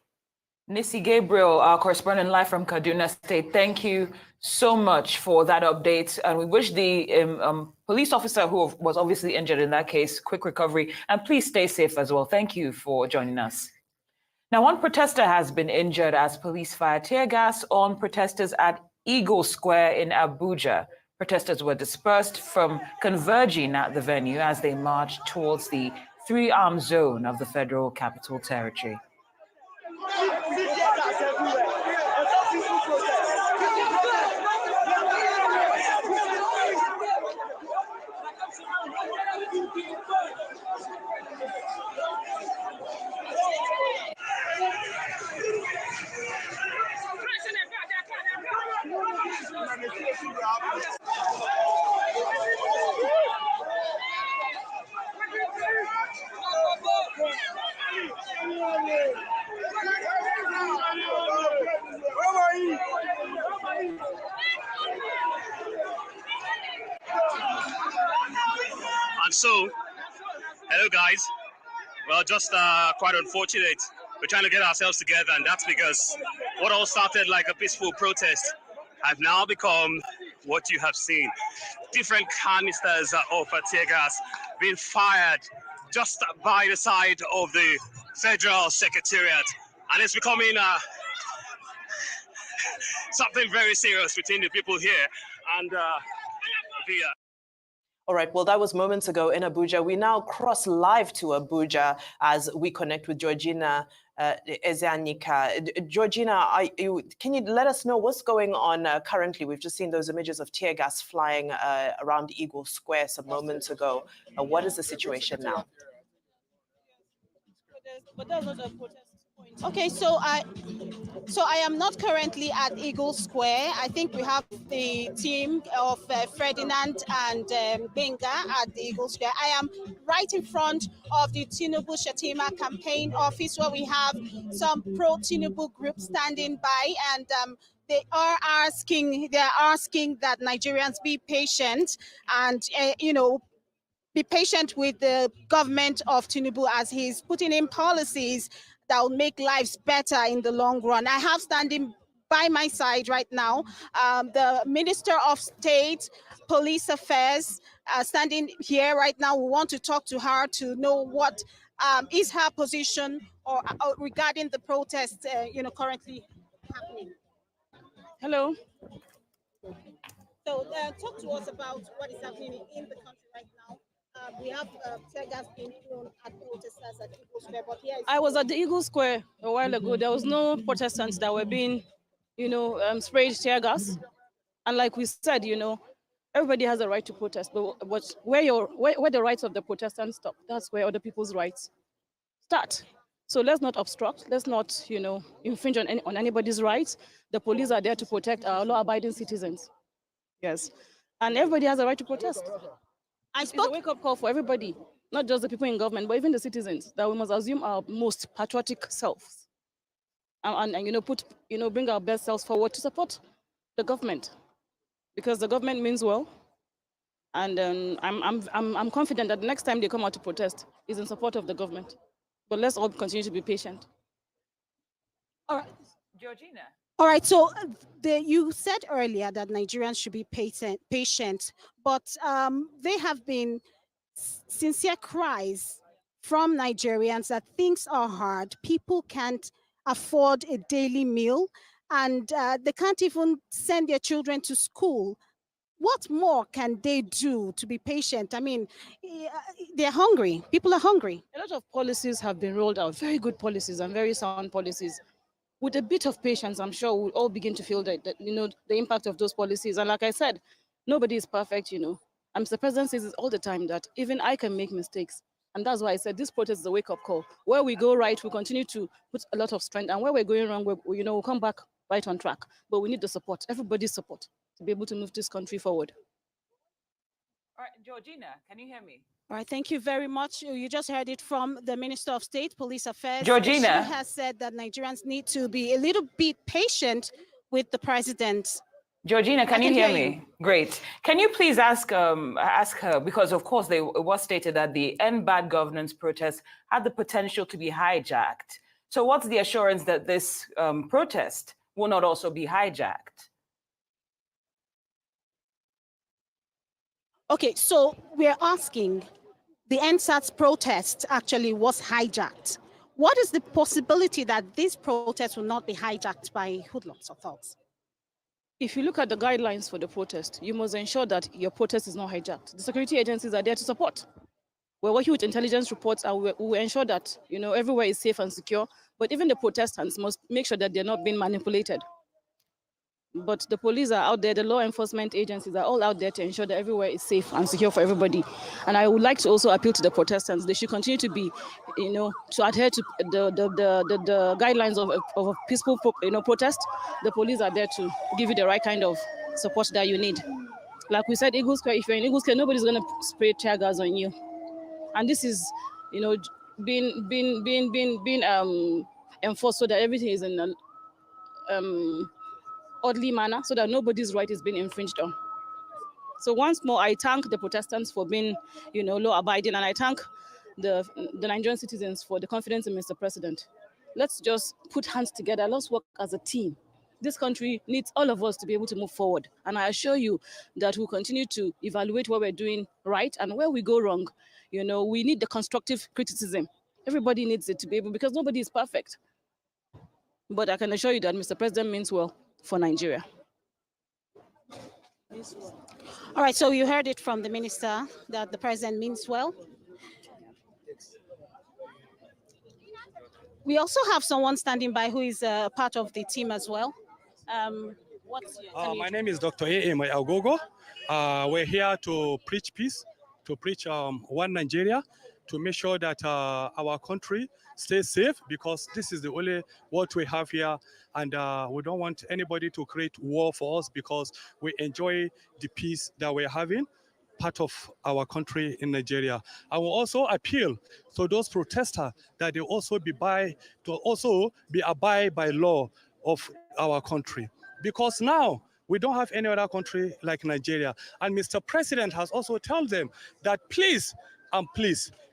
Nisi Gabriel, our correspondent live from Kaduna State, thank you so much for that update. And we wish the police officer who was obviously injured in that case quick recovery. And please stay safe as well. Thank you for joining us. Now, one protester has been injured as police fired tear gas on protesters at Eagle Square in Abuja. Protesters were dispersed from converging at the venue as they marched towards the three-arm zone of the Federal Capital Territory.
And so, hello guys. Well, just quite unfortunate. We're trying to get ourselves together, and that's because what all started like a peaceful protest have now become what you have seen. Different canisters of tear gas being fired just by the side of the Federal Secretariat. And it's becoming something very serious between the people here and
All right, well, that was moments ago in Abuja. We now cross live to Abuja as we connect with Georgina Ezeanika. Georgina, can you let us know what's going on currently? We've just seen those images of tear gas flying around Eagle Square some moments ago. What is the situation now?
But that's not a protest point. Okay, so I am not currently at Eagle Square. I think we have the team of Ferdinand and Benga at the Eagle Square. I am right in front of the Tinubu Shatima campaign office where we have some pro-Tinubu groups standing by, and they are asking that Nigerians be patient and be patient with the government of Tinubu as he's putting in policies that will make lives better in the long run. I have standing by my side right now the Minister of State, Police Affairs, standing here right now. We want to talk to her to know what is her position or regarding the protest currently happening. Hello. So talk to us about what is happening in the country right now. We have tear gas being thrown at protesters at Eagle Square, but here
I was at the Eagle Square a while ago. There was no protestants that were being, sprayed tear gas. And like we said, everybody has a right to protest, but where the rights of the protestants stop, that's where other people's rights start. So let's not obstruct. Let's not, infringe on anybody's rights. The police are there to protect our law-abiding citizens. Yes, and everybody has a right to protest. It's a wake-up call for everybody, not just the people in government, but even the citizens, that we must assume our most patriotic selves, and bring our best selves forward to support the government, because the government means well, and I'm confident that the next time they come out to protest is in support of the government. But let's all continue to be patient.
All right,
Georgina.
All right, so you said earlier that Nigerians should be patient, but there have been sincere cries from Nigerians that things are hard. People can't afford a daily meal, and they can't even send their children to school. What more can they do to be patient? I mean, they're hungry. People are hungry.
A lot of policies have been rolled out, very good policies and very sound policies. With a bit of patience, I'm sure we'll all begin to feel the impact of those policies. And like I said, nobody is perfect, Mr. President says it all the time that even I can make mistakes. And that's why I said this protest is a wake-up call. Where we go right, we continue to put a lot of strength. And where we're going wrong, we'll come back right on track. But we need the support, everybody's support, to be able to move this country forward.
All right, Georgina, can you hear me?
All right, thank you very much. You just heard it from the Minister of State, Police Affairs.
Georgina.
She has said that Nigerians need to be a little bit patient with the president.
Georgina, can you hear me? Great. Can you please ask her, because of course it was stated that the End Bad Governance protest had the potential to be hijacked. So what's the assurance that this protest will not also be hijacked?
Okay, so we're asking, the NSAS protest actually was hijacked. What is the possibility that this protest will not be hijacked by hoodlums or thugs?
If you look at the guidelines for the protest, you must ensure that your protest is not hijacked. The security agencies are there to support. We're working with intelligence reports, and we will ensure that everywhere is safe and secure. But even the protestants must make sure that they're not being manipulated. But the police are out there, the law enforcement agencies are all out there to ensure that everywhere is safe and secure for everybody. And I would like to also appeal to the protestants. They should continue to be, to adhere to the guidelines of a peaceful, protest. The police are there to give you the right kind of support that you need. Like we said, Eagle Square, if you're in Eagle Square, nobody's going to spray tear gas on you. And this is, being enforced so that everything is in a orderly manner, so that nobody's right is being infringed on. So once more, I thank the protestants for being, law-abiding, and I thank the Nigerian citizens for the confidence in Mr. President. Let's just put hands together. Let's work as a team. This country needs all of us to be able to move forward. And I assure you that we'll continue to evaluate what we're doing right and where we go wrong. We need the constructive criticism. Everybody needs it to be able, because nobody is perfect. But I can assure you that Mr. President means well for Nigeria.
All right, so you heard it from the minister that the president means well. We also have someone standing by who is part of the team as well.
My name is Dr. A.A. Agogo. We're here to preach peace, to preach one Nigeria, to make sure that our country stays safe, because this is the only what we have here, and we don't want anybody to create war for us, because we enjoy the peace that we're having, part of our country in Nigeria. I will also appeal to those protesters that they also abide by law of our country, because now we don't have any other country like Nigeria. And Mr. President has also told them that please,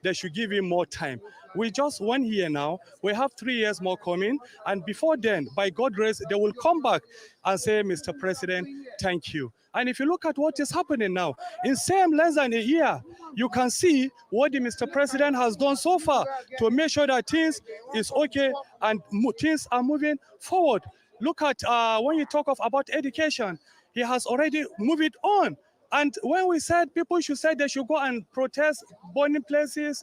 they should give him more time. We just 1 year now, we have 3 years more coming, and before then, by God's grace, they will come back and say, Mr. President, thank you. And if you look at what is happening now, in less than a year, you can see what the Mr. President has done so far to make sure that things is okay and things are moving forward. Look at when you talk about education, he has already moved it on. And when we said people should say they should go and protest, burning places,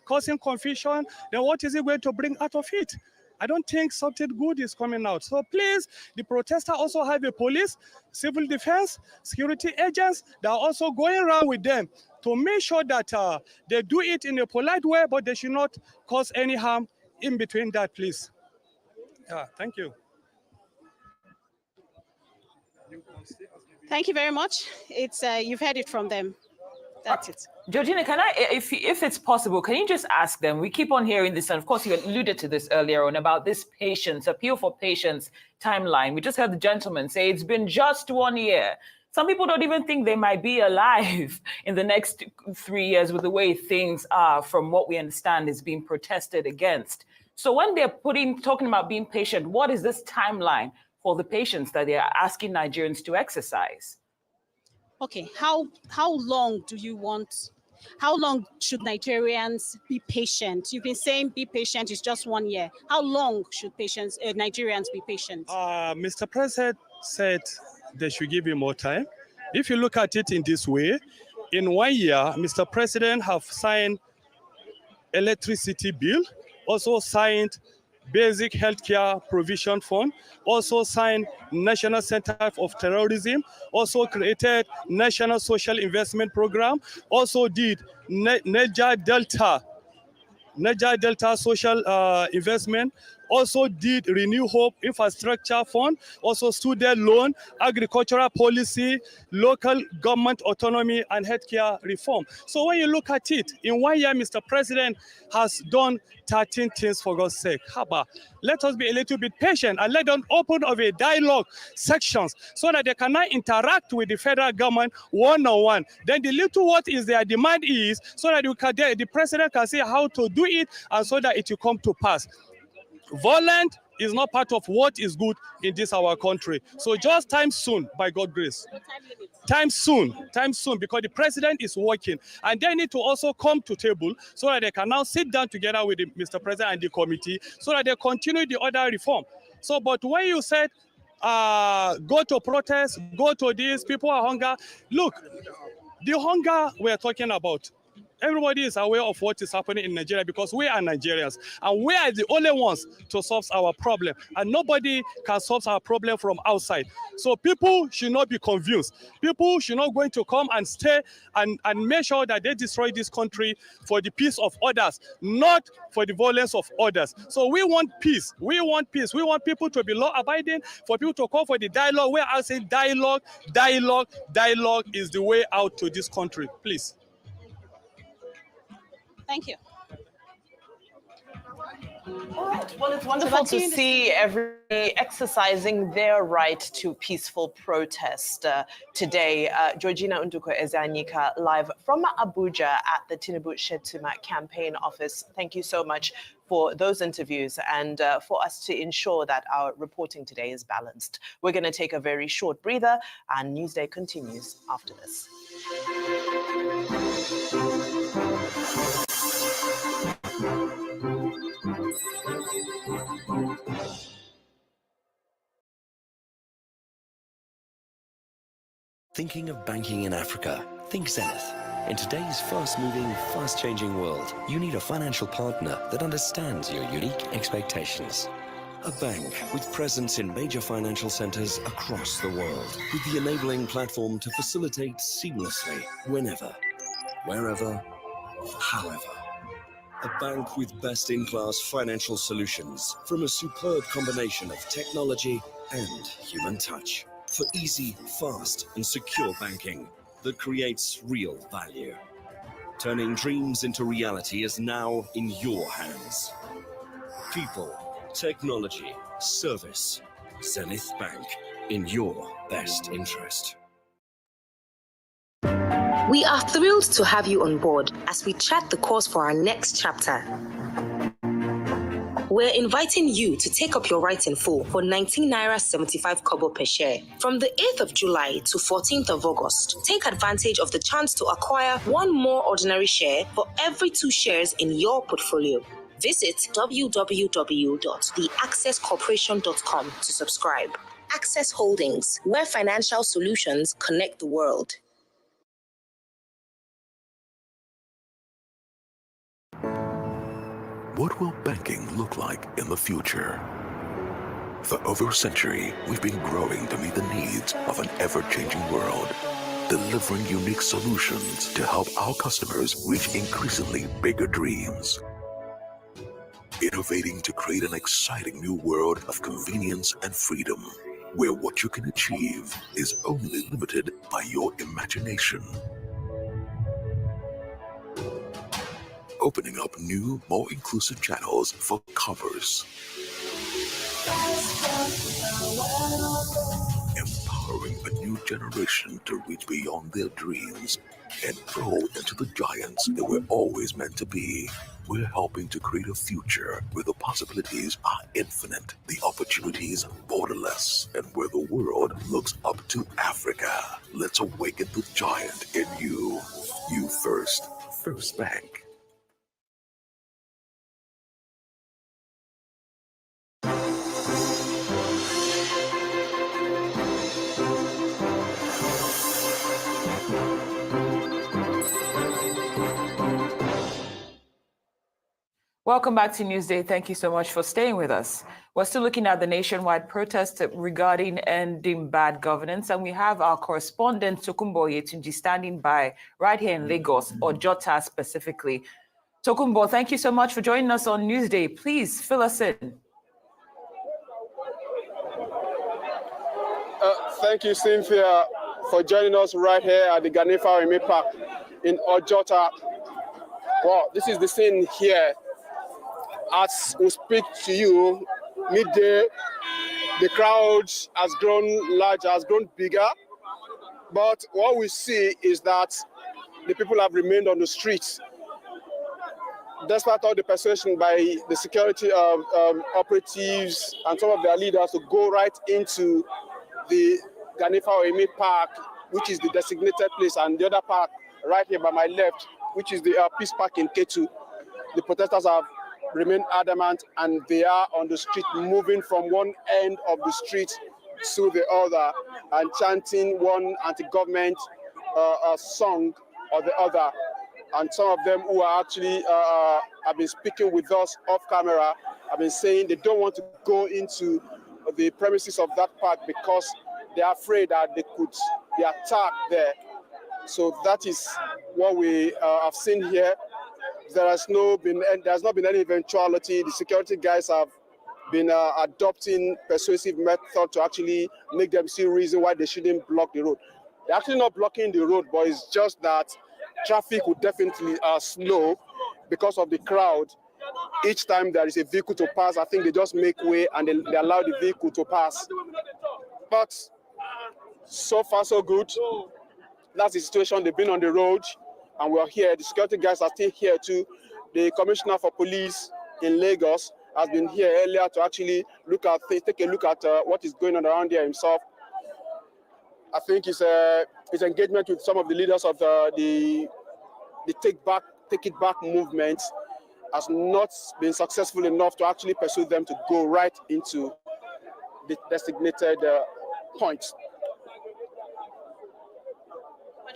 causing confusion, then what is it going to bring out of it? I don't think something good is coming out. So please, the protesters also have a police, civil defense, security agents that are also going around with them to make sure that they do it in a polite way, but they should not cause any harm in between that, please. Yeah, thank you.
Thank you very much. It's you've heard it from them. That's it.
Georgina, can I, if it's possible, can you just ask them? We keep on hearing this, and of course you alluded to this earlier on about this patience, appeal for patience timeline. We just heard the gentleman say it's been just 1 year. Some people don't even think they might be alive in the next 3 years with the way things are, from what we understand is being protested against. So when they're talking about being patient, what is this timeline for the patience that they're asking Nigerians to exercise?
Okay, how long do you want? How long should Nigerians be patient? You've been saying be patient is just 1 year. How long should Nigerians be patient?
Mr. President said they should give him more time. If you look at it in this way, in 1 year, Mr. President have signed electricity bill, also signed Basic Healthcare Provision Fund, also signed National Center of Terrorism, also created National Social Investment Program, also did Niger Delta Social Investment, also did Renew Hope Infrastructure Fund, also student loan, agricultural policy, local government autonomy, and healthcare reform. So when you look at it, in 1 year, Mr. President has done 13 things for God's sake. Haba, let us be a little bit patient and let them open of a dialogue sections so that they can now interact with the federal government one-on-one. Then the little what is their demand is so that the president can see how to do it and so that it will come to pass. Violence is not part of what is good in this our country. So just time soon, by God's grace. Time soon, because the president is working and they need to also come to table so that they can now sit down together with Mr. President and the committee so that they continue the other reform. So, but when you said, go to protest, go to this, people are hunger. Look, the hunger we're talking about, everybody is aware of what is happening in Nigeria because we are Nigerians and we are the only ones to solve our problem and nobody can solve our problem from outside. So people should not be confused. People should not going to come and stay and make sure that they destroy this country for the peace of others, not for the violence of others. So we want peace. We want peace. We want people to be law-abiding, for people to call for the dialogue. We are saying dialogue is the way out to this country. Please.
Thank you.
All right. Well, it's wonderful to see everybody exercising their right to peaceful protest today. Georgina Unduko Ezanika, live from Abuja at the Tinubu Shettima campaign office. Thank you so much for those interviews and for us to ensure that our reporting today is balanced. We're going to take a very short breather and Newsday continues after this.
Thinking of banking in Africa? Think Zenith. In today's fast-moving, fast-changing world, you need a financial partner that understands your unique expectations. A bank with presence in major financial centers across the world, with the enabling platform to facilitate seamlessly, whenever, wherever, however. A bank with best-in-class financial solutions from a superb combination of technology and human touch. For easy, fast, and secure banking that creates real value. Turning dreams into reality is now in your hands. People, technology, service. Zenith Bank, in your best interest.
We are thrilled to have you on board as we chart the course for our next chapter. We're inviting you to take up your rights in full for 19 Naira 75 kobo per share. From the 8th of July to 14th of August, take advantage of the chance to acquire one more ordinary share for every 2 shares in your portfolio. Visit www.theaccesscorporation.com to subscribe. Access Holdings, where financial solutions connect the world.
What will banking look like in the future? For over a century, we've been growing to meet the needs of an ever-changing world, delivering unique solutions to help our customers reach increasingly bigger dreams. Innovating to create an exciting new world of convenience and freedom, where what you can achieve is only limited by your imagination. Opening up new, more inclusive channels for commerce. Empowering a new generation to reach beyond their dreams and grow into the giants they were always meant to be. We're helping to create a future where the possibilities are infinite, the opportunities borderless, and where the world looks up to Africa. Let's awaken the giant in you. You first. First Bank.
Welcome back to Newsday. Thank you so much for staying with us. We're still looking at the nationwide protest regarding ending bad governance, and we have our correspondent Tokunbo Yetunji standing by right here in Lagos, or Jota specifically. Tokunbo, thank you so much for joining us on Newsday. Please fill us in.
Thank you, Cynthia, for joining us right here at the Ganifa Reme Park in Ojota. Well, this is the scene here. As we speak to you, midday, the crowd has grown larger, has grown bigger. But what we see is that the people have remained on the streets. Despite all the persuasion by the security operatives and some of their leaders to go right into the Ganifa Reme Park, which is the designated place, and the other park right here by my left, which is the Peace Park in Ketu, the protesters have remained adamant and they are on the street, moving from one end of the street to the other and chanting one anti-government song or the other. And some of them who are actually have been speaking with us off camera have been saying they don't want to go into the premises of that park because they are afraid that they could be attacked there. So that is what we have seen here. There's not been any eventuality. The security guys have been adopting persuasive method to actually make them see reason why they shouldn't block the road. They're actually not blocking the road, but it's just that traffic would definitely slow because of the crowd. Each time there is a vehicle to pass, I think they just make way and they allow the vehicle to pass. But so far, so good. That's the situation. They've been on the road and we're here. The security guys are still here too. The commissioner for police in Lagos has been here earlier to actually take a look at what is going on around here himself. I think his engagement with some of the leaders of the Take It Back movement has not been successful enough to actually persuade them to go right into the designated points.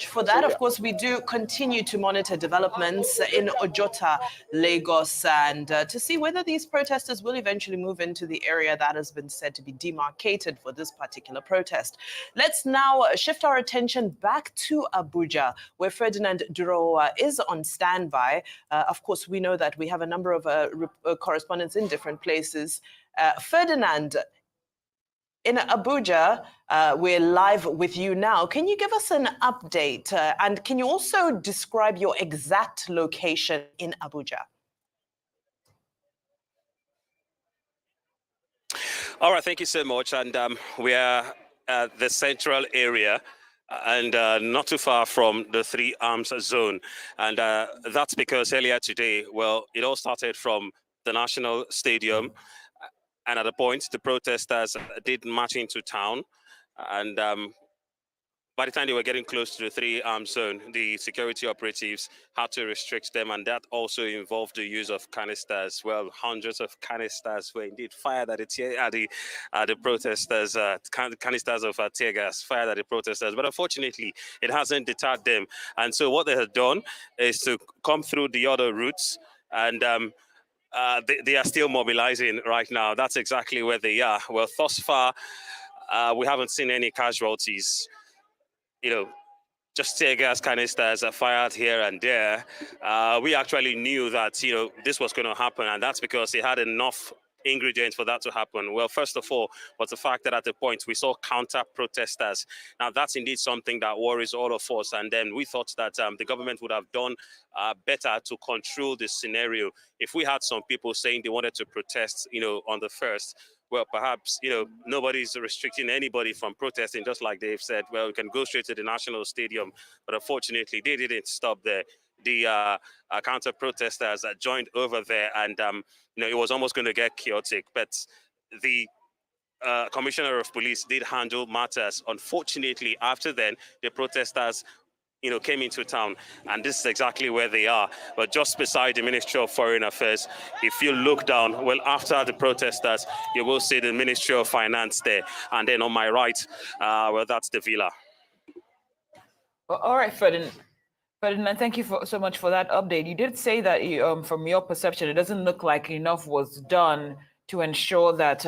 For that, of course, we do continue to monitor developments in Ojota, Lagos, and to see whether these protesters will eventually move into the area that has been said to be demarcated for this particular protest. Let's now shift our attention back to Abuja, where Ferdinand Durowa is on standby. Of course, we know that we have a number of correspondents in different places. Ferdinand, in Abuja, we're live with you now. Can you give us an update? And can you also describe your exact location in Abuja?
All right, thank you so much. And we are at the central area and not too far from the Three Arms Zone. And that's because earlier today, well, it all started from the National Stadium. And at a point, the protesters did march into town. And by the time they were getting close to the Three Arms Zone, the security operatives had to restrict them. And that also involved the use of canisters. Well, hundreds of canisters were indeed fired at the protesters, canisters of tear gas fired at the protesters. But unfortunately, it hasn't deterred them. And so what they have done is to come through the other routes and they are still mobilizing right now. That's exactly where they are. Well, thus far, we haven't seen any casualties. Just tear gas canisters are fired here and there. We actually knew that, this was going to happen, and that's because they had enough ingredients for that to happen. Well, first of all, was the fact that at the point we saw counter protesters. Now, that's indeed something that worries all of us. And then we thought that the government would have done better to control this scenario. If we had some people saying they wanted to protest, on the 1st, well, perhaps, nobody's restricting anybody from protesting, just like they've said, well, we can go straight to the National Stadium. But unfortunately, they didn't stop there. The counter protesters joined over there, and it was almost going to get chaotic. But the commissioner of police did handle matters. Unfortunately, after then, the protesters came into town, and this is exactly where they are. But just beside the Ministry of Foreign Affairs, if you look down, well, after the protesters, you will see the Ministry of Finance there. And then on my right, well, that's the villa.
Well, all right, Ferdinand, thank you so much for that update. You did say that from your perception, it doesn't look like enough was done to ensure that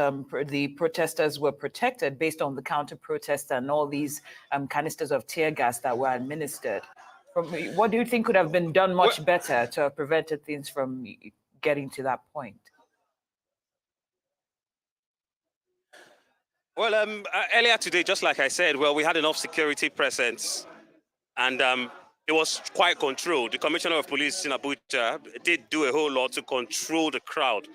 the protesters were protected based on the counter-protest and all these canisters of tear gas that were administered. What do you think could have been done much better to have prevented things from getting to that point?
Well, earlier today, just like I said, well, we had enough security presence, and it was quite controlled. The Commissioner of Police in Abuja did do a whole lot to control the crowd.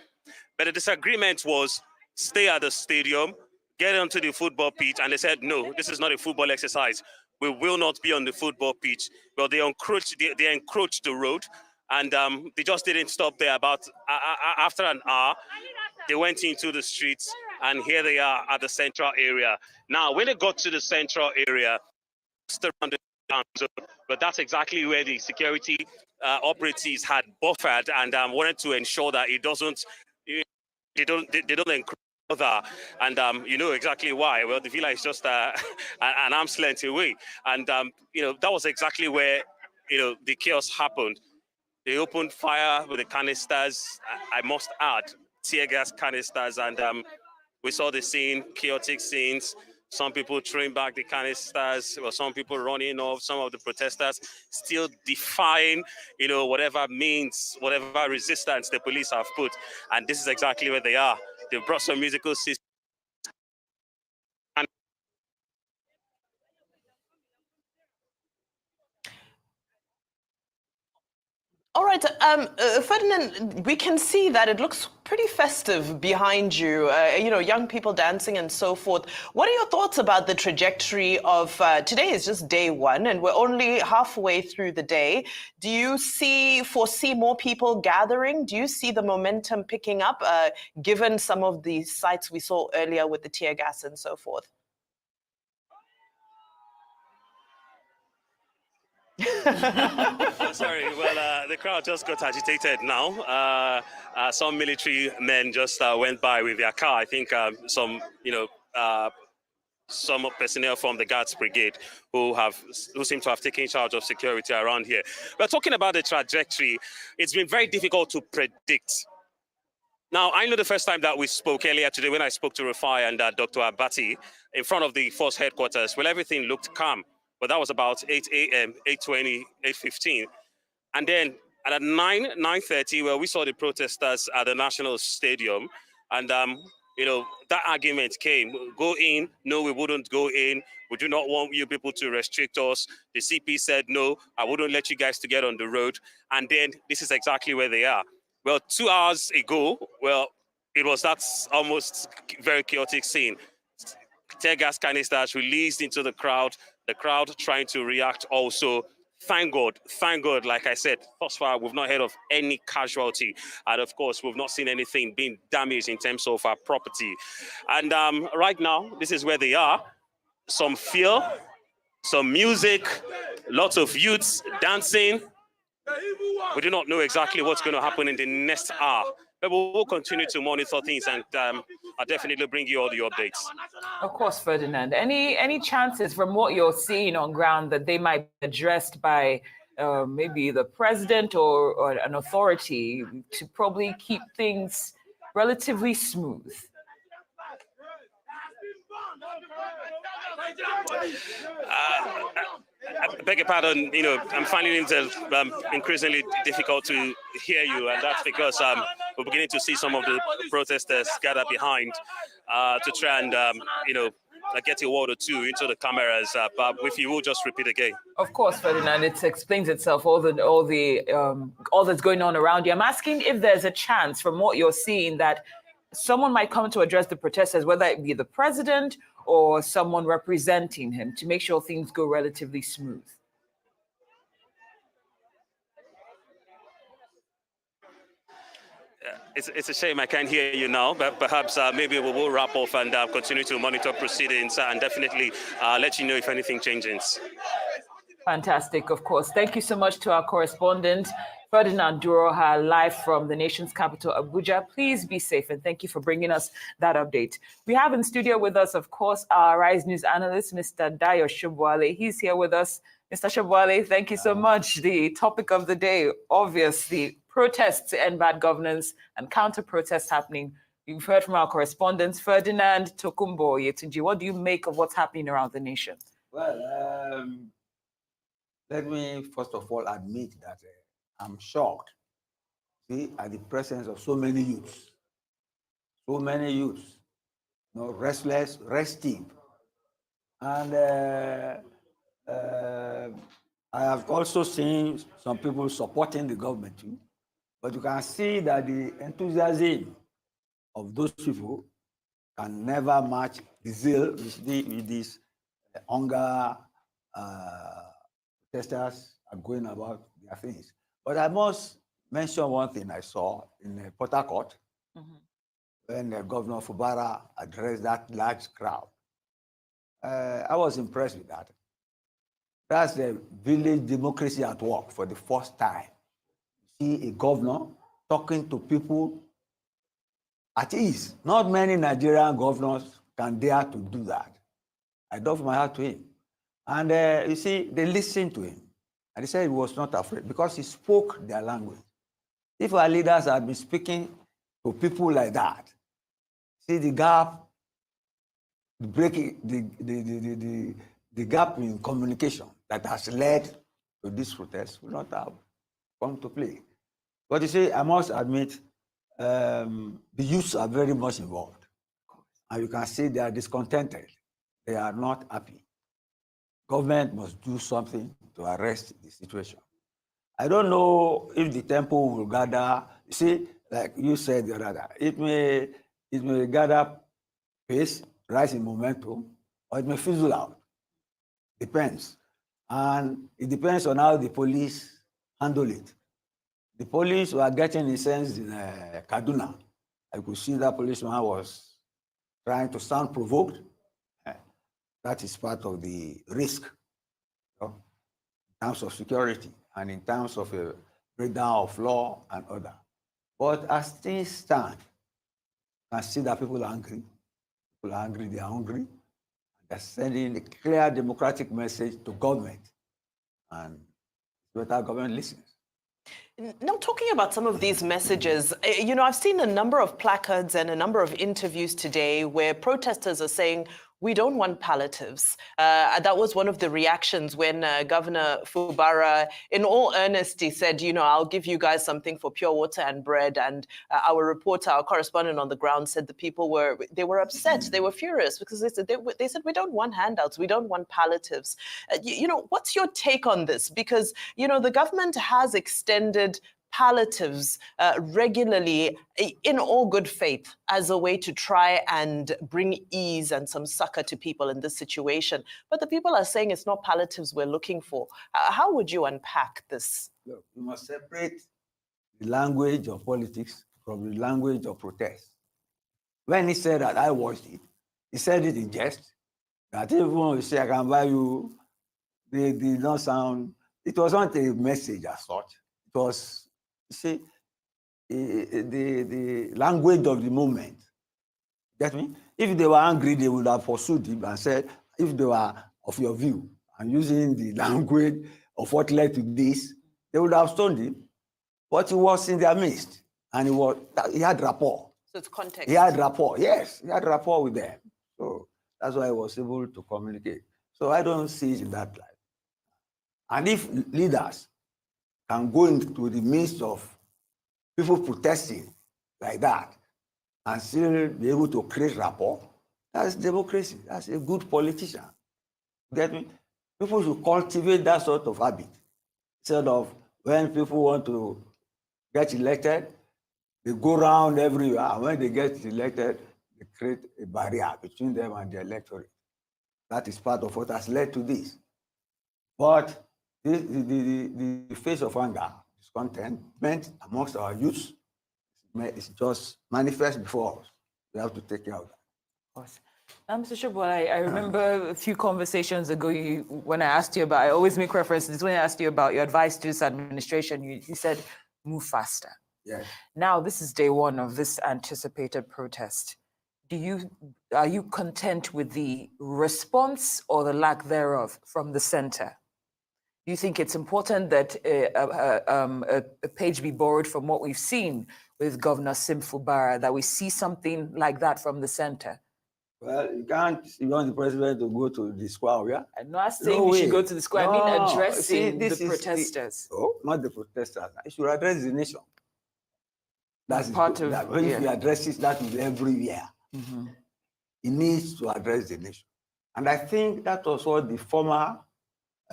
But the disagreement was stay at the stadium, get onto the football pitch, and they said, no, this is not a football exercise. We will not be on the football pitch. Well, they encroached the road, and they just didn't stop there. About after an hour, they went into the streets, and here they are at the central area. Now, when they got to the central area, just around the town zone, but that's exactly where the security operatives had buffered and wanted to ensure that it doesn't, they don't encroach further. And you know exactly why. Well, the villa is just an arm's length away, and you know that was exactly where the chaos happened. They opened fire with the canisters. I must add, tear gas canisters, and we saw the scene, chaotic scenes. Some people throwing back the canisters, or some people running off. Some of the protesters still defying, whatever means, whatever resistance the police have put. And this is exactly where they are. They've brought some musical systems.
All right, Ferdinand, we can see that it looks pretty festive behind you, young people dancing and so forth. What are your thoughts about the trajectory of, today is just day one and we're only halfway through the day. Do you foresee more people gathering? Do you see the momentum picking up, given some of the sights we saw earlier with the tear gas and so forth?
Sorry, well, the crowd just got agitated now. Some military men just went by with their car. I think some personnel from the Guards Brigade who seem to have taken charge of security around here. We're talking about the trajectory. It's been very difficult to predict. Now, I know the first time that we spoke earlier today when I spoke to Rufai and Dr. Abati in front of the force headquarters, well, everything looked calm. But that was about 8 a.m., 8:20, 8:15. And then at 9:30, well, we saw the protesters at the National Stadium. And, that argument came. Go in. No, we wouldn't go in. We do not want you people to restrict us. The CP said, no, I wouldn't let you guys to get on the road. And then this is exactly where they are. Well, 2 hours ago, it was that almost very chaotic scene. Tear gas canisters released into the crowd trying to react also. Thank God, like I said, thus far we've not heard of any casualty. And of course, we've not seen anything being damaged in terms of our property. And right now, this is where they are. Some fear, some music, lots of youths dancing. We do not know exactly what's going to happen in the next hour. But we'll continue to monitor things, and I'll definitely bring you all the updates.
Of course, Ferdinand. Any chances from what you're seeing on ground that they might be addressed by maybe the president or an authority to probably keep things relatively smooth?
I beg your pardon, I'm finding it increasingly difficult to hear you, and that's because we're beginning to see some of the protesters gather behind to try and, get a word or two into the cameras. But if you will just repeat again.
Of course, Ferdinand, it explains itself, all that's going on around you. I'm asking if there's a chance from what you're seeing that someone might come to address the protesters, whether it be the president or someone representing him, to make sure things go relatively smooth.
It's a shame I can't hear you now, but perhaps maybe we will wrap off and continue to monitor proceedings and definitely let you know if anything changes.
Fantastic, of course. Thank you so much to our correspondent, Ferdinand Duroha, live from the nation's capital, Abuja. Please be safe, and thank you for bringing us that update. We have in studio with us, of course, our Rise News analyst, Mr. Dayo Shobwale. He's here with us. Mr. Shobwale, thank you so much. The topic of the day, obviously, protests to end bad governance and counter-protests happening. You've heard from our correspondents, Ferdinand, Tokumbo, Yetunji. What do you make of what's happening around the nation?
Well, let me first of all admit that I'm shocked, at the presence of so many youths, restless, restive. And I have also seen some people supporting the government too. But you can see that the enthusiasm of those people can never match the zeal with these hunger protesters are going about their things. But I must mention one thing I saw in Port Harcourt when Governor Fubara addressed that large crowd. I was impressed with that. That's the village democracy at work for the first time. See a governor talking to people at ease. Not many Nigerian governors can dare to do that. I doff my hat to him. And you see, they listened to him. And he said he was not afraid because he spoke their language. If our leaders had been speaking to people like that, see the gap, the gap in communication that has led to this protest will not have come to play. But you see, I must admit, the youths are very much involved. And you can see they are discontented. They are not happy. Government must do something to arrest the situation. I don't know if the tempo will gather. You see, like you said the other day, it may gather pace, rise in momentum, or it may fizzle out. Depends. And it depends on how the police handle it. The police were getting incensed in Kaduna. I could see that policeman was trying to sound provoked. That is part of the risk, in terms of security and in terms of a breakdown of law and order. But as things stand, I see that people are angry. People are angry, they are hungry. They're sending a clear democratic message to government. And better government listens.
Now, talking about some of these messages, you know, I've seen a number of placards and a number of interviews today where protesters are saying, we don't want palliatives. That was one of the reactions when Governor Fubara, in all honesty, said, you know, I'll give you guys something for pure water and bread. And our reporter, our correspondent on the ground said the people were upset. They were furious because they said, we don't want handouts. We don't want palliatives. You know, what's your take on this? Because, you know, the government has extended palliatives regularly in all good faith as a way to try and bring ease and some succor to people in this situation. But the people are saying it's not palliatives we're looking for. How would you unpack this?
Look, you must separate the language of politics from the language of protest. When he said that, I watched it. He said it in jest. That even when you say, I can buy you, they did not sound, it wasn't a message as such. It was, you see, the language of the moment. Get me? If they were angry, they would have pursued him and said, if they were of your view and using the language of what led to this, they would have stoned him. But he was in their midst and he had rapport.
So it's context.
He had rapport, yes, he had rapport with them. So that's why he was able to communicate. So I don't see it in that light. And if leaders can go into the midst of people protesting like that and still be able to create rapport, that's democracy. That's a good politician. Get me? People should cultivate that sort of habit. Instead of when people want to get elected, they go around everywhere. And when they get elected, they create a barrier between them and the electorate. That is part of what has led to this. But the face of anger, discontentment amongst our youth, is just manifest before us. We have to take care of that.
Of course. Mr. Shobol, I remember a few conversations ago when I asked you about, I always make reference to this, when I asked you about your advice to this administration, you said, move faster.
Yes.
Now, this is day one of this anticipated protest. Are you content with the response or the lack thereof from the center? Do you think it's important that a page be borrowed from what we've seen with Governor Fubara, that we see something like that from the center?
Well, you want the president to go to the square, yeah?
I'm not saying we should go to the square. I mean addressing the protesters.
Not the protesters. It should address the nation. That's
part of
that. If you address it, that is everywhere.
Mm-hmm.
he needs to address the nation. And I think that was what the former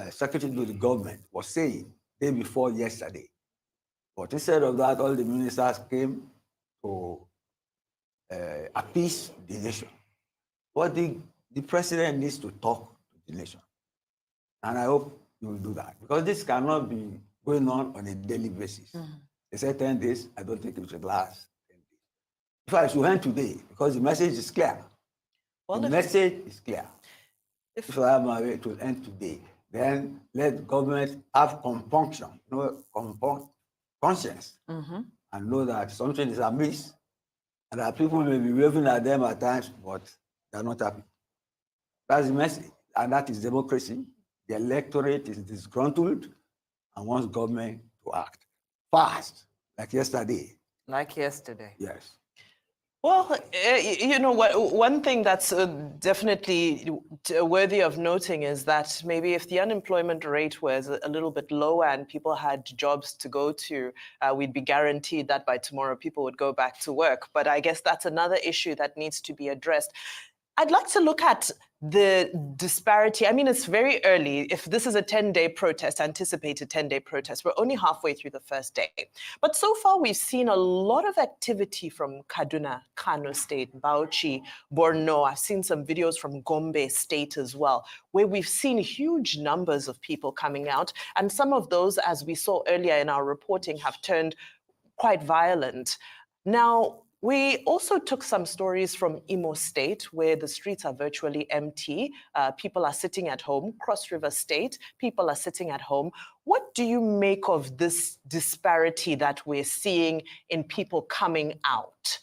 secretary to the government was saying day before yesterday. But instead of that, all the ministers came to appease the nation. But the president needs to talk to the nation. And I hope you will do that. Because this cannot be going on a daily basis. They said 10 days, I don't think it should last 10 days. In fact, it should end today, because the message is clear.
Well,
the message is clear. If I have my way to end today, then let government have compunction, conscience, and know that something is amiss, and that people may be waving at them at times, but they're not happy. That's the message, and that is democracy. The electorate is disgruntled and wants government to act fast, like yesterday.
Like yesterday.
Yes.
Well, you know what? One thing that's definitely worthy of noting is that maybe if the unemployment rate was a little bit lower and people had jobs to go to, we'd be guaranteed that by tomorrow people would go back to work. But I guess that's another issue that needs to be addressed. I'd like to look at the disparity. I mean, it's very early. If this is a 10-day protest, anticipated 10-day protest, we're only halfway through the first day. But so far, we've seen a lot of activity from Kaduna, Kano State, Bauchi, Borno. I've seen some videos from Gombe State as well, where we've seen huge numbers of people coming out. And some of those, as we saw earlier in our reporting, have turned quite violent. Now, we also took some stories from Imo State, where the streets are virtually empty. People are sitting at home. Cross River State, people are sitting at home. What do you make of this disparity that we're seeing in people coming out?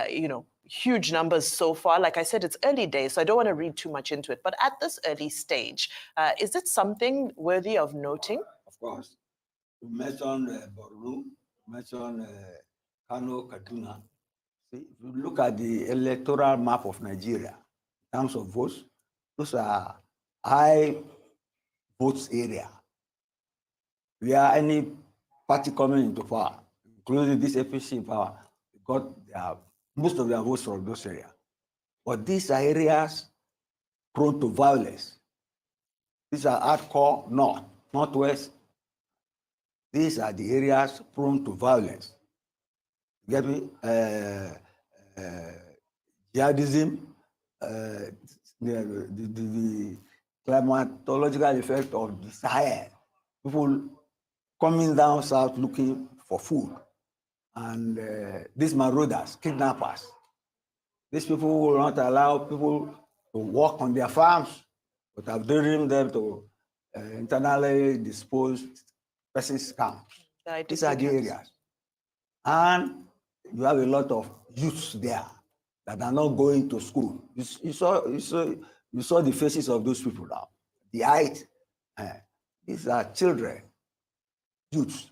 You know, huge numbers so far. Like I said, it's early days, so I don't want to read too much into it. But at this early stage, is it something worthy of noting?
Of course. You mentioned Borno, you mentioned Kano, Kaduna. If you look at the electoral map of Nigeria, in terms of votes, those are high votes area. Where any party coming into power, including this APC in power, got most of their votes from those areas. But these are areas prone to violence. These are hardcore north, northwest. These are the areas prone to violence. You get me? Jihadism, the climatological effect of the Sahel, people coming down south looking for food, and these marauders, kidnappers, these people will not allow people to work on their farms, but have driven them to internally disposed persons camps. These are the areas. And you have a lot of youths there that are not going to school. You saw the faces of those people now. The height. These are children, youths.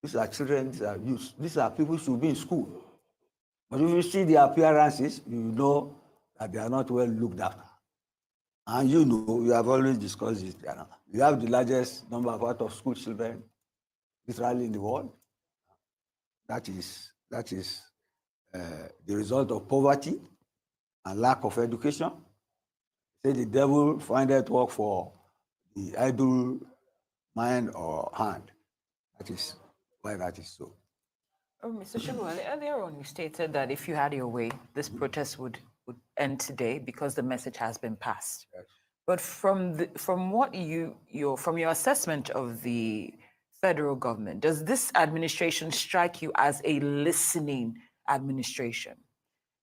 These are children, these are youths. These are people who should be in school. But if you see their appearances, you know that they are not well looked after. And you know, we have always discussed this. We have the largest number of out-of-school children literally in the world. That is the result of poverty and lack of education. Say the devil findeth work for the idle mind or hand. That is why that is so.
Oh, Mr. Shibwale, earlier on you stated that if you had your way, this protest would end today because the message has been passed.
Yes.
But from your assessment of the federal government, does this administration strike you as a listening administration?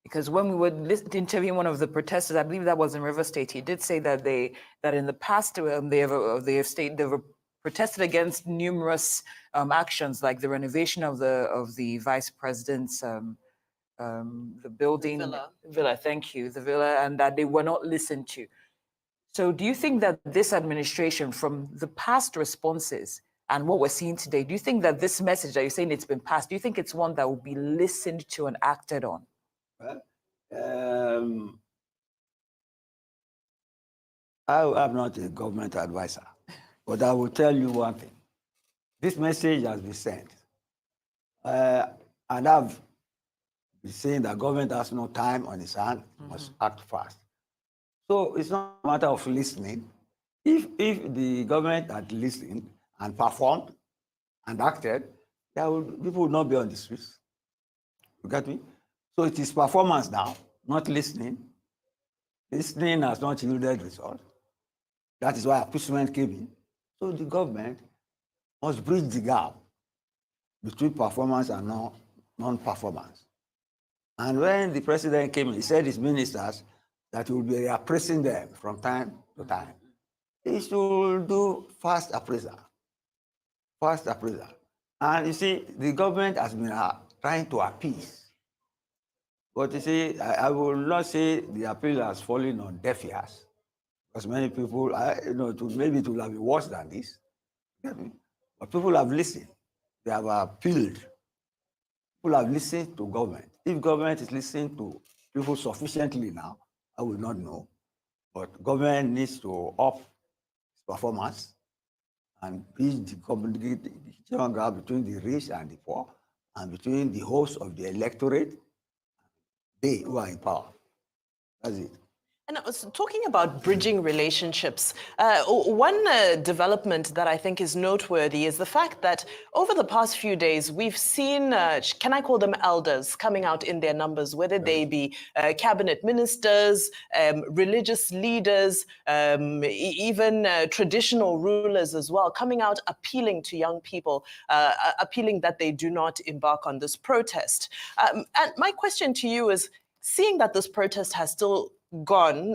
Because when we were interviewing one of the protesters, I believe that was in River State, he did say that in the past they have protested against numerous actions, like the renovation of the vice president's the building, the villa. Thank you, the villa, and that they were not listened to. So, do you think that this administration, from the past responses and what we're seeing today, do you think that this message that you're saying it's been passed, do you think it's one that will be listened to and acted on?
Well, I'm not a government advisor, but I will tell you one thing. This message has been sent. And I've He's saying that government has no time on its hand, must act fast. So it's not a matter of listening. If the government had listened and performed and acted, people would not be on the streets. You get me? So it is performance now, not listening. Listening has not yielded results. That is why appeasement came in. So the government must bridge the gap between performance and non-performance. And when the president came in, he said his ministers that he will be appraising them from time to time. He should do fast appraisal. Fast appraisal. And you see, the government has been trying to appease. But you see, I will not say the appeal has fallen on deaf ears, because many people, maybe it will have been worse than this. But people have listened. They have appealed. People have listened to government. If government is listening to people sufficiently now, I will not know. But government needs to up its performance and bridge the communication gap between the rich and the poor, and between the host of the electorate, they who are in power. That's it.
And I was talking about bridging relationships. One development that I think is noteworthy is the fact that over the past few days, we've seen, can I call them elders, coming out in their numbers, whether they be cabinet ministers, religious leaders, even traditional rulers as well, coming out appealing to young people, appealing that they do not embark on this protest. And my question to you is, seeing that this protest has still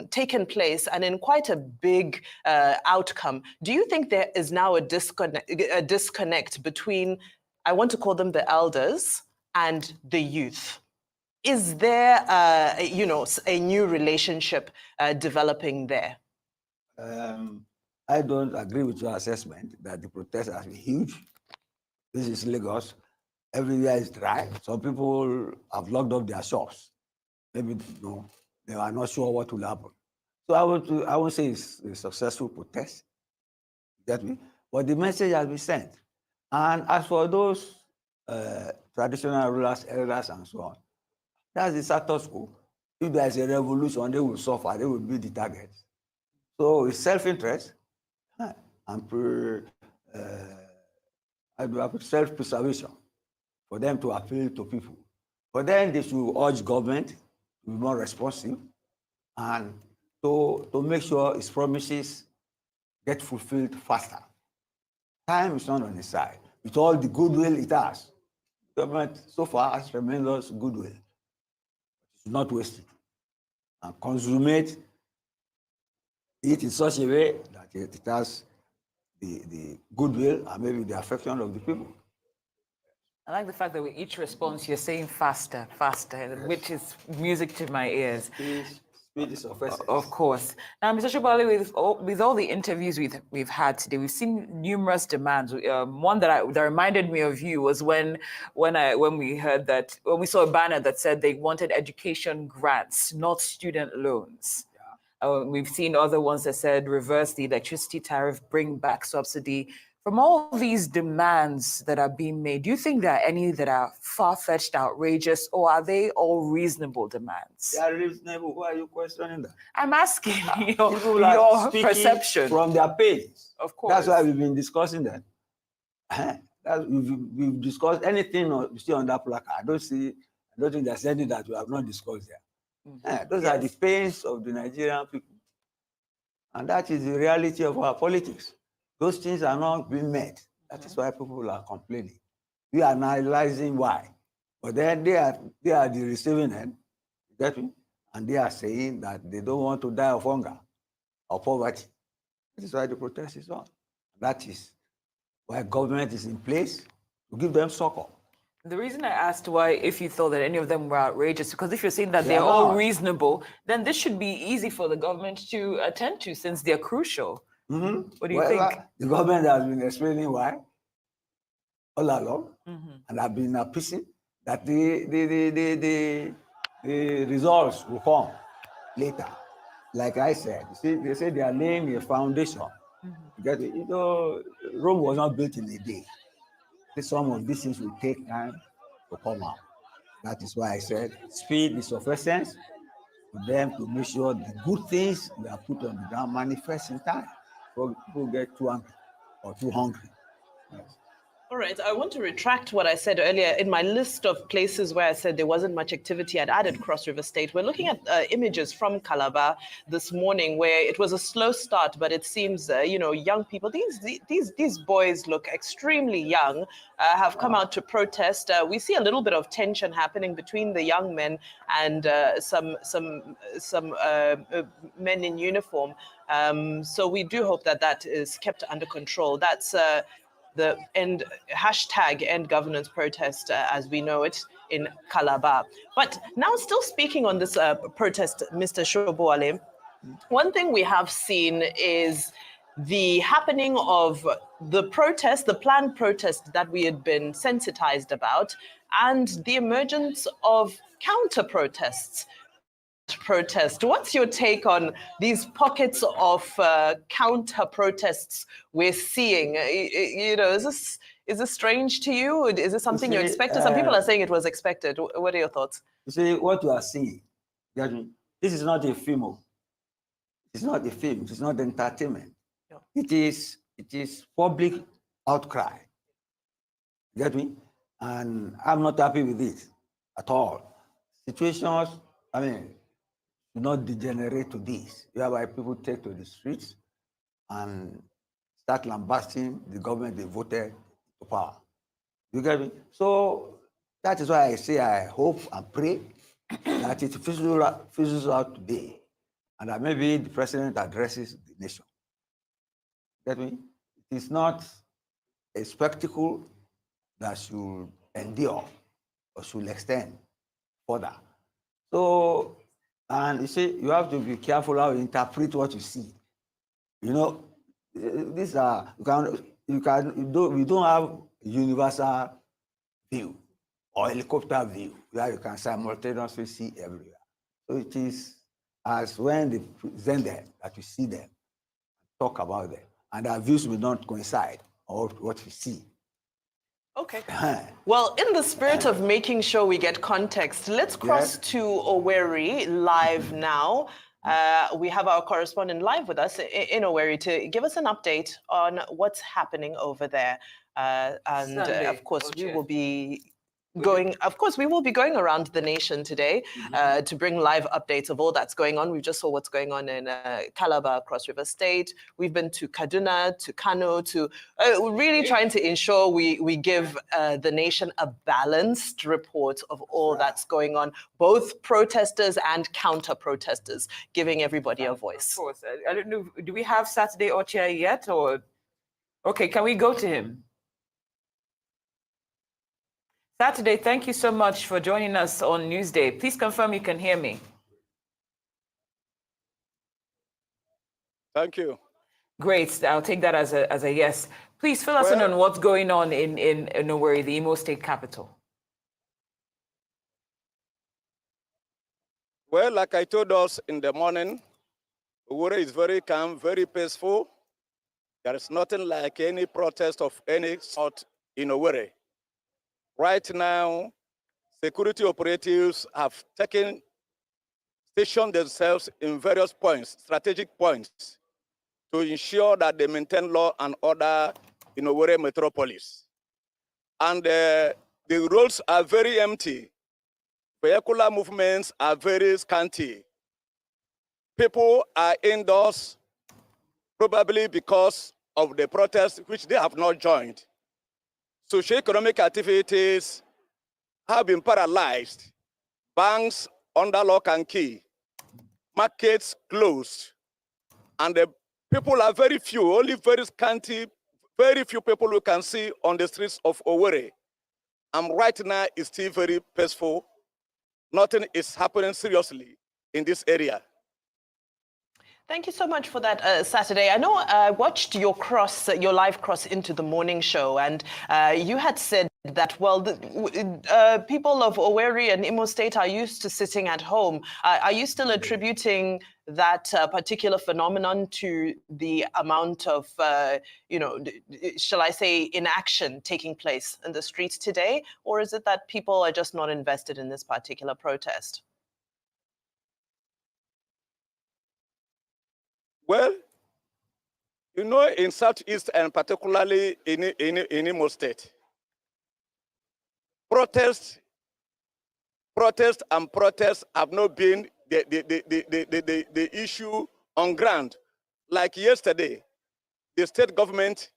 taken place, and in quite a big outcome, do you think there is now a disconnect between, I want to call them the elders, and the youth? Is there, a new relationship developing there?
I don't agree with your assessment that the protest has been huge. This is Lagos. Everywhere is dry. Some people have locked up their shops. Maybe they are not sure what will happen. So I won't say it's a successful protest. Get me? But the message has been sent. And as for those traditional rulers, elders, and so on, that's the status quo. If there is a revolution, they will suffer, they will be the target. So it's self-interest and self-preservation for them to appeal to people. But then they should urge government to be more responsive and to make sure its promises get fulfilled faster. Time is not on its side. With all the goodwill it has, government so far has tremendous goodwill. It should not waste it and consummate it in such a way that it has the goodwill and maybe the affection of the people.
I like the fact that with each response you're saying faster, faster, yes, which is music to my ears.
Speed is of essence.
Of course. Now, Mr. Shobali, with all the interviews we've had today, we've seen numerous demands. One that reminded me of you was when we saw a banner that said they wanted education grants, not student loans. Yeah. We've seen other ones that said reverse the electricity tariff, bring back subsidy. From all these demands that are being made, do you think there are any that are far-fetched, outrageous, or are they all reasonable demands?
They are reasonable. Why are you questioning that?
I'm asking your perception.
From their pains.
Of course.
That's why we've been discussing that. We've discussed anything you see on that placard. I don't think there's any that we have not discussed there. Mm-hmm. Those are the pains of the Nigerian people. And that is the reality of our politics. Those things are not being met. That is why people are complaining. We are analyzing why. But then they are the receiving end, you get me? And they are saying that they don't want to die of hunger or poverty. That is why the protest is on. That is why government is in place to give them succor.
The reason I asked why, if you thought that any of them were outrageous, because if you're saying that they're all reasonable, then this should be easy for the government to attend to since they're crucial.
Mm-hmm.
What do you think?
The government has been explaining why all along, and have been appeasing that the results will come later. Like I said, they say they are laying a foundation. Because, Rome was not built in a day. Some of these things will take time to come out. That is why I said speed is of essence for them to make sure the good things we are put on the ground manifest in time. So people get too angry or too hungry. Yes.
All right, I want to retract what I said earlier. In my list of places where I said there wasn't much activity, I'd added Cross River State. We're looking at images from Calabar this morning where it was a slow start, but it seems, young people, these boys look extremely young, have come out to protest. We see a little bit of tension happening between the young men and some men in uniform. So we do hope that is kept under control. That's the #end governance protest as we know it in Calabar. But now still speaking on this protest, Mr. Shoboale, one thing we have seen is the happening of the protest, the planned protest that we had been sensitized about, and the emergence of counter-protests. What's your take on these pockets of counter-protests we're seeing? Is this strange to you? Is this something you expected? Some people are saying it was expected. What are your thoughts?
You see, what you are seeing, this is not a film. It's not a film. It's not entertainment. Yeah. It is public outcry. Get me? And I'm not happy with this at all. Situations, do not degenerate to this, whereby people take to the streets and start lambasting the government they voted to power. You get me? So that is why I say I hope and pray that it fizzles out today and that maybe the president addresses the nation. Get me? It is not a spectacle that should endure or should extend further. So, and you see, you have to be careful how you interpret what you see. These are, we don't have universal view or helicopter view where you can simultaneously see everywhere. So it is as when they present them that you see them, talk about them, and our views will not coincide or what we see.
Okay. Well, in the spirit of making sure we get context, let's cross to Owerri live now. We have our correspondent live with us in Owerri to give us an update on what's happening over there. Of course, we will be going around the nation today to bring live updates of all that's going on. We just saw what's going on in Calabar, Cross River State. We've been to Kaduna, to Kano, to really trying to ensure we give the nation a balanced report of all that's going on, both protesters and counter-protesters, giving everybody a voice.
Of course. I don't know, do we have Saturday Ochia yet? Or okay, can we go to him? Saturday, thank you so much for joining us on Newsday. Please confirm you can hear me.
Thank you.
Great, I'll take that as a yes. Please fill us in on what's going on in Owerri, the Imo State capital.
Well, like I told us in the morning, Owerri is very calm, very peaceful. There is nothing like any protest of any sort in Owerri. Right now, security operatives have stationed themselves in various points, strategic points, to ensure that they maintain law and order in Owerri metropolis. And the roads are very empty. Vehicular movements are very scanty. People are indoors, probably because of the protests which they have not joined. Socio-economic activities have been paralyzed. Banks under lock and key. Markets closed. And the people are very few, only very scanty, very few people you can see on the streets of Owerri. And right now, it's still very peaceful. Nothing is happening seriously in this area.
Thank you so much for that, Saturday. I know I watched your live cross into the morning show, and you had said that, well, people of Owerri and Imo State are used to sitting at home. Are you still attributing that particular phenomenon to the amount of, shall I say, inaction taking place in the streets today? Or is it that people are just not invested in this particular protest?
Well, you know, in Southeast and particularly in Imo State, protests have not been the issue on ground. Like yesterday, the state government,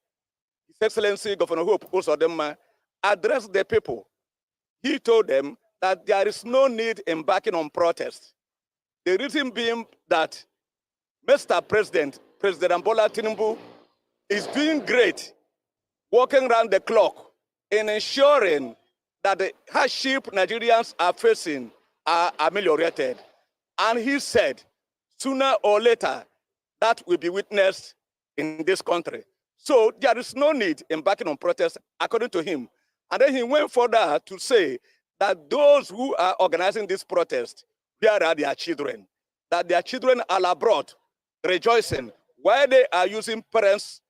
His Excellency Governor Hope Uzodimma, addressed the people. He told them that there is no need embarking on protest. The reason being that Mr. President Bola Tinubu is doing great, working around the clock in ensuring that the hardship Nigerians are facing are ameliorated. And he said, sooner or later, that will be witnessed in this country. So there is no need embarking on protest, according to him. And then he went further to say that those who are organizing this protest, where are their children? That their children are abroad, rejoicing, while they are using parents,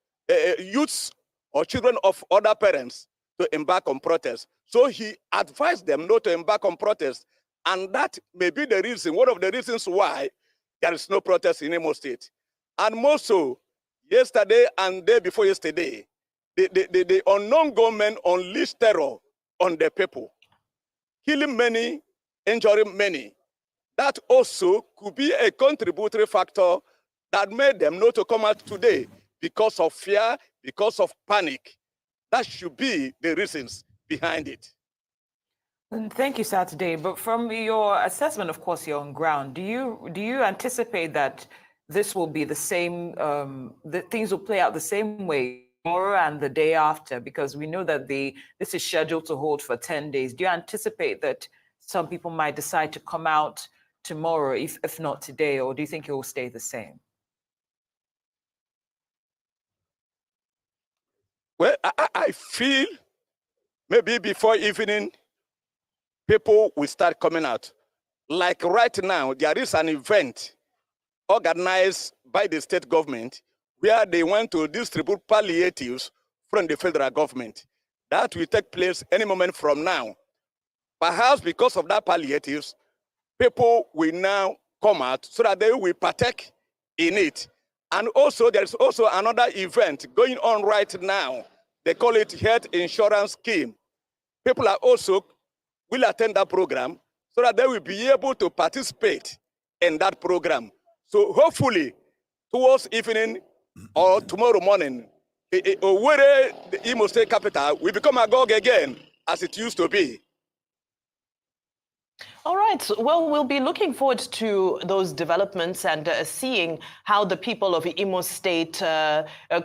youths or children of other parents to embark on protest. So he advised them not to embark on protest. And that may be the reason, one of the reasons why there is no protest in Imo State. And more so, yesterday and day before yesterday, the unknown government unleashed terror on the people, killing many, injuring many. That also could be a contributory factor that made them not to come out today because of fear, because of panic. That should be the reasons behind it.
Thank you, Saturday. But from your assessment, of course, you're on ground. Do you anticipate that this will be the same, that things will play out the same way tomorrow and the day after? Because we know that this is scheduled to hold for 10 days. Do you anticipate that some people might decide to come out tomorrow, if not today, or do you think it will stay the same?
Well, I feel maybe before evening, people will start coming out. Like right now, there is an event organized by the state government where they want to distribute palliatives from the federal government. That will take place any moment from now. Perhaps because of that palliatives, people will now come out so that they will partake in it. And also, there is also another event going on right now. They call it Health Insurance Scheme. People are also will attend that program so that they will be able to participate in that program. So hopefully, towards evening or tomorrow morning, Owerri, the Imo State capital, will become agog again, as it used to be.
All right. Well, we'll be looking forward to those developments and seeing how the people of Imo State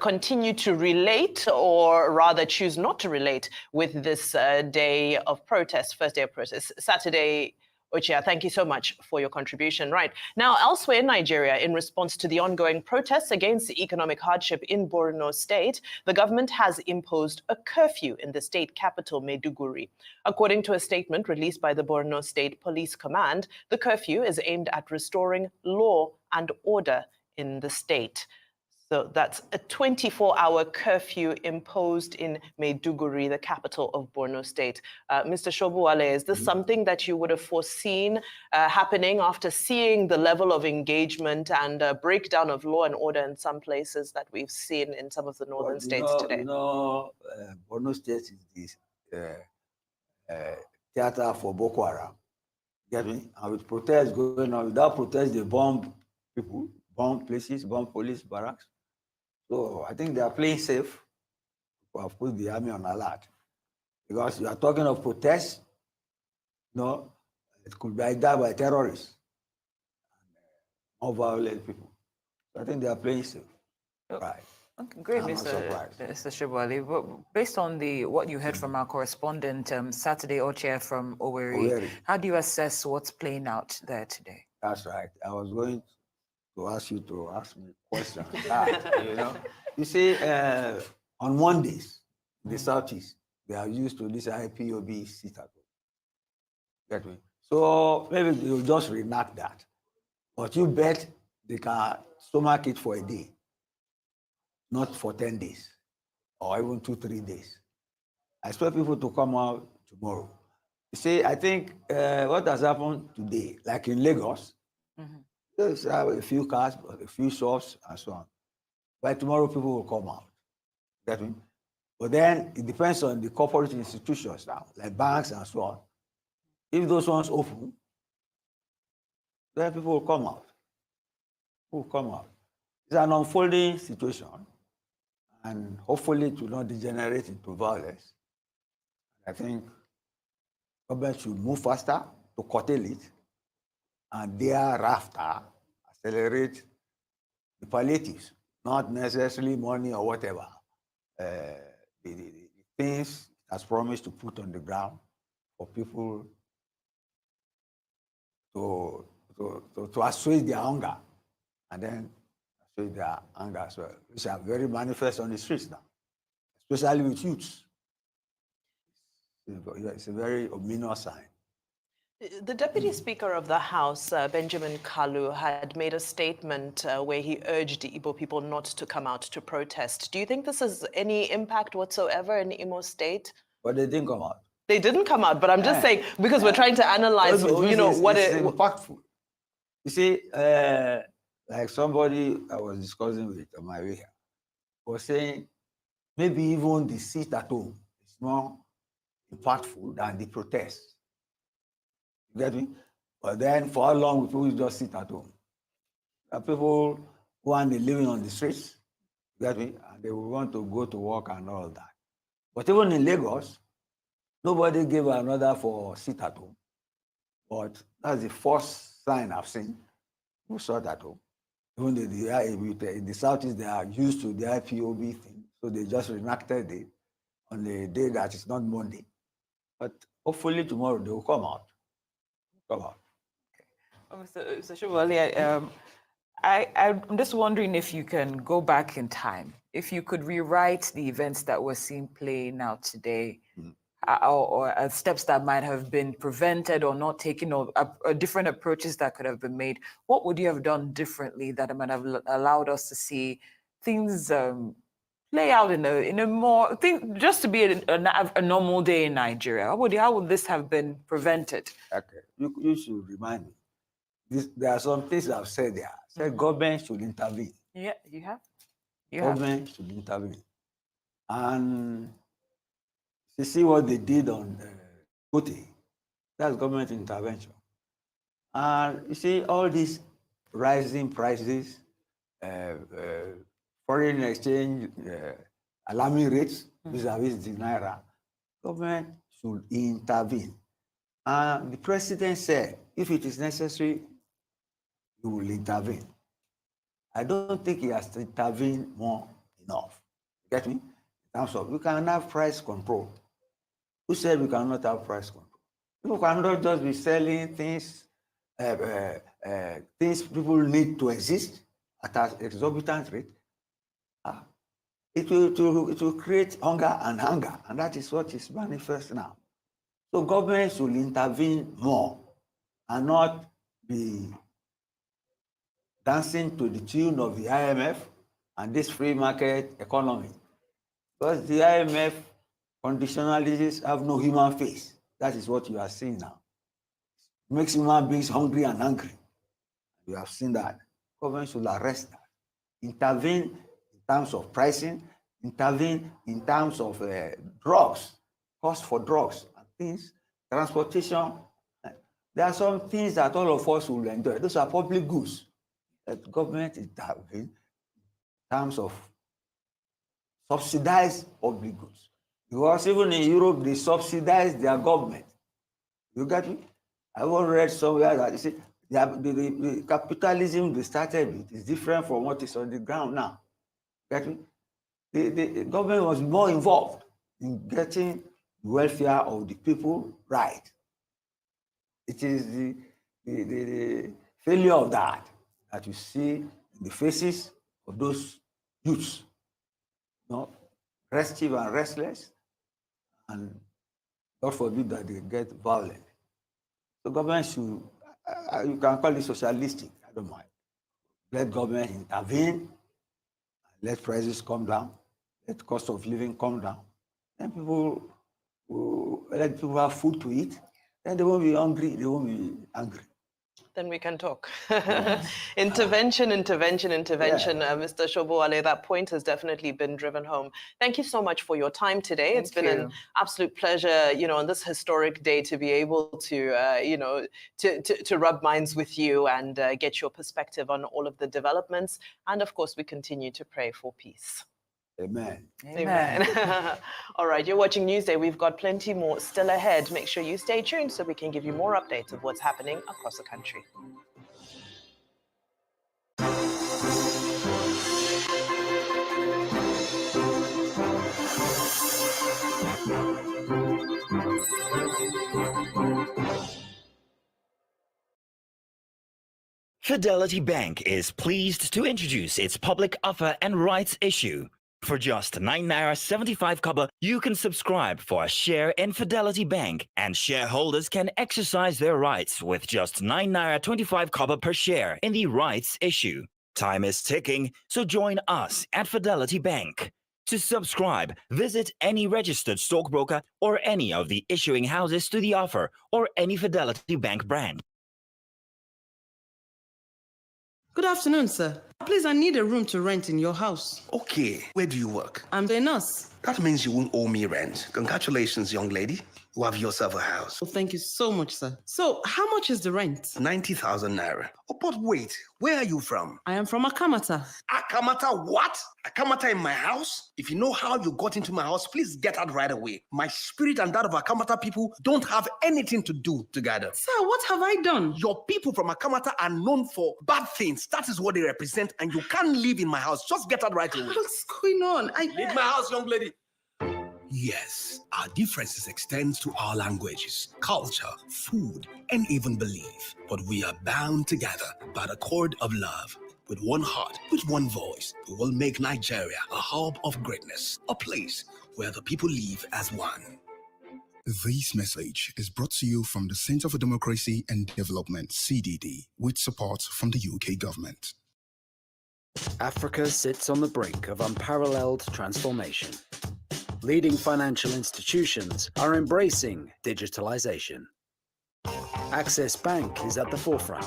continue to relate, or rather choose not to relate, with this day of protest, first day of protest, Saturday. Ochia, thank you so much for your contribution. Right. Now, elsewhere in Nigeria, in response to the ongoing protests against the economic hardship in Borno State, the government has imposed a curfew in the state capital, Maiduguri. According to a statement released by the Borno State Police Command, the curfew is aimed at restoring law and order in the state. So that's a 24-hour curfew imposed in Maiduguri, the capital of Borno State. Mr. Shobuale, is this something that you would have foreseen happening after seeing the level of engagement and breakdown of law and order in some places that we've seen in some of the northern states today?
Borno State is the theater for Boko Haram. Get me? And with protests going on, without protests, they bomb people, bomb places, bomb police barracks. So I think they are playing safe. We have put the army on alert. Because you are talking of protests, no, it could be either by terrorists or violent people. So I think they are playing safe. Right.
Okay, great, Mr. Shobuale. But based on what you heard from our correspondent, Saturday Ochia from Owerri, how do you assess what's playing out there today?
That's right. I was going to ask you to ask me a question. You know, you see, on Mondays, the Southeast, they are used to this IPOB sit-at-home. Get me? So maybe they'll just reenact that. But you bet they can stomach it for a day, not for 10 days, or even 2-3 days. I expect people to come out tomorrow. You see, I think what has happened today, like in Lagos, there's a few cars, a few shops, and so on. By tomorrow, people will come out. Get me? But then it depends on the corporate institutions now, like banks and so on. If those ones open, then people will come out. People will come out. It's an unfolding situation, and hopefully it will not degenerate into violence. I think government should move faster to curtail it, and thereafter accelerate the palliatives, not necessarily money or whatever. The things as promised to put on the ground for people to assuage their hunger, and then assuage their anger as well, which are very manifest on the streets now, especially with youths. It's a very ominous sign.
The Deputy Speaker of the House, Benjamin Kalu, had made a statement where he urged the Igbo people not to come out to protest. Do you think this has any impact whatsoever in Imo State?
But they didn't come out.
They didn't come out, but I'm just saying, because we're trying to analyze, you know, what
it's impactful. You see, like somebody I was discussing with on my way here was saying, maybe even the sit at home is more impactful than the protest. You get me? But then for how long will people just sit at home? There are people who are living on the streets, you get me? And they will want to go to work and all that. But even in Lagos, nobody gave another for sit at home. But that's the first sign I've seen. Who sat at home? Even in the Southeast, they are used to the IPOB thing. So they just reenacted it on the day that is not Monday. But hopefully tomorrow they will come out. Come on.
Mr. Shubali, I'm just wondering if you can go back in time, if you could rewrite the events that we're seeing playing out today, or steps that might have been prevented or not taken, or different approaches that could have been made. What would you have done differently that might have allowed us to see things play out in a more just to be a normal day in Nigeria? How would this have been prevented?
Okay, you should remind me. There are some things I've said there. I said government should intervene.
Yeah, you have.
Government should intervene. And you see what they did on Kote. That's government intervention. And you see all these rising prices, foreign exchange, alarming rates vis-a-vis the Naira. Government should intervene. And the president said, if it is necessary, he will intervene. I don't think he has to intervene more enough. Get me? In terms of, we can have price control. Who said we cannot have price control? People cannot just be selling things, things people need to exist at an exorbitant rate. It will create hunger, and that is what is manifest now. So government should intervene more and not be dancing to the tune of the IMF and this free market economy. Because the IMF conditionalities have no human face. That is what you are seeing now. It makes human beings hungry and angry. You have seen that. Government should arrest that. Intervene in terms of pricing, intervene in terms of drugs, cost for drugs and things, transportation. There are some things that all of us will enjoy. Those are public goods that government intervene in terms of subsidized public goods. Because even in Europe, they subsidize their government. You get me? I once read somewhere that the capitalism they started with is different from what is on the ground now. Get me? The government was more involved in getting the welfare of the people right. It is the failure of that that you see the faces of those youths, restive and restless, and God forbid that they get violent. The government should, you can call it socialistic, I don't mind. Let government intervene, let prices come down, let cost of living come down. Then let people have food to eat. Then they won't be hungry, they won't be angry.
Then we can talk.
Yes.
Intervention.
Yeah.
Mr. Shobowale, that point has definitely been driven home. Thank you so much for your time today. It's been an absolute pleasure, on this historic day to be able to, to rub minds with you and get your perspective on all of the developments. And of course, we continue to pray for peace.
Amen.
Amen. All right, you're watching Newsday. We've got plenty more still ahead. Make sure you stay tuned so we can give you more updates of what's happening across the country.
Fidelity Bank is pleased to introduce its public offer and rights issue. For just 9 naira 75 kobo, you can subscribe for a share in Fidelity Bank, and shareholders can exercise their rights with just 9 naira 25 kobo per share in the rights issue. Time is ticking, so join us at Fidelity Bank. To subscribe, visit any registered stockbroker or any of the issuing houses to the offer or any Fidelity Bank brand.
Good afternoon, sir. Please, I need a room to rent in your house.
Okay, where do you work?
I'm the nurse.
That means you won't owe me rent. Congratulations, young lady. You have yourself a house.
Oh, thank you so much, sir. So, how much is the rent?
90,000 naira. Oh, but wait, where are you from?
I am from Akamata.
Akamata what? Akamata in my house? If you know how you got into my house, please get out right away. My spirit and that of Akamata people don't have anything to do together.
Sir, what have I done?
Your people from Akamata are known for bad things. That is what they represent, and you can't live in my house. Just get out right away.
What's going on?
Leave my house, young lady. Yes, our differences extend to our languages, culture, food, and even belief. But we are bound together by the cord of love. With one heart, with one voice, we will make Nigeria a hub of greatness, a place where the people live as one.
This message is brought to you from the Center for Democracy and Development, CDD, with support from the UK government.
Africa sits on the brink of unparalleled transformation. Leading financial institutions are embracing digitalization. Access Bank is at the forefront,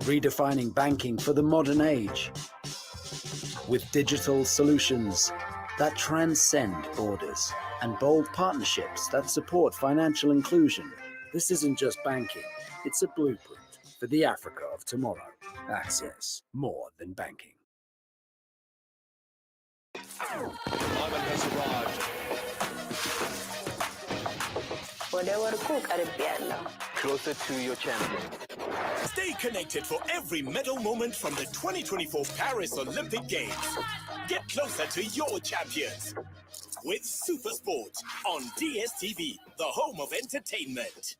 redefining banking for the modern age. With digital solutions that transcend borders and bold partnerships that support financial inclusion, this isn't just banking, it's a blueprint for the Africa of tomorrow. Access, more than banking.
Closer to your champion.
Stay connected for every medal moment from the 2024 Paris Olympic Games. Get closer to your champions with Super Sport on DSTV, the home of entertainment.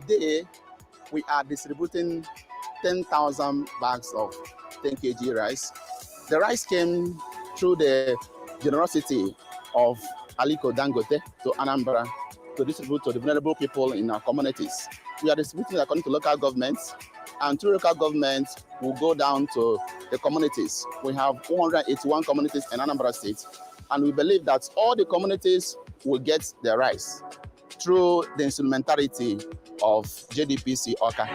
Today, we are distributing 10,000 bags of 10 kg rice. The rice came through the generosity of Aliko Dangote to Anambra to distribute to the vulnerable people in our communities. We are distributing according to local governments, and through local governments, we'll go down to the communities. We have 481 communities in Anambra State, And we believe that all the communities will get their rice through the instrumentality of JDPC Oka.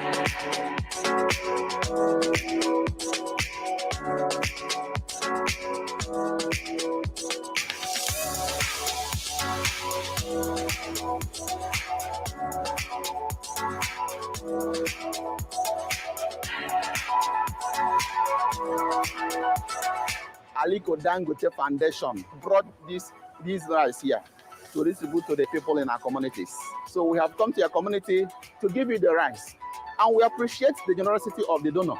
Aliko Dangote Foundation brought these rice here to distribute to the people in our communities. So we have come to your community to give you the rice. And we appreciate the generosity of the donor,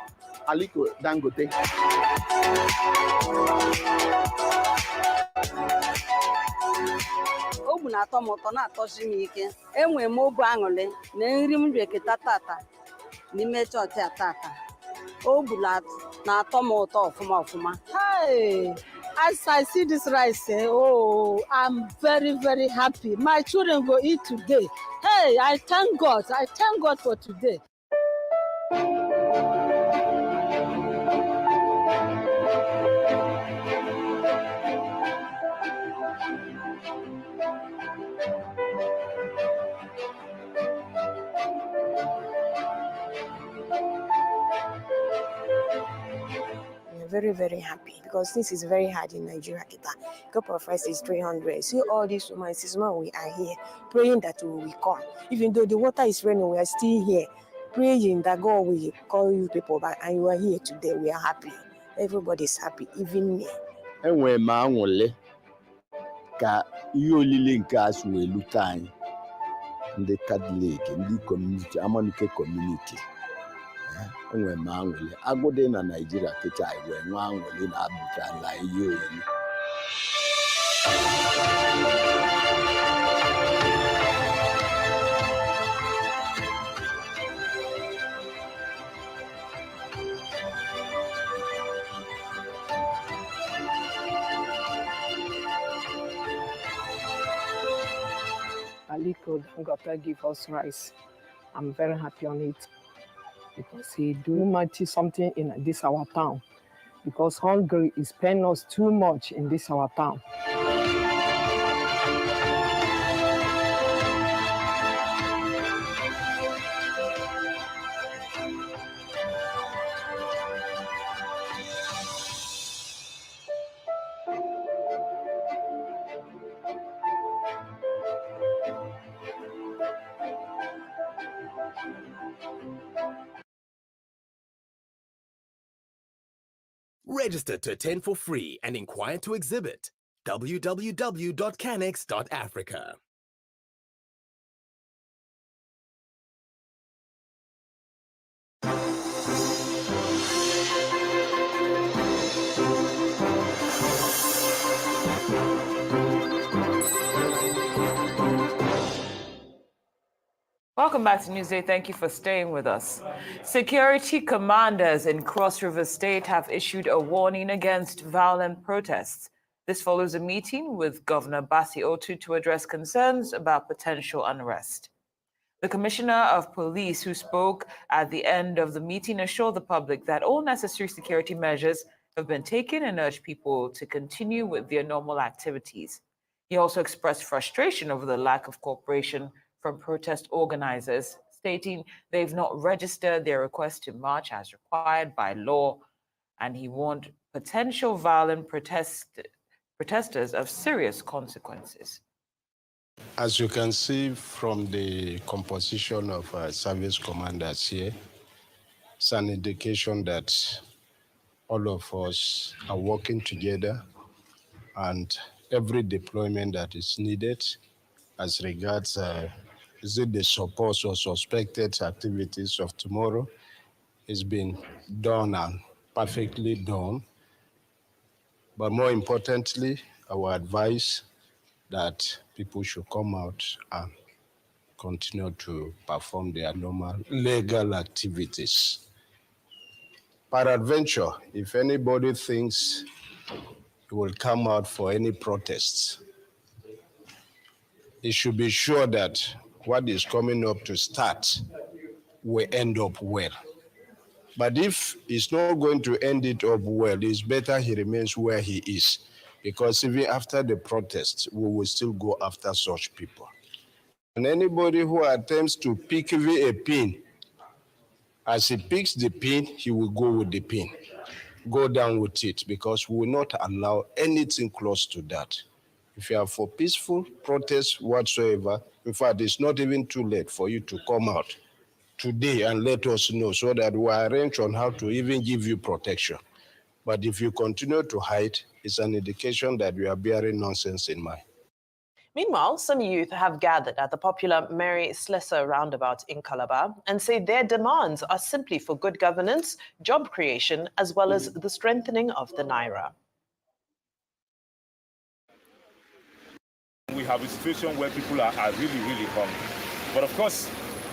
Aliko Dangote.
Obu na-atọ m ụtọ na-atọsi m ike. Enwe m obu aṅụrị na nri m rieketa tata n'ime chọọchị a tata. Obu na-atọ m ụtọ ọfụma ọfụma.
Hey, as I see this rice, I'm very, very happy. My children will eat today. Hey, I thank God. I thank God for today.
Very, very happy because this is very hard in Nigeria. A cup of rice is 300. See all these women, we are here praying that we will come. Even though the water is raining, we are still here praying that God will call you people back. And you are here today. We are happy. Everybody is happy, even me.
Enwe ma anwụle ka ihe olile nke a so elute anyị ndị Catholic, ndị community, Amanike community. Enwe ma anwụle agụdị na Nigeria kịta iwe nwa anwụle na-abụcha ala ihe olile.
Aliko Dangote give us rice. I'm very happy on it because he do mighty something in this our town. Because hunger is paying us too much in this our town.
Register to attend for free and inquire to exhibit. www.canex.africa.
Welcome back to Newsday. Thank you for staying with us. Security commanders in Cross River State have issued a warning against violent protests. This follows a meeting with Governor Basi Otu to address concerns about potential unrest. The Commissioner of Police, who spoke at the end of the meeting, assured the public that all necessary security measures have been taken and urged people to continue with their normal activities. He also expressed frustration over the lack of cooperation from protest organizers, stating they've not registered their request to march as required by law, and he warned potential violent protesters of serious consequences.
As you can see from the composition of service commanders here, it's an indication that all of us are working together, and every deployment that is needed as regards is it the supposed or suspected activities of tomorrow is being done and perfectly done. But more importantly, our advice that people should come out and continue to perform their normal legal activities. Peradventure, if anybody thinks he will come out for any protests, he should be sure that what is coming up to start will end up well. But if it's not going to end it up well, it's better he remains where he is, because even after the protests, we will still go after such people. And anybody who attempts to pick a pin, as he picks the pin, he will go with the pin. Go down with it, because we will not allow anything close to that. If you are for peaceful protests whatsoever, in fact, it's not even too late for you to come out today and let us know, so that we arrange on how to even give you protection. But if you continue to hide, it's an indication that you are bearing nonsense in mind.
Meanwhile, some youth have gathered at the popular Mary Slessor roundabout in Calabar and say their demands are simply for good governance, job creation, as well as the strengthening of the Naira.
We have a situation where people are really, really hungry. But of course,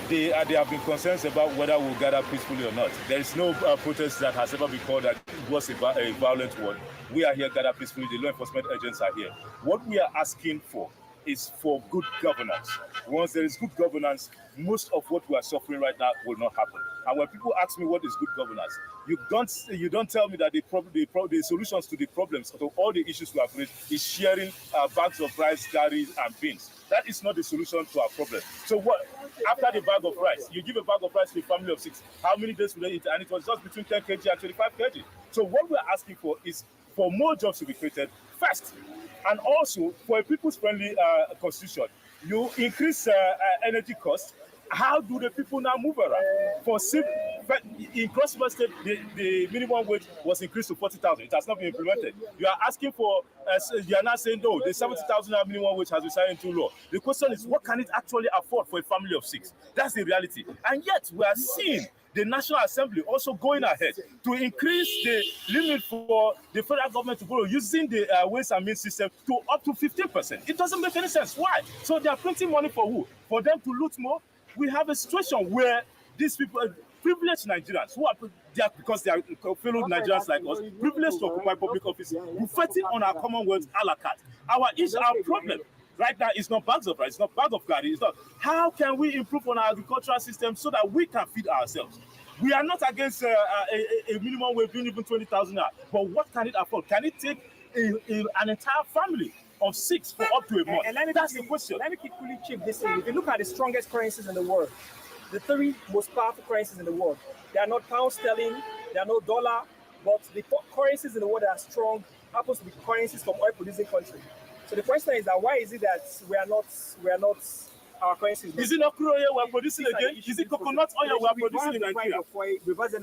there have been concerns about whether we'll gather peacefully or not. There is no protest that has ever been called that it was a violent one. We are here gathered peacefully. The law enforcement agents are here. What we are asking for is for good governance. Once there is good governance, most of what we are suffering right now will not happen. And when people ask me what is good governance, you don't tell me that the solutions to the problems, to all the issues we have raised, is sharing bags of rice, curries, and beans. That is not the solution to our problem. So what? After the bag of rice, you give a bag of rice to a family of 6. How many days will they eat? And it was just between 10 kg and 25 kg. So what we are asking for is for more jobs to be created first, and also for a people's-friendly constitution. You increase energy costs. How do the people now move around? In Cross-River State, the minimum wage was increased to 40,000. It has not been implemented. You are asking for, you are now saying, no, the 70,000 minimum wage has been signed into law. The question is, what can it actually afford for a family of 6? That's the reality. And yet, we are seeing the National Assembly also going ahead to increase the limit for the federal government to borrow using the Ways and Means system to up to 15%. It doesn't make any sense. Why? So they are printing money for who? For them to loot more? We have a situation where these people, privileged Nigerians, who are there because they are fellow Nigerians like us, privileged to occupy public offices, buffeting on our Commonwealth a la carte. Our problem right now is not bags of rice, it's not bag of curry, it's not. How can we improve on our agricultural system so that we can feed ourselves? We are not against a minimum wage being even 20,000 naira, but what can it afford? Can it take an entire family of 6 for up to a month? That's the question.
Let me quickly check this thing. If you look at the strongest currencies in the world, the 3 most powerful currencies in the world, they are not pound sterling, they are not dollar, but the currencies in the world that are strong happens to be currencies from oil-producing countries. So the question is that why is it that we are not our currencies?
Is it not crude oil we are producing again? Is it coconut oil we are producing in Nigeria?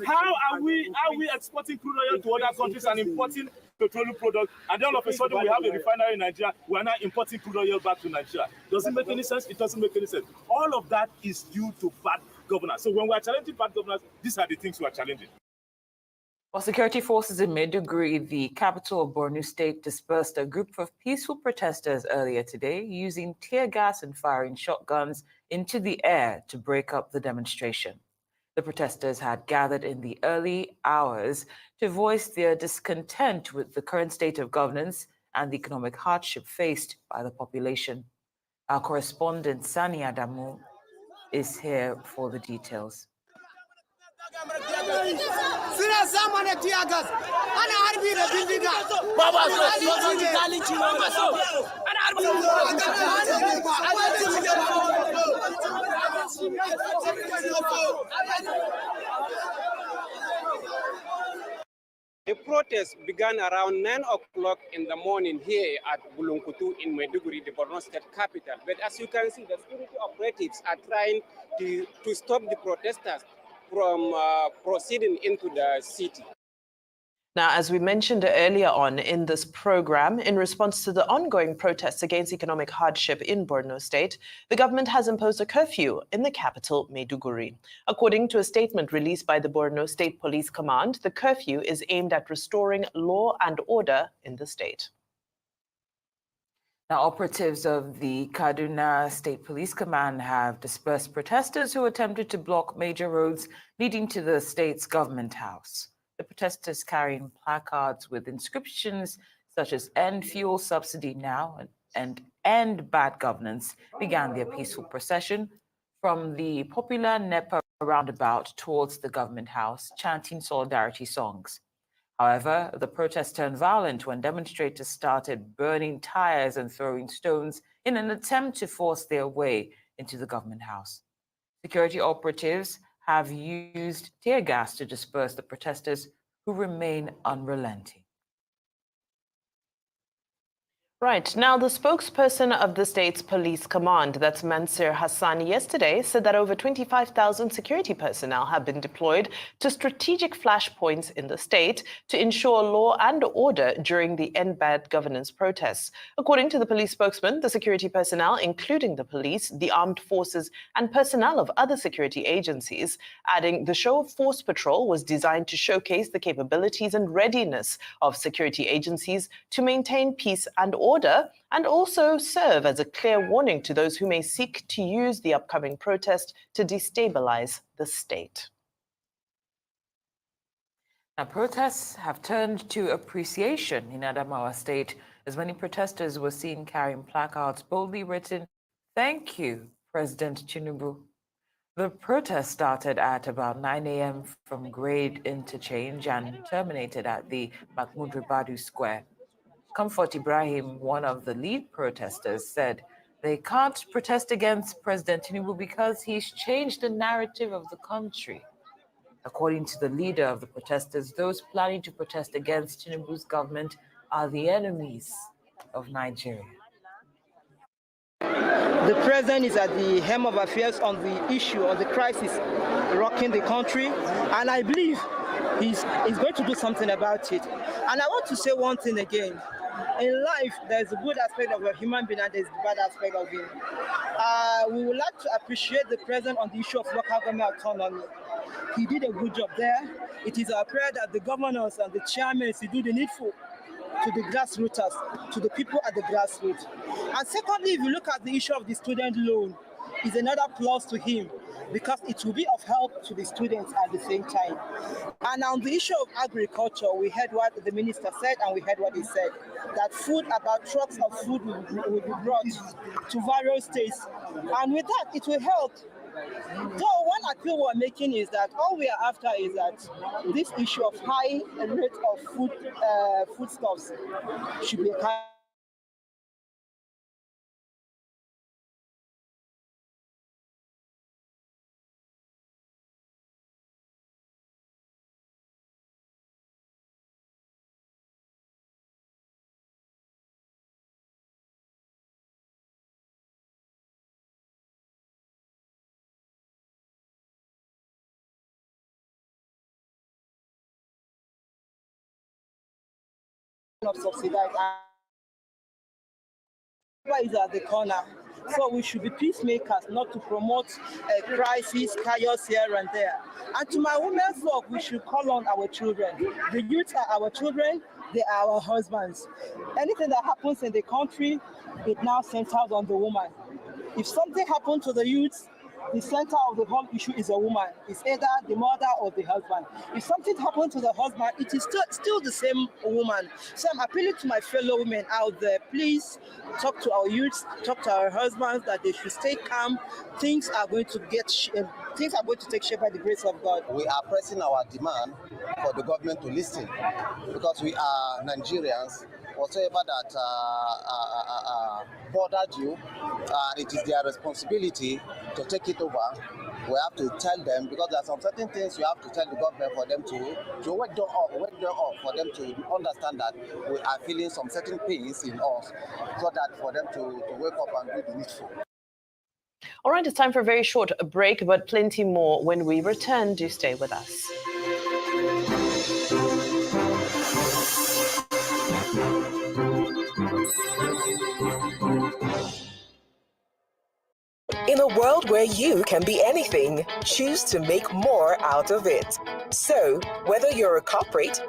How are we exporting crude oil to other countries and importing petroleum products, and then all of a sudden we have a refinery in Nigeria, we are now importing crude oil back to Nigeria? Does it make any sense? It doesn't make any sense. All of that is due to bad governance. So when we are challenging bad governance, these are the things we are challenging.
While security forces in Maiduguri, the capital of Borno State, dispersed a group of peaceful protesters earlier today using tear gas and firing shotguns into the air to break up the demonstration. The protesters had gathered in the early hours to voice their discontent with the current state of governance and the economic hardship faced by the population. Our correspondent, Sani Adamu, is here for the details.
The protest began around 9 o'clock in the morning here at Bulunkutu in Maiduguri, the Borno State capital. But as you can see, the security operatives are trying to stop the protesters from proceeding into the city.
Now, as we mentioned earlier on in this program, in response to the ongoing protests against economic hardship in Borno State, the government has imposed a curfew in the capital, Maiduguri. According to a statement released by the Borno State Police Command, the curfew is aimed at restoring law and order in the state.
Now, operatives of the Kaduna State Police Command have dispersed protesters who attempted to block major roads leading to the state's government house. The protesters carrying placards with inscriptions such as "End Fuel Subsidy Now" and "End Bad Governance" began their peaceful procession from the popular NEPA roundabout towards the government house, chanting solidarity songs. However, the protest turned violent when demonstrators started burning tires and throwing stones in an attempt to force their way into the government house. Security operatives have used tear gas to disperse the protesters, who remain unrelenting.
Right. Now, the spokesperson of the state's police command, that's Mansur Hassan, yesterday said that over 25,000 security personnel have been deployed to strategic flashpoints in the state to ensure law and order during the End Bad Governance protests. According to the police spokesman, the security personnel, including the police, the armed forces, and personnel of other security agencies, adding the show of force patrol was designed to showcase the capabilities and readiness of security agencies to maintain peace and order, and also serve as a clear warning to those who may seek to use the upcoming protest to destabilize the state.
Now, protests have turned to appreciation in Adamawa State as many protesters were seen carrying placards boldly written, "Thank you, President Tinubu." The protest started at about 9 a.m. from Grade Interchange and terminated at the Mahmoud Ribadu Square. Comfort Ibrahim, one of the lead protesters, said they can't protest against President Tinubu because he's changed the narrative of the country. According to the leader of the protesters, those planning to protest against Tinubu's government are the enemies of Nigeria.
The president is at the helm of affairs on the issue of the crisis rocking the country, and I believe he's going to do something about it. And I want to say one thing again. In life, there's a good aspect of a human being and there's a bad aspect of him. We would like to appreciate the president on the issue of local government autonomy. He did a good job there. It is our prayer that the governors and the chairmen do the needful to the grassroots, to the people at the grassroots. And secondly, if you look at the issue of the student loan, is another plus to him because it will be of help to the students at the same time. And on the issue of agriculture, we heard what the minister said and we heard what he said, that about trucks of food will be brought to various states. And with that, it will help. Though one appeal we're making is that all we are after is that this issue of high rate of foodstuffs should be not subsidized. Is at the corner. So we should be peacemakers, not to promote a crisis, chaos here and there. And to my women folk, we should call on our children. The youth are our children, they are our husbands. Anything that happens in the country, it now centers on the woman. If something happened to the youth, the center of the whole issue is a woman. It's either the mother or the husband. If something happened to the husband, it is still the same woman. So I'm appealing to my fellow women out there, please talk to our youths, talk to our husbands that they should stay calm. Things are going to take shape by the grace of God.
We are pressing our demand for the government to listen because we are Nigerians. Whatever that bothered you, it is their responsibility to take it over. We have to tell them because there are some certain things you have to tell the government for them to wake them up, for them to understand that we are feeling some certain pains in us, so that for them to wake up and do the needful.
All right, it's time for a very short break, but plenty more when we return. Do stay with us.
In a world where you can be anything, choose to make more out of it. So, whether you're a corporate,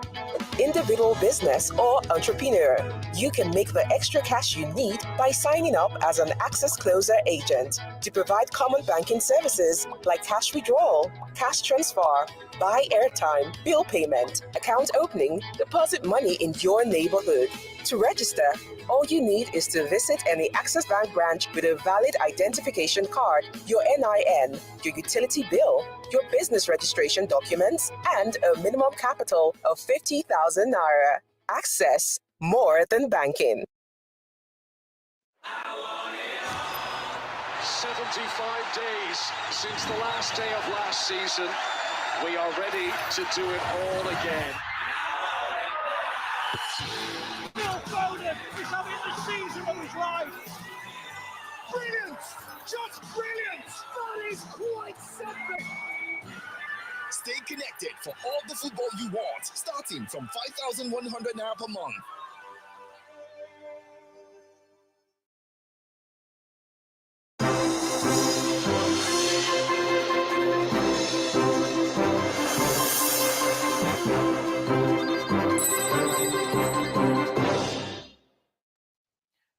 individual business, or entrepreneur, you can make the extra cash you need by signing up as an Access Closer agent to provide common banking services like cash withdrawal, cash transfer, buy airtime, bill payment, account opening, deposit money in your neighborhood. To register, all you need is to visit any Access Bank branch with a valid identification card, your NIN, your utility bill, your business registration documents, and a minimum capital of 50,000 naira. Access, more than banking.
75 days since the last day of last season. We are ready to do it all again.
Phil Foden is having the season of his life. Brilliant! Just brilliant! That is quite something.
Stay connected for all the football you want, starting from 5,100 naira per month.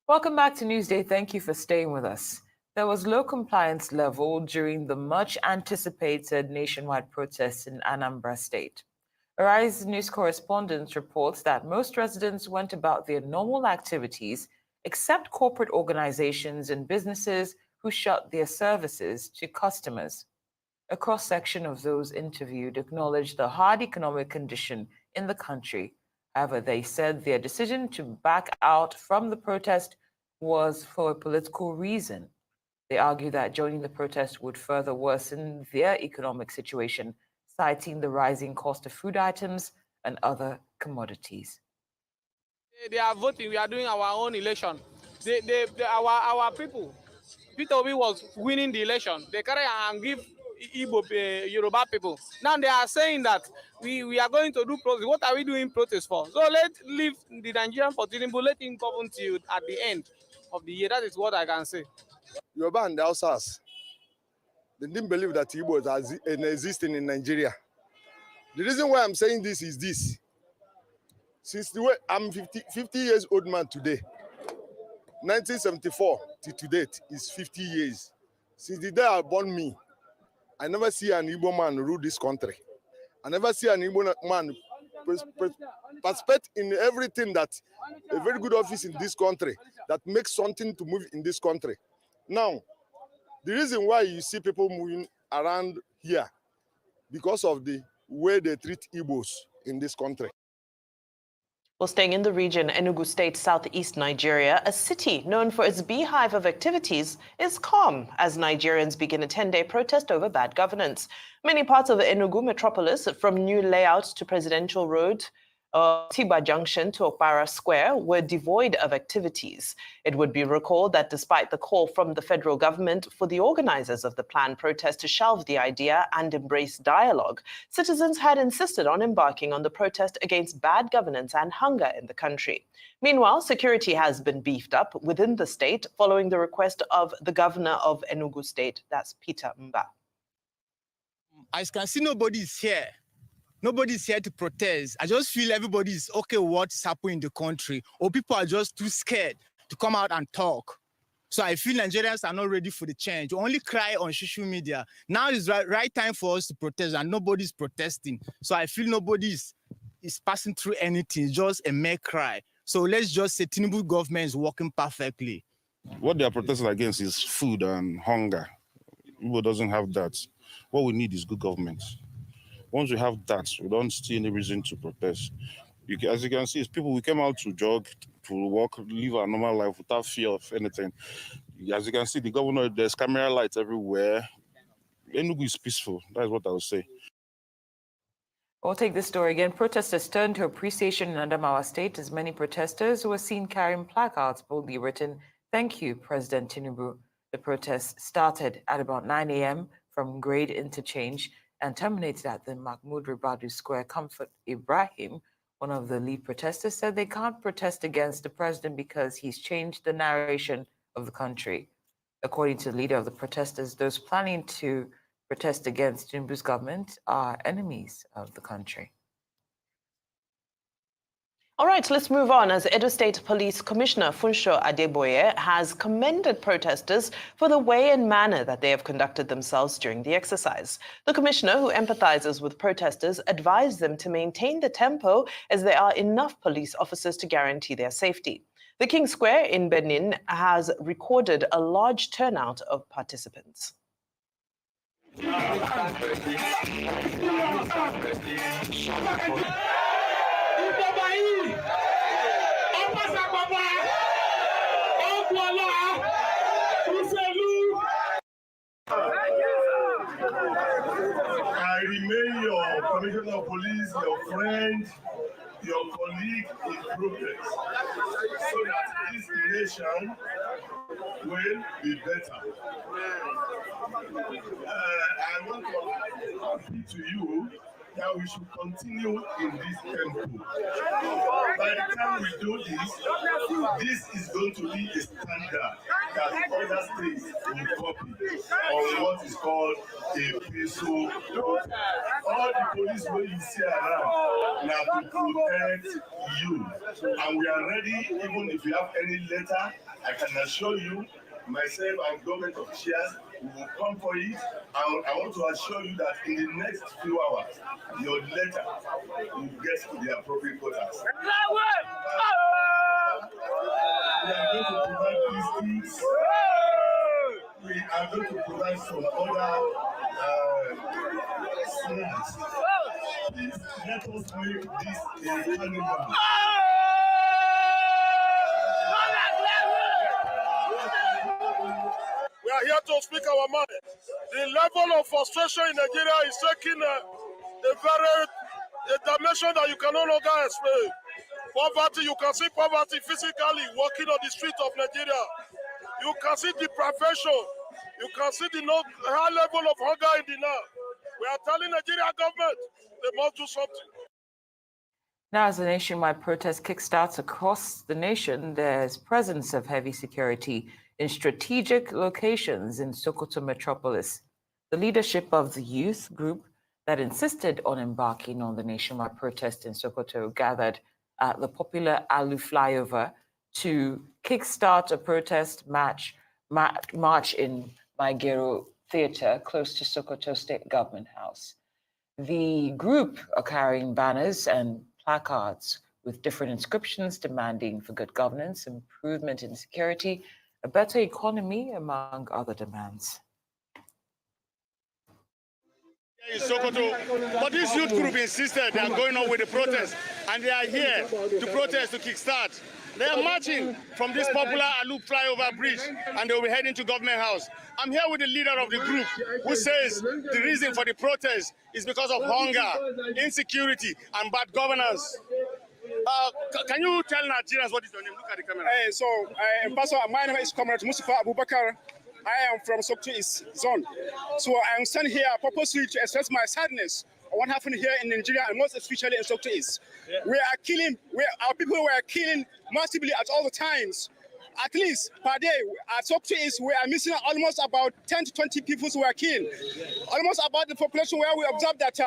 Welcome back to Newsday. Thank you for staying with us. There was low compliance level during the much anticipated nationwide protests in Anambra State. Arise News correspondent reports that most residents went about their normal activities except corporate organizations and businesses who shut their services to customers. A cross-section of those interviewed acknowledged the hard economic condition in the country. However, they said their decision to back out from the protest was for a political reason. They argue that joining the protest would further worsen their economic situation, citing the rising cost of food items and other commodities.
They are voting. We are doing our own election. Our people, Peter Obi was winning the election. They carry and give Igbo, Yoruba people. Now they are saying that we are going to do protest. What are we doing protest for? So let's leave the Nigerian for Tinubu, let him govern till at the end of the year. That is what I can say.
Yoruba and the Hausas, they didn't believe that Igbo are existing in Nigeria. The reason why I'm saying this is this. Since the way I'm 50 years old man today, 1974 to date is 50 years. Since the day I born me, I never see an Igbo man rule this country. I never see an Igbo man participate in everything that a very good office in this country that makes something to move in this country. Now, the reason why you see people moving around here because of the way they treat Igbos in this country.
Well, staying in the region, Enugu State, southeast Nigeria, a city known for its beehive of activities, is calm as Nigerians begin a 10-day protest over bad governance. Many parts of the Enugu metropolis, from new layouts to Presidential Road, Tiba Junction to Okpara Square, were devoid of activities. It would be recalled that despite the call from the federal government for the organizers of the planned protest to shelve the idea and embrace dialogue, citizens had insisted on embarking on the protest against bad governance and hunger in the country. Meanwhile, security has been beefed up within the state following the request of the governor of Enugu State, that's Peter Mba.
As you can see, nobody is here. Nobody's here to protest. I just feel everybody is okay with what's happening in the country, or people are just too scared to come out and talk. So I feel Nigerians are not ready for the change. We only cry on social media. Now is the right time for us to protest, and nobody's protesting. So I feel nobody is passing through anything, just a mere cry. So let's just say Tinubu government is working perfectly.
What they are protesting against is food and hunger. Igbo doesn't have that. What we need is good government. Once we have that, we don't see any reason to protest. As you can see, it's people, we came out to jog, to walk, live our normal life without fear of anything. As you can see, the governor, there's camera lights everywhere. Enugu is peaceful. That's what I would say.
We'll take this story again. Protesters turned to a police station in Adamawa State as many protesters were seen carrying placards boldly written, "Thank you, President Tinubu." The protest started at about 9 a.m. from Grade Interchange and terminated at the Mahmoud Ribadu Square. Comfort Ibrahim, one of the lead protesters, said they can't protest against the president because he's changed the narration of the country. According to the leader of the protesters, those planning to protest against Tinubu's government are enemies of the country.
All right, let's move on. As Edo State Police Commissioner Funsho Adeboye has commended protesters for the way and manner that they have conducted themselves during the exercise. The commissioner, who empathizes with protesters, advised them to maintain the tempo as there are enough police officers to guarantee their safety. The King Square in Benin has recorded a large turnout of participants.
I remain your commissioner of police, your friend, your colleague in progress, so that this nation will be better. I want to appeal to you that we should continue in this tempo. By the time we do this is going to be a standard that other states will copy on what is called a peaceful protest. All the police where you see around now to protect you. And we are ready, even if you have any letter, I can assure you, myself and government officials will come for it. And I want to assure you that in the next few hours, your letter will get to the appropriate quarters. We are going to provide these things. We are going to provide some other snacks. Please let us make this a carnival.
We are here to speak our mind. The level of frustration in Nigeria is taking a dimension that you can no longer explain. Poverty, you can see poverty physically walking on the streets of Nigeria. You can see deprivation. You can see the high level of hunger in the north. We are telling Nigeria government they must do something.
Now, as the nationwide protest kickstarts across the nation, there's presence of heavy security in strategic locations in Sokoto metropolis. The leadership of the youth group that insisted on embarking on the nationwide protest in Sokoto gathered at the popular Alu flyover to kickstart a protest march in Maigero Theatre close to Sokoto State Government House. The group are carrying banners and placards with different inscriptions demanding for good governance, improvement in security, a better economy, among other demands.
In Sokoto, but this youth group insisted they are going on with the protest, and they are here to protest to kickstart. They are marching from this popular Alu flyover bridge, and they will be heading to Government House. I'm here with the leader of the group, who says the reason for the protest is because of hunger, insecurity, and bad governance. Can you tell Nigerians what is your name? Look at the camera.
Pastor, my name is Comrade Mustafa Abubakar. I am from Sokoto East Zone. So I am standing here purposely to express my sadness on what happened here in Nigeria, and most especially in Sokoto East. Our people were killing massively at all the times. At least per day, at Sokoto East, we are missing almost about 10 to 20 people who were killed. Almost about the population where we observed that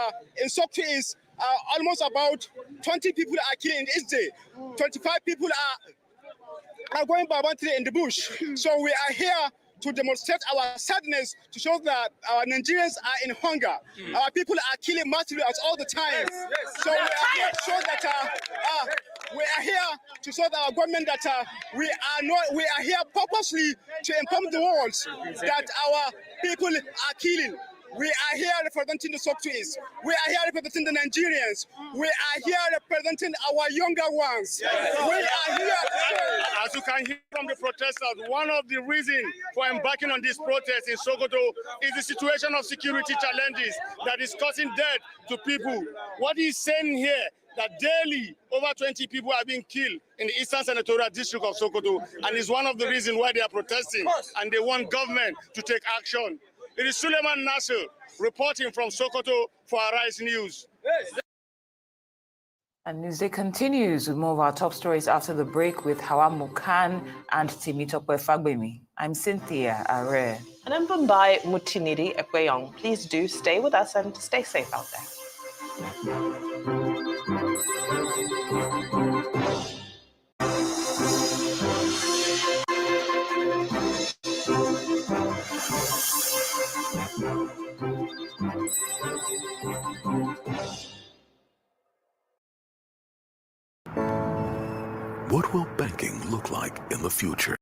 in Sokoto East, almost about 20 people are killed in each day. 25 people are going barbarity in the bush. So we are here to demonstrate our sadness, to show that our Nigerians are in hunger. Our people are killing massively at all the time. So we are here to show that our government that we are here purposely to inform the world that our people are killing. We are here representing the Sokoto East. We are here representing the Nigerians. We are here representing our younger ones. We are here.
As you can hear from the protesters, one of the reasons for embarking on this protest in Sokoto is the situation of security challenges that is causing death to people. What he's saying here, that daily over 20 people are being killed in the Eastern Senatorial District of Sokoto, and is one of the reasons why they are protesting, and they want government to take action. It is Suleiman Nasser reporting from Sokoto for Arise News.
And Newsday continues with more of our top stories after the break with Hawa Mukan and Timitope Fagbemi. I'm Cynthia Are.
And I'm Bumbai Mutiniri Ekweyong. Please do stay with us and stay safe out there.
What will banking look like in the future?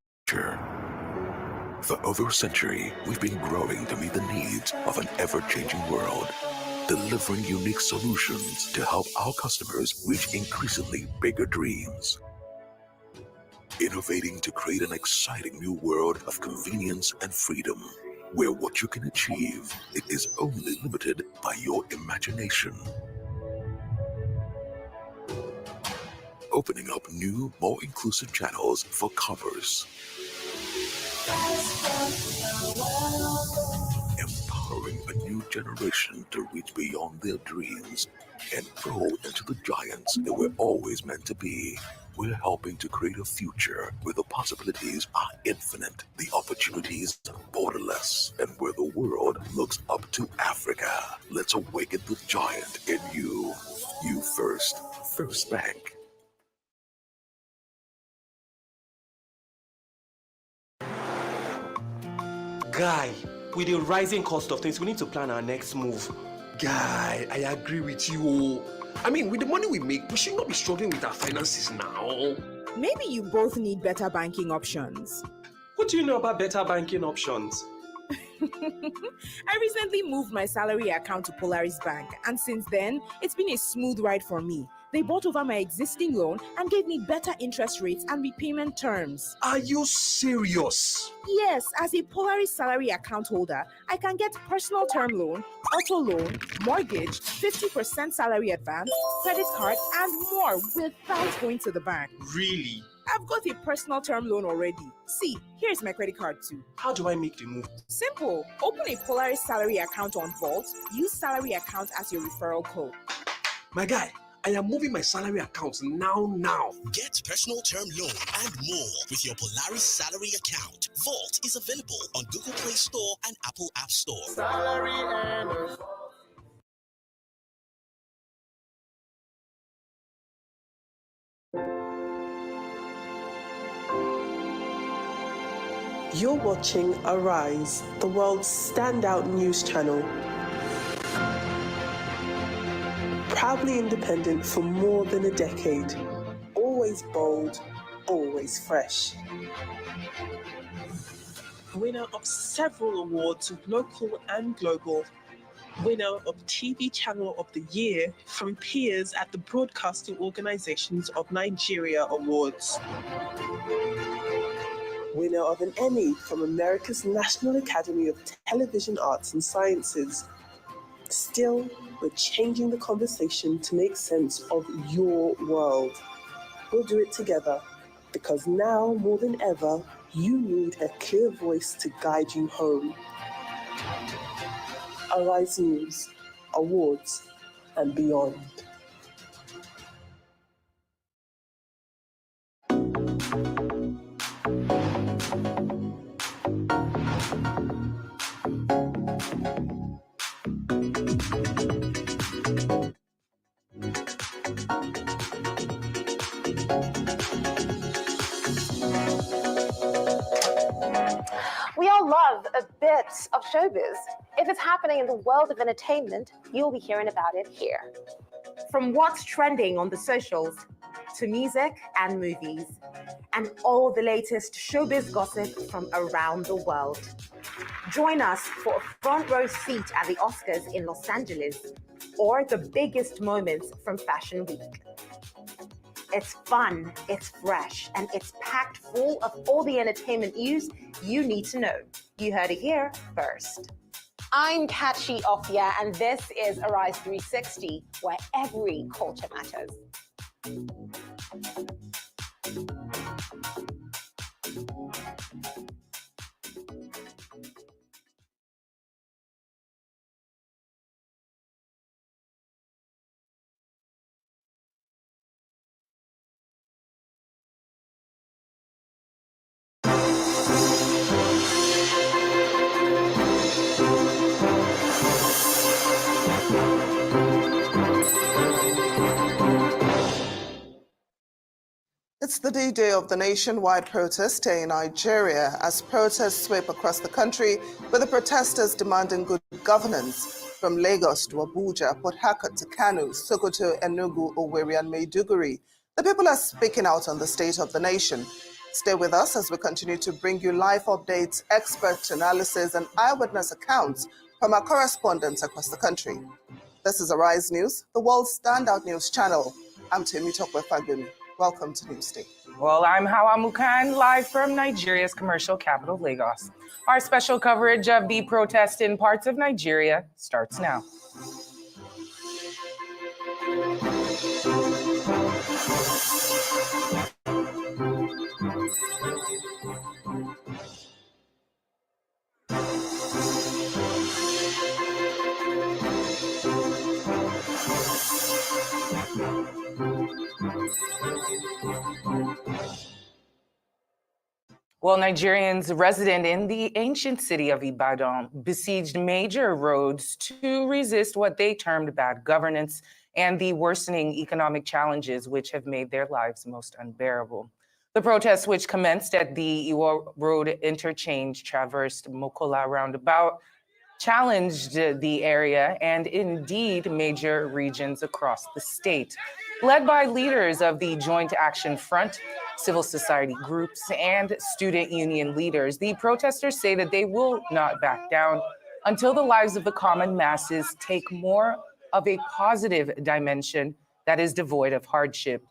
For over a century, we've been growing to meet the needs of an ever-changing world, delivering unique solutions to help our customers reach increasingly bigger dreams. Innovating to create an exciting new world of convenience and freedom, where what you can achieve is only limited by your imagination. Opening up new, more inclusive channels for commerce. Empowering a new generation to reach beyond their dreams and grow into the giants they were always meant to be. We're helping to create a future where the possibilities are infinite, the opportunities borderless, and where the world looks up to Africa. Let's awaken the giant in you. You first. First Bank.
Guy, with the rising cost of things, we need to plan our next move.
Guy, I agree with you. I mean, with the money we make, we should not be struggling with our finances now.
Maybe you both need better banking options.
What do you know about better banking options?
I recently moved my salary account to Polaris Bank, and since then, it's been a smooth ride for me. They bought over my existing loan and gave me better interest rates and repayment terms.
Are you serious?
Yes, as a Polaris salary account holder, I can get personal term loan, auto loan, mortgage, 50% salary advance, credit card, and more without going to the bank.
Really?
I've got a personal term loan already. See, here's my credit card too.
How do I make the move?
Simple. Open a Polaris salary account on Vault. Use salary account as your referral code.
My guy, I am moving my salary account now.
Get personal term loan and more with your Polaris salary account. Vault is available on Google Play Store and Apple App Store.
Salary earners.
You're watching Arise, the world's standout news channel. Proudly independent for more than a decade. Always bold, always fresh. Winner of several awards, local and global. Winner of TV Channel of the Year from peers at the Broadcasting Organizations of Nigeria Awards. Winner of an Emmy from America's National Academy of Television Arts and Sciences. Still, we're changing the conversation to make sense of your world. We'll do it together, because now more than ever, you need a clear voice to guide you home. Arise News, awards, and beyond.
We all love a bit of showbiz. If it's happening in the world of entertainment, you'll be hearing about it here.
From what's trending on the socials to music and movies, and all the latest showbiz gossip from around the world. Join us for a front row seat at the Oscars in Los Angeles, or the biggest moments from Fashion Week. It's fun, it's fresh, and it's packed full of all the entertainment news you need to know. You heard it here first.
I'm Kachi Ofia, and this is Arise 360, where every culture matters.
It's the D-Day of the nationwide protest here in Nigeria as protests sweep across the country with the protesters demanding good governance from Lagos to Abuja, Port Harcourt to Kano, Sokoto, Enugu, Owerri and Maiduguri. The people are speaking out on the state of the nation. Stay with us as we continue to bring you live updates, expert analysis and eyewitness accounts from our correspondents across the country. This is Arise News, the world's standout news channel. I'm Temi Tokwe Fagbemi. Welcome to Newsday.
Well, I'm Hawa Mukan, live from Nigeria's commercial capital, Lagos. Our special coverage of the protest in parts of Nigeria starts now. Well, Nigerians resident in the ancient city of Ibadan besieged major roads to resist what they termed bad governance and the worsening economic challenges which have made their lives most unbearable. The protests, which commenced at the Iwo Road interchange, traversed Mokola roundabout, challenged the area and indeed major regions across the state. Led by leaders of the Joint Action Front, civil society groups, and student union leaders, the protesters say that they will not back down until the lives of the common masses take more of a positive dimension that is devoid of hardship.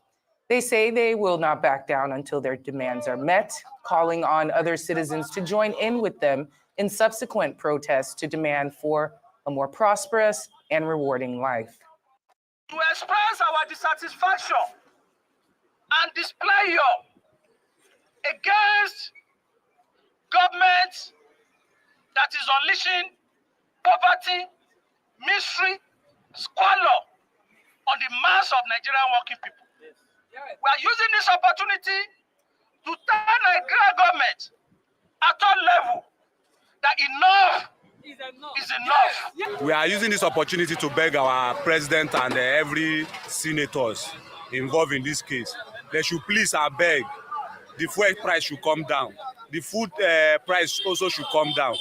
They say they will not back down until their demands are met, calling on other citizens to join in with them in subsequent protests to demand for a more prosperous and rewarding life.
To express our dissatisfaction and displeasure against government that is unleashing poverty, misery, squalor on the mass of Nigerian working people. We are using this opportunity to tell Nigerian government at all levels that enough is enough.
We are using this opportunity to beg our president and every senators involved in this case. They should please beg. The fuel price should come down. The food price also should come down.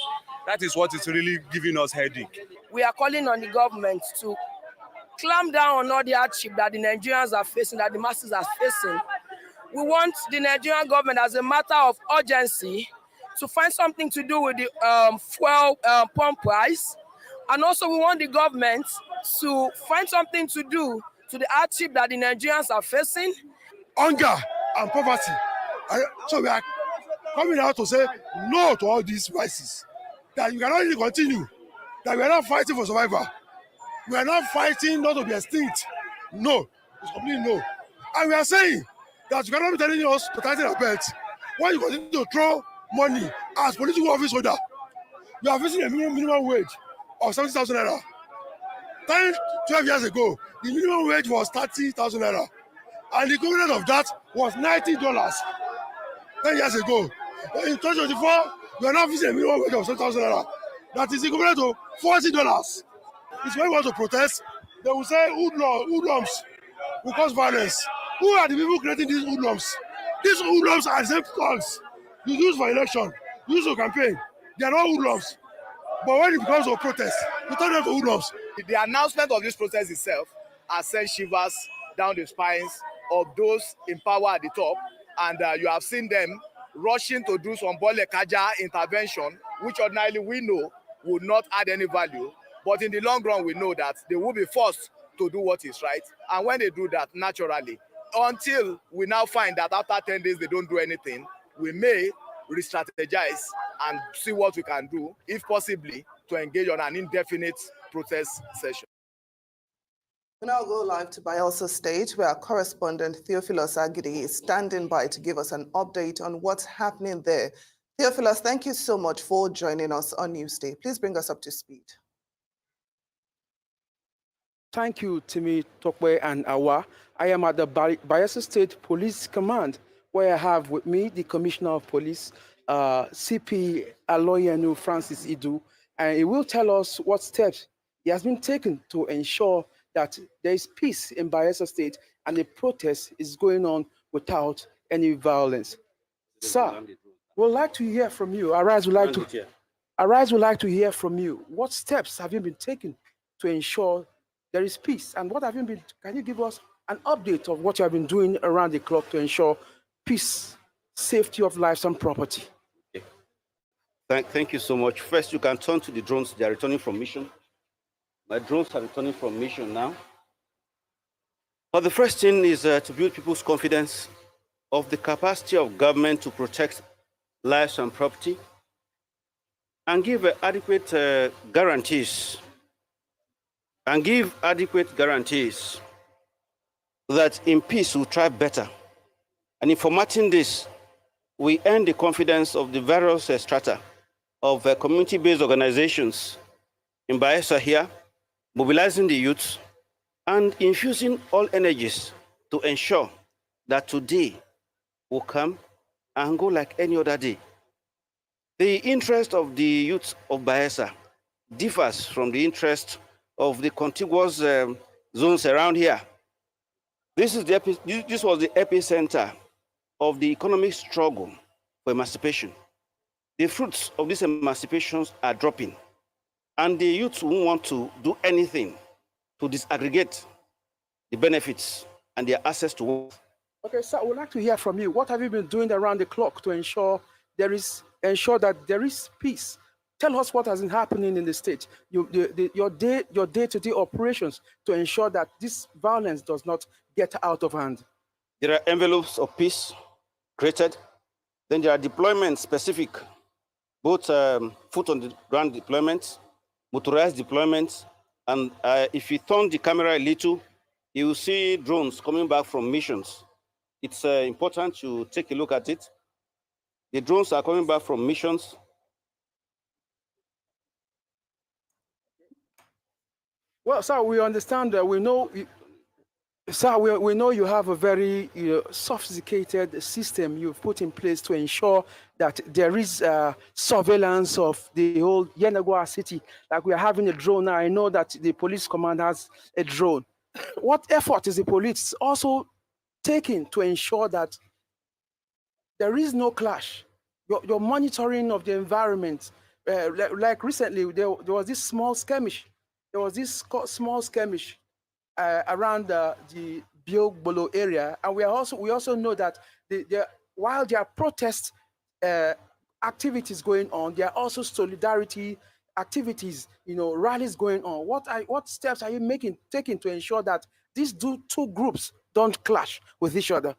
That is what is really giving us headache.
We are calling on the government to clamp down on all the hardship that the Nigerians are facing, that the masses are facing. We want the Nigerian government, as a matter of urgency, to find something to do with the fuel pump price. And also we want the government to find something to do to the hardship that the Nigerians are facing.
Hunger and poverty. So we are coming out to say no to all these prices. That you cannot really continue. That we are not fighting for survival. We are not fighting not to be extinct. No, it's completely no. And we are saying that you cannot be telling us to tighten our belts when you continue to throw money as political office holder. You are facing a minimum wage of 70,000 naira. 12 years ago, the minimum wage was 30,000 naira. And the equivalent of that was $90 10 years ago. In 2024, you are now facing a minimum wage of 7,000 naira. That is equivalent to $40. It's when we want to protest, they will say hoodlums will cause violence. Who are the people creating these hoodlums? These hoodlums are the same thugs you use for election, you use for campaign. They are not hoodlums. But when it becomes a protest, you turn them to hoodlums.
The announcement of this protest itself has sent shivers down the spines of those in power at the top. And you have seen them rushing to do some Bole Kaja intervention, which ordinarily we know would not add any value. But in the long run, we know that they will be forced to do what is right. And when they do that, naturally, until we now find that after 10 days they don't do anything, we may re-strategize and see what we can do, if possibly, to engage on an indefinite protest session.
We now go live to Bayelsa State, where our correspondent Theophilus Agidi is standing by to give us an update on what's happening there. Theophilus, thank you so much for joining us on Newsday. Please bring us up to speed.
Thank you, Timi, Tokwe, and Awa. I am at the Bayelsa State Police Command, where I have with me the Commissioner of Police, CP Aloyenu Francis Idu, and he will tell us what steps he has been taken to ensure that there is peace in Bayelsa State and the protest is going on without any violence. Sir, we'd like to hear from you. Arise would like to hear from you. What steps have you been taking to ensure there is peace? And what have you been, can you give us an update of what you have been doing around the clock to ensure peace, safety of lives and property?
Thank you so much. First, you can turn to the drones. They are returning from mission. My drones are returning from mission now. But the first thing is to build people's confidence of the capacity of government to protect lives and property and give adequate guarantees that in peace we'll thrive better. And in formatting this, we earn the confidence of the various strata of community-based organizations in Bayelsa here, mobilizing the youth and infusing all energies to ensure that today will come and go like any other day. The interest of the youth of Bayelsa differs from the interest of the contiguous zones around here. This was the epicenter of the economic struggle for emancipation. The fruits of these emancipations are dropping, and the youth won't want to do anything to disaggregate the benefits and their access to wealth.
Okay, sir, I would like to hear from you. What have you been doing around the clock to ensure that there is peace? Tell us what has been happening in the state, your day-to-day operations to ensure that this violence does not get out of hand.
There are envelopes of peace created. Then there are deployments specific, both foot on the ground deployments, motorized deployments, and if you turn the camera a little, you will see drones coming back from missions. It's important to take a look at it. The drones are coming back from missions.
Well, sir, we understand that we know, sir, we know you have a very sophisticated system you've put in place to ensure that there is surveillance of the whole Yenagoa city. Like we are having a drone now. I know that the police command has a drone. What effort is the police also taking to ensure that there is no clash? Your monitoring of the environment, like recently, there was this small skirmish. There was this small skirmish around the Biogbolo area, and we also know that while there are protest activities going on, there are also solidarity activities, rallies going on. What steps are you taking to ensure that these two groups don't clash with each other?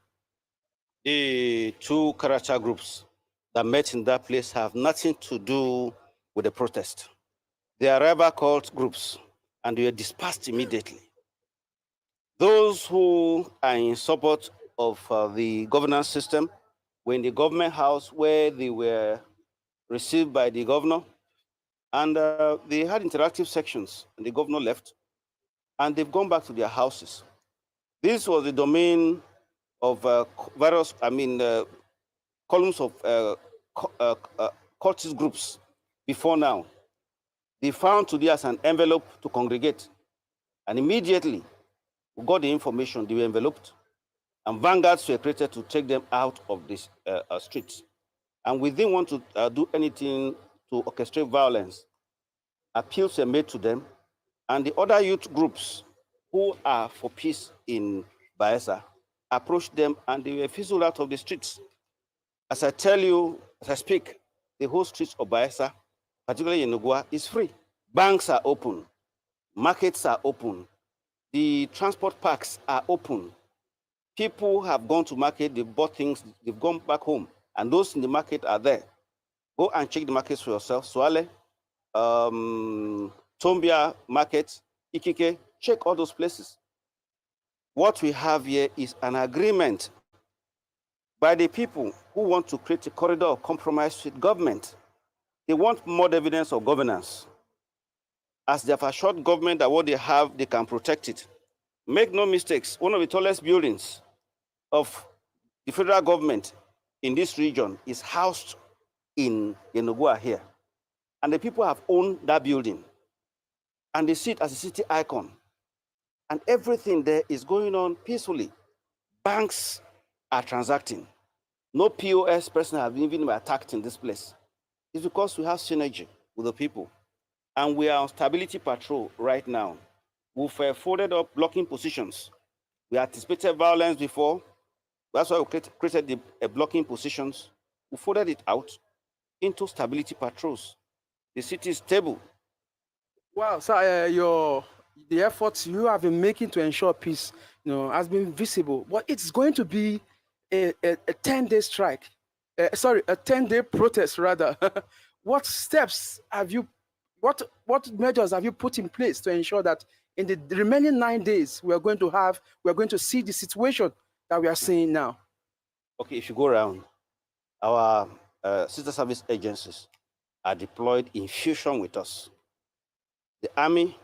The two character groups that met in that place have nothing to do with the protest. They are rival cult groups, and they were dispersed immediately. Those who are in support of the governance system were in the government house where they were received by the governor, and they had interactive sections, and the governor left, and they've gone back to their houses. This was the domain of various, columns of cultist groups before now. They found today as an envelope to congregate, and immediately we got the information, they were enveloped, and vanguards were created to take them out of these streets. And we didn't want to do anything to orchestrate violence. Appeals were made to them, and the other youth groups who are for peace in Bayelsa approached them, and they were fizzled out of the streets. As I tell you, as I speak, the whole streets of Bayelsa, particularly in Nugua, is free. Banks are open, markets are open, the transport parks are open. People have gone to market, they've bought things, they've gone back home, and those in the market are there. Go and check the markets for yourself. Swale, Tombia Market, Ikike, check all those places. What we have here is an agreement by the people who want to create a corridor of compromise with government. They want more evidence of governance. As they have assured government that what they have, they can protect it. Make no mistakes, one of the tallest buildings of the federal government in this region is housed in Yenogua here. And the people have owned that building. And they see it as a city icon. And everything there is going on peacefully. Banks are transacting. no POS person has even been attacked in this place. It's because we have synergy with the people. And we are on stability patrol right now. We've folded up blocking positions. We anticipated violence before. That's why we created the blocking positions. We folded it out into stability patrols. The city is stable.
Wow, so the efforts you have been making to ensure peace, has been visible. But it's going to be a 10-day strike. Sorry, a 10-day protest rather. What steps have you? What measures have you put in place to ensure that in the remaining 9 days we are going to see the situation that we are seeing now?
Okay, if you go around, our sister service agencies are deployed in fusion with us. The Army,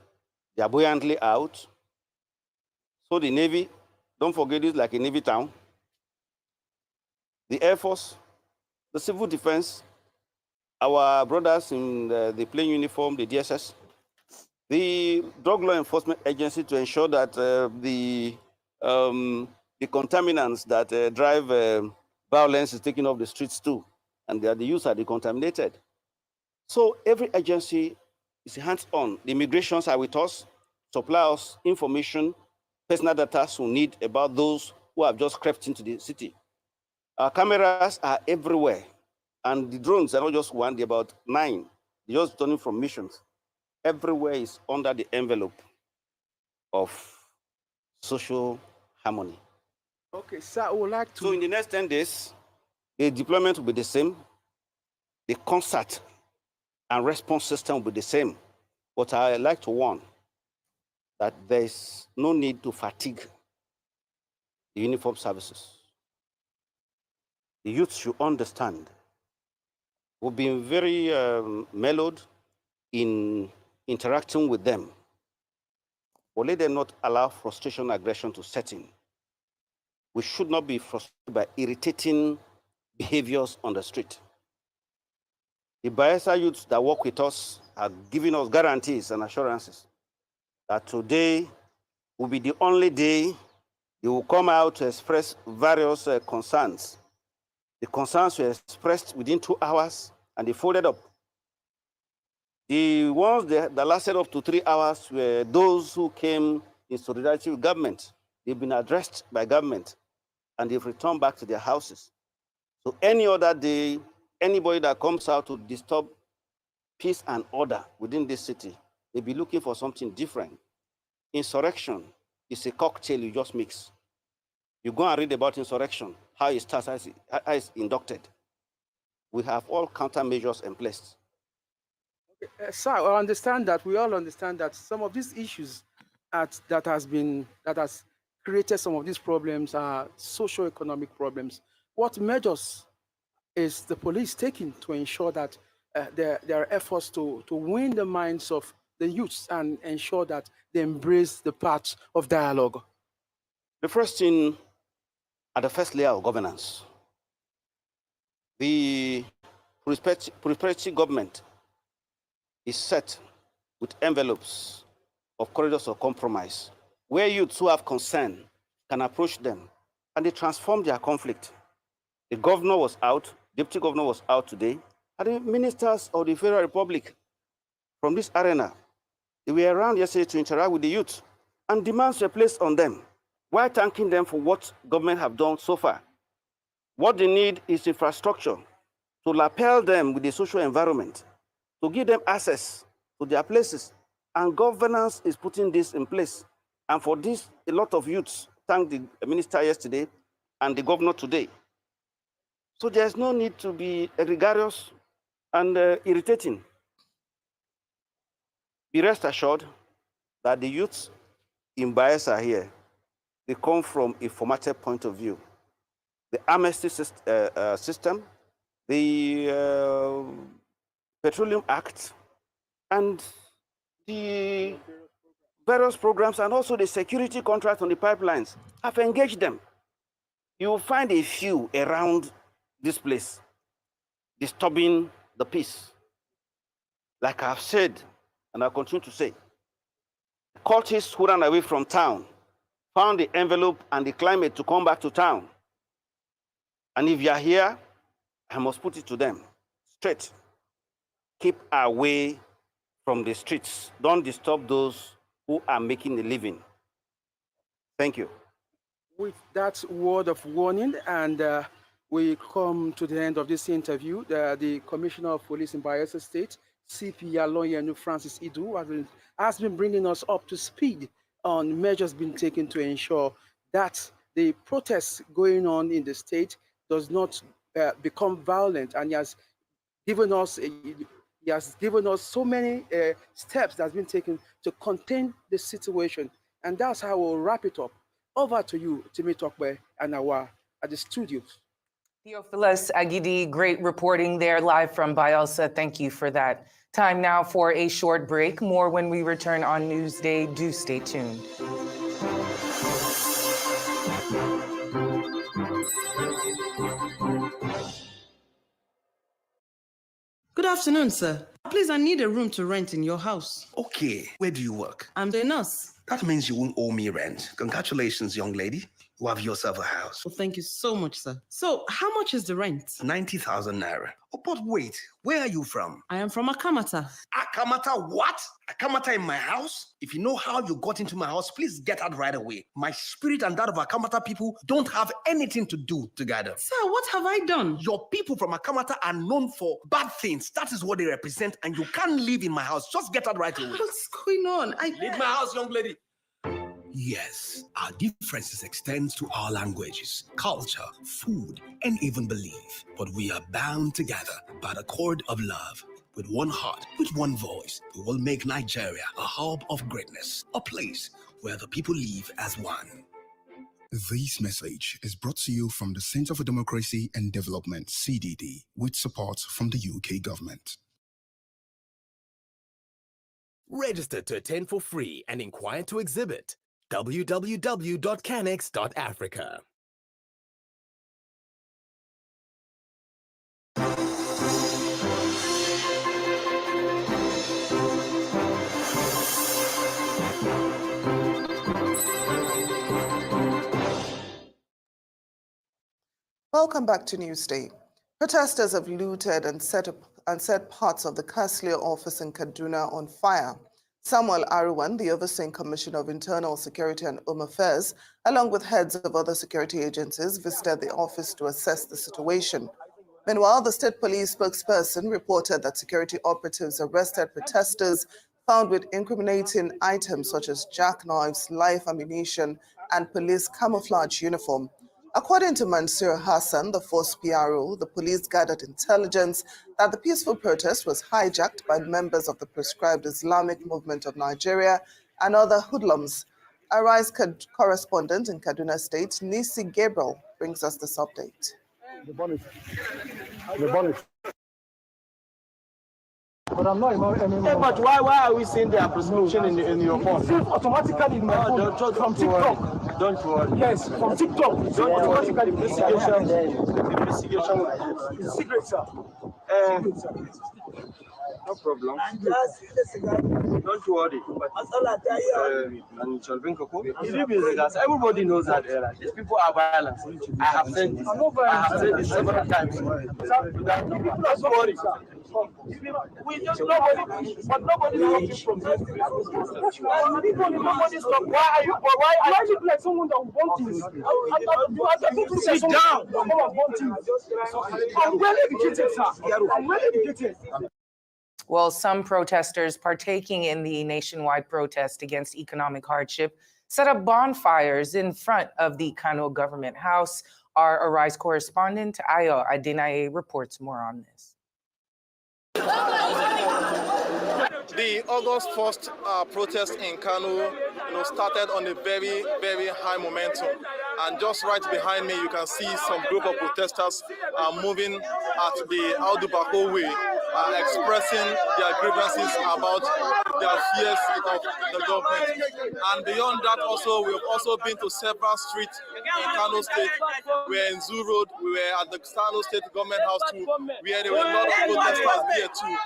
they are buoyantly out. So the Navy, don't forget it's like a Navy town. The Air Force, the Civil Defense, our brothers in the plain uniform, the DSS, the Drug Law Enforcement Agency to ensure that the contaminants that drive violence is taken off the streets too, and the youth are decontaminated. So every agency is hands-on. The immigrations are with us, supply us information, personal data we need about those who have just crept into the city. Our cameras are everywhere, and the drones are not just one, they're about 9. They're just returning from missions. Everywhere is under the envelope of social harmony.
Okay, sir, I would like to...
So in the next 10 days, the deployment will be the same. The concert and response system will be the same. But I like to warn that there is no need to fatigue the uniform services. The youth should understand. We've been very mellowed in interacting with them. But let them not allow frustration and aggression to set in. We should not be frustrated by irritating behaviors on the street. The Bayelsa youths that work with us are giving us guarantees and assurances that today will be the only day they will come out to express various concerns. The concerns were expressed within 2 hours and they folded up. The ones that lasted up to 3 hours were those who came in solidarity with government. They've been addressed by government and they've returned back to their houses. So any other day, anybody that comes out to disturb peace and order within this city, they'll be looking for something different. Insurrection is a cocktail you just mix. You go and read about insurrection, how it starts, how it's inducted. We have all countermeasures in place.
Okay, sir, I understand that, we all understand that some of these issues that has created some of these problems are socio-economic problems. What measures is the police taking to ensure that there are efforts to win the minds of the youths and ensure that they embrace the path of dialogue?
The first thing at the first layer of governance, the prosperity government is set with envelopes of corridors of compromise, where youths who have concern can approach them and they transform their conflict. The governor was out, deputy governor was out today, and the ministers of the Federal Republic from this arena, they were around yesterday to interact with the youth, and demands were placed on them, while thanking them for what government have done so far. What they need is infrastructure to lapel them with the social environment, to give them access to their places, and governance is putting this in place. And for this, a lot of youths thanked the minister yesterday and the governor today. So there's no need to be egregious and irritating. Be rest assured that the youths in Bayelsa here, they come from a formative point of view. The amnesty system, the Petroleum Act, and the various programs, and also the security contract on the pipelines have engaged them. You will find a few around this place disturbing the peace. Like I've said, and I'll continue to say, cultists who ran away from town found the envelope and the climate to come back to town. And if you are here, I must put it to them straight. Keep away from the streets. Don't disturb those who are making a living. Thank you.
With that word of warning, and we come to the end of this interview. The Commissioner of Police in Bayelsa State, CP Aloyenu Francis Idu, has been bringing us up to speed on measures being taken to ensure that the protests going on in the state does not become violent, and he has given us so many steps that have been taken to contain the situation, and that's how we'll wrap it up. Over to you, Timi Tokwe and Awa at the studios.
Theophilus Agidi, great reporting there live from Bayelsa. Thank you for that. Time now for a short break. More when we return on Newsday. Do stay tuned.
Good afternoon, sir. Please, I need a room to rent in your house.
Okay, where do you work?
I'm the nurse.
That means you won't owe me rent. Congratulations, young lady. You have yourself a house.
Well, thank you so much, sir. So, how much is the rent?
90,000 naira. Oh, but wait, where are you from?
I am from Akamata.
Akamata what? Akamata in my house? If you know how you got into my house, please get out right away. My spirit and that of Akamata people don't have anything to do together.
Sir, what have I done?
Your people from Akamata are known for bad things. That is what they represent, and you can't live in my house. Just get out right away.
What's going on?
Leave my house, young lady. Yes, our differences extend to our languages, culture, food, and even belief. But we are bound together by the cord of love. With one heart, with one voice, we will make Nigeria a hub of greatness, a place where the people live as one.
This message is brought to you from the Center for Democracy and Development, CDD, with support from the UK government.
Register to attend for free and inquire to exhibit. www.canex.africa.
Welcome back to Newsday. Protesters have looted and set parts of the Kaslia office in Kaduna on fire. Samuel Aruwan, the Overseeing Commissioner of Internal Security and Home Affairs, along with heads of other security agencies, visited the office to assess the situation. Meanwhile, the state police spokesperson reported that security operatives arrested protesters found with incriminating items such as jackknives, live ammunition, and police camouflage uniform. According to Mansour Hassan, the force PRO, the police gathered intelligence that the peaceful protest was hijacked by members of the proscribed Islamic Movement of Nigeria and other hoodlums. Arise correspondent in Kaduna State, Nisi Gabriel, brings us this update.
The bonnet. But I'm not anymore.
Hey, but why are we seeing their prescription in your phone?
Automatically in my phone from TikTok.
Don't worry.
Yes, from TikTok. Automatically.
The investigation.
It's secret, sir.
No problem. Don't worry. Everybody knows that these people are violent. I have said this. Several times. Don't worry. We just nobody talking from this. Nobody stop. Why are you
like someone that want things?
Sit down.
I'm well educated, sir. I'm well educated.
Well, some protesters partaking in the nationwide protest against economic hardship set up bonfires in front of the Kano government house. Our Arise correspondent, Ayo Adenaye, reports more on this.
The August 1st protest in Kano started on a very, very high momentum. And just right behind me, you can see some group of protesters moving at the Audu Bako way, expressing their grievances about their fears of the government. And beyond that also, we've also been to several streets in Kano State. We were in Zoo Road, we were at the Kano State Government House too, where there were a lot of protesters there too,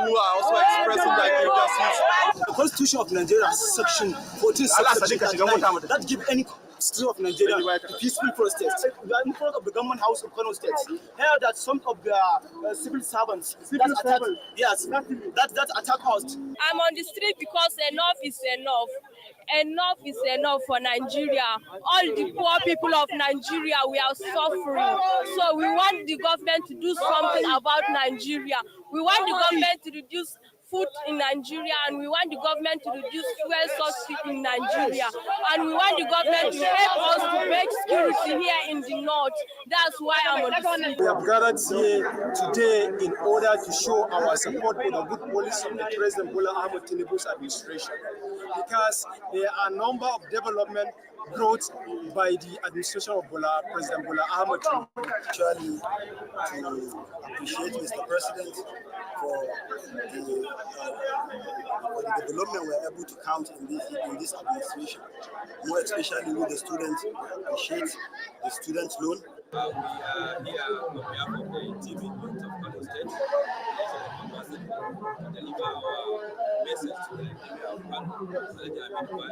who are also expressing their grievances.
The Constitution of Nigeria, Section 14, that give any
city of Nigeria, the peaceful protest. We are in front of the government house of Kano State. Here that some of the civil servants that attack us.
I'm on the street because enough is enough. Enough is enough for Nigeria. All the poor people of Nigeria, we are suffering. So we want the government to do something about Nigeria. We want the government to reduce food in Nigeria, and we want the government to reduce fuel subsidy in Nigeria, and we want the government to help us to make security here in the north. That's why I'm on the street.
We have gathered here today in order to show our support for the good policy of the President Bola Ahmed Tinubu's administration, because there are a number of developments brought by the administration of President Bola Ahmed Tinubu.
Actually, to appreciate Mr. President for the development we're able to count in this administration, more especially with the students. Appreciate the student loan.
We are here on behalf of the TV Movement of Kano State, to deliver our message to the Emir of Kano, so that they are by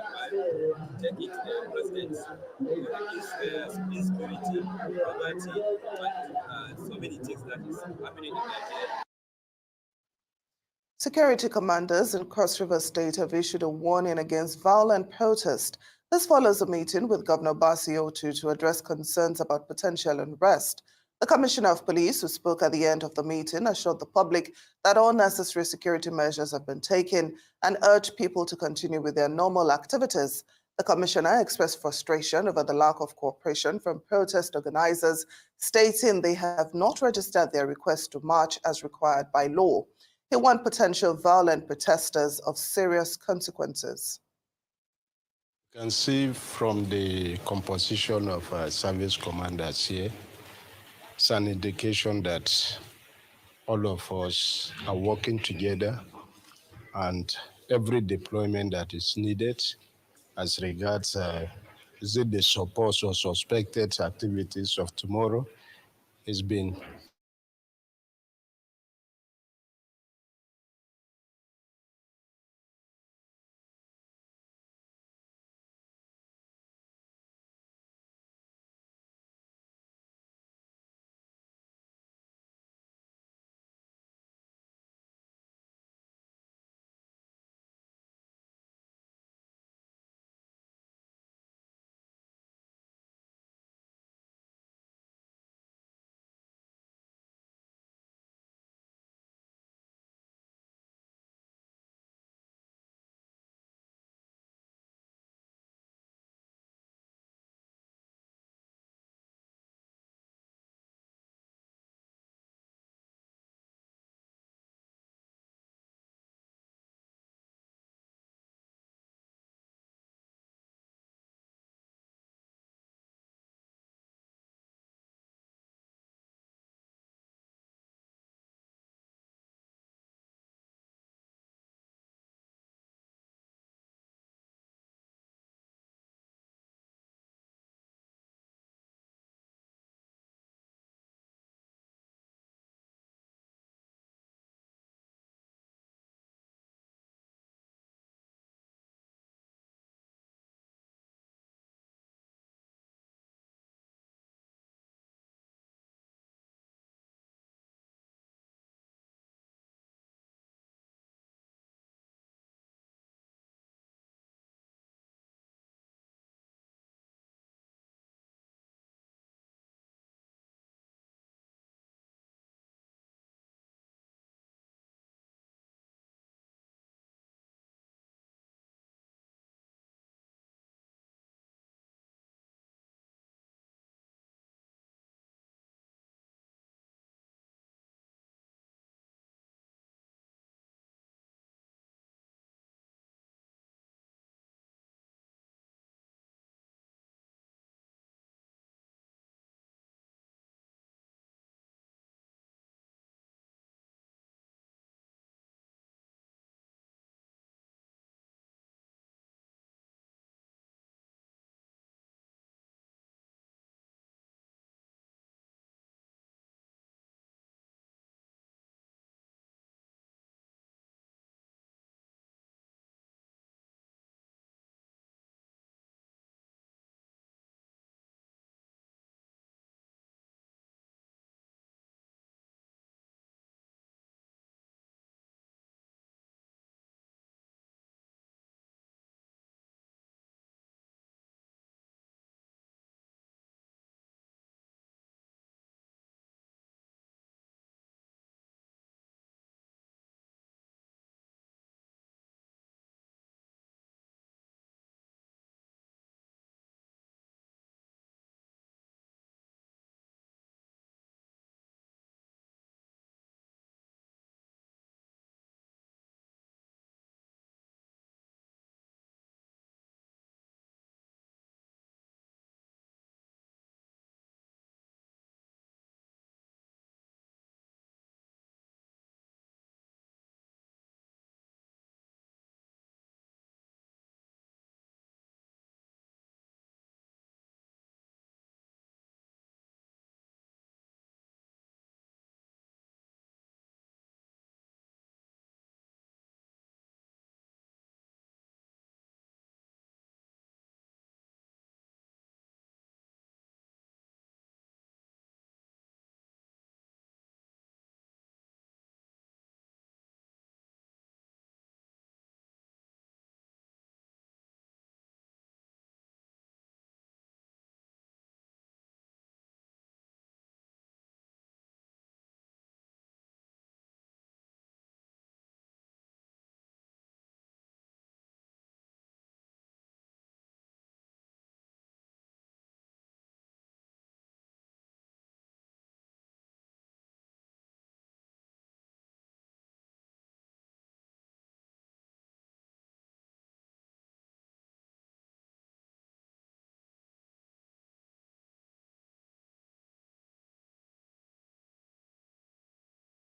take it to the president, insecurity, poverty, and so many things that is happening in Nigeria.
Security commanders in Cross River State have issued a warning against violent protest. This follows a meeting with Governor Basiotu to address concerns about potential unrest. The Commissioner of Police, who spoke at the end of the meeting, assured the public that all necessary security measures have been taken and urged people to continue with their normal activities. The Commissioner expressed frustration over the lack of cooperation from protest organizers, stating they have not registered their request to march as required by law. He warned potential violent protesters of serious consequences.
You can see from the composition of service commanders here, it's an indication that all of us are working together, and every deployment that is needed as regards is it the supposed or suspected activities of tomorrow is being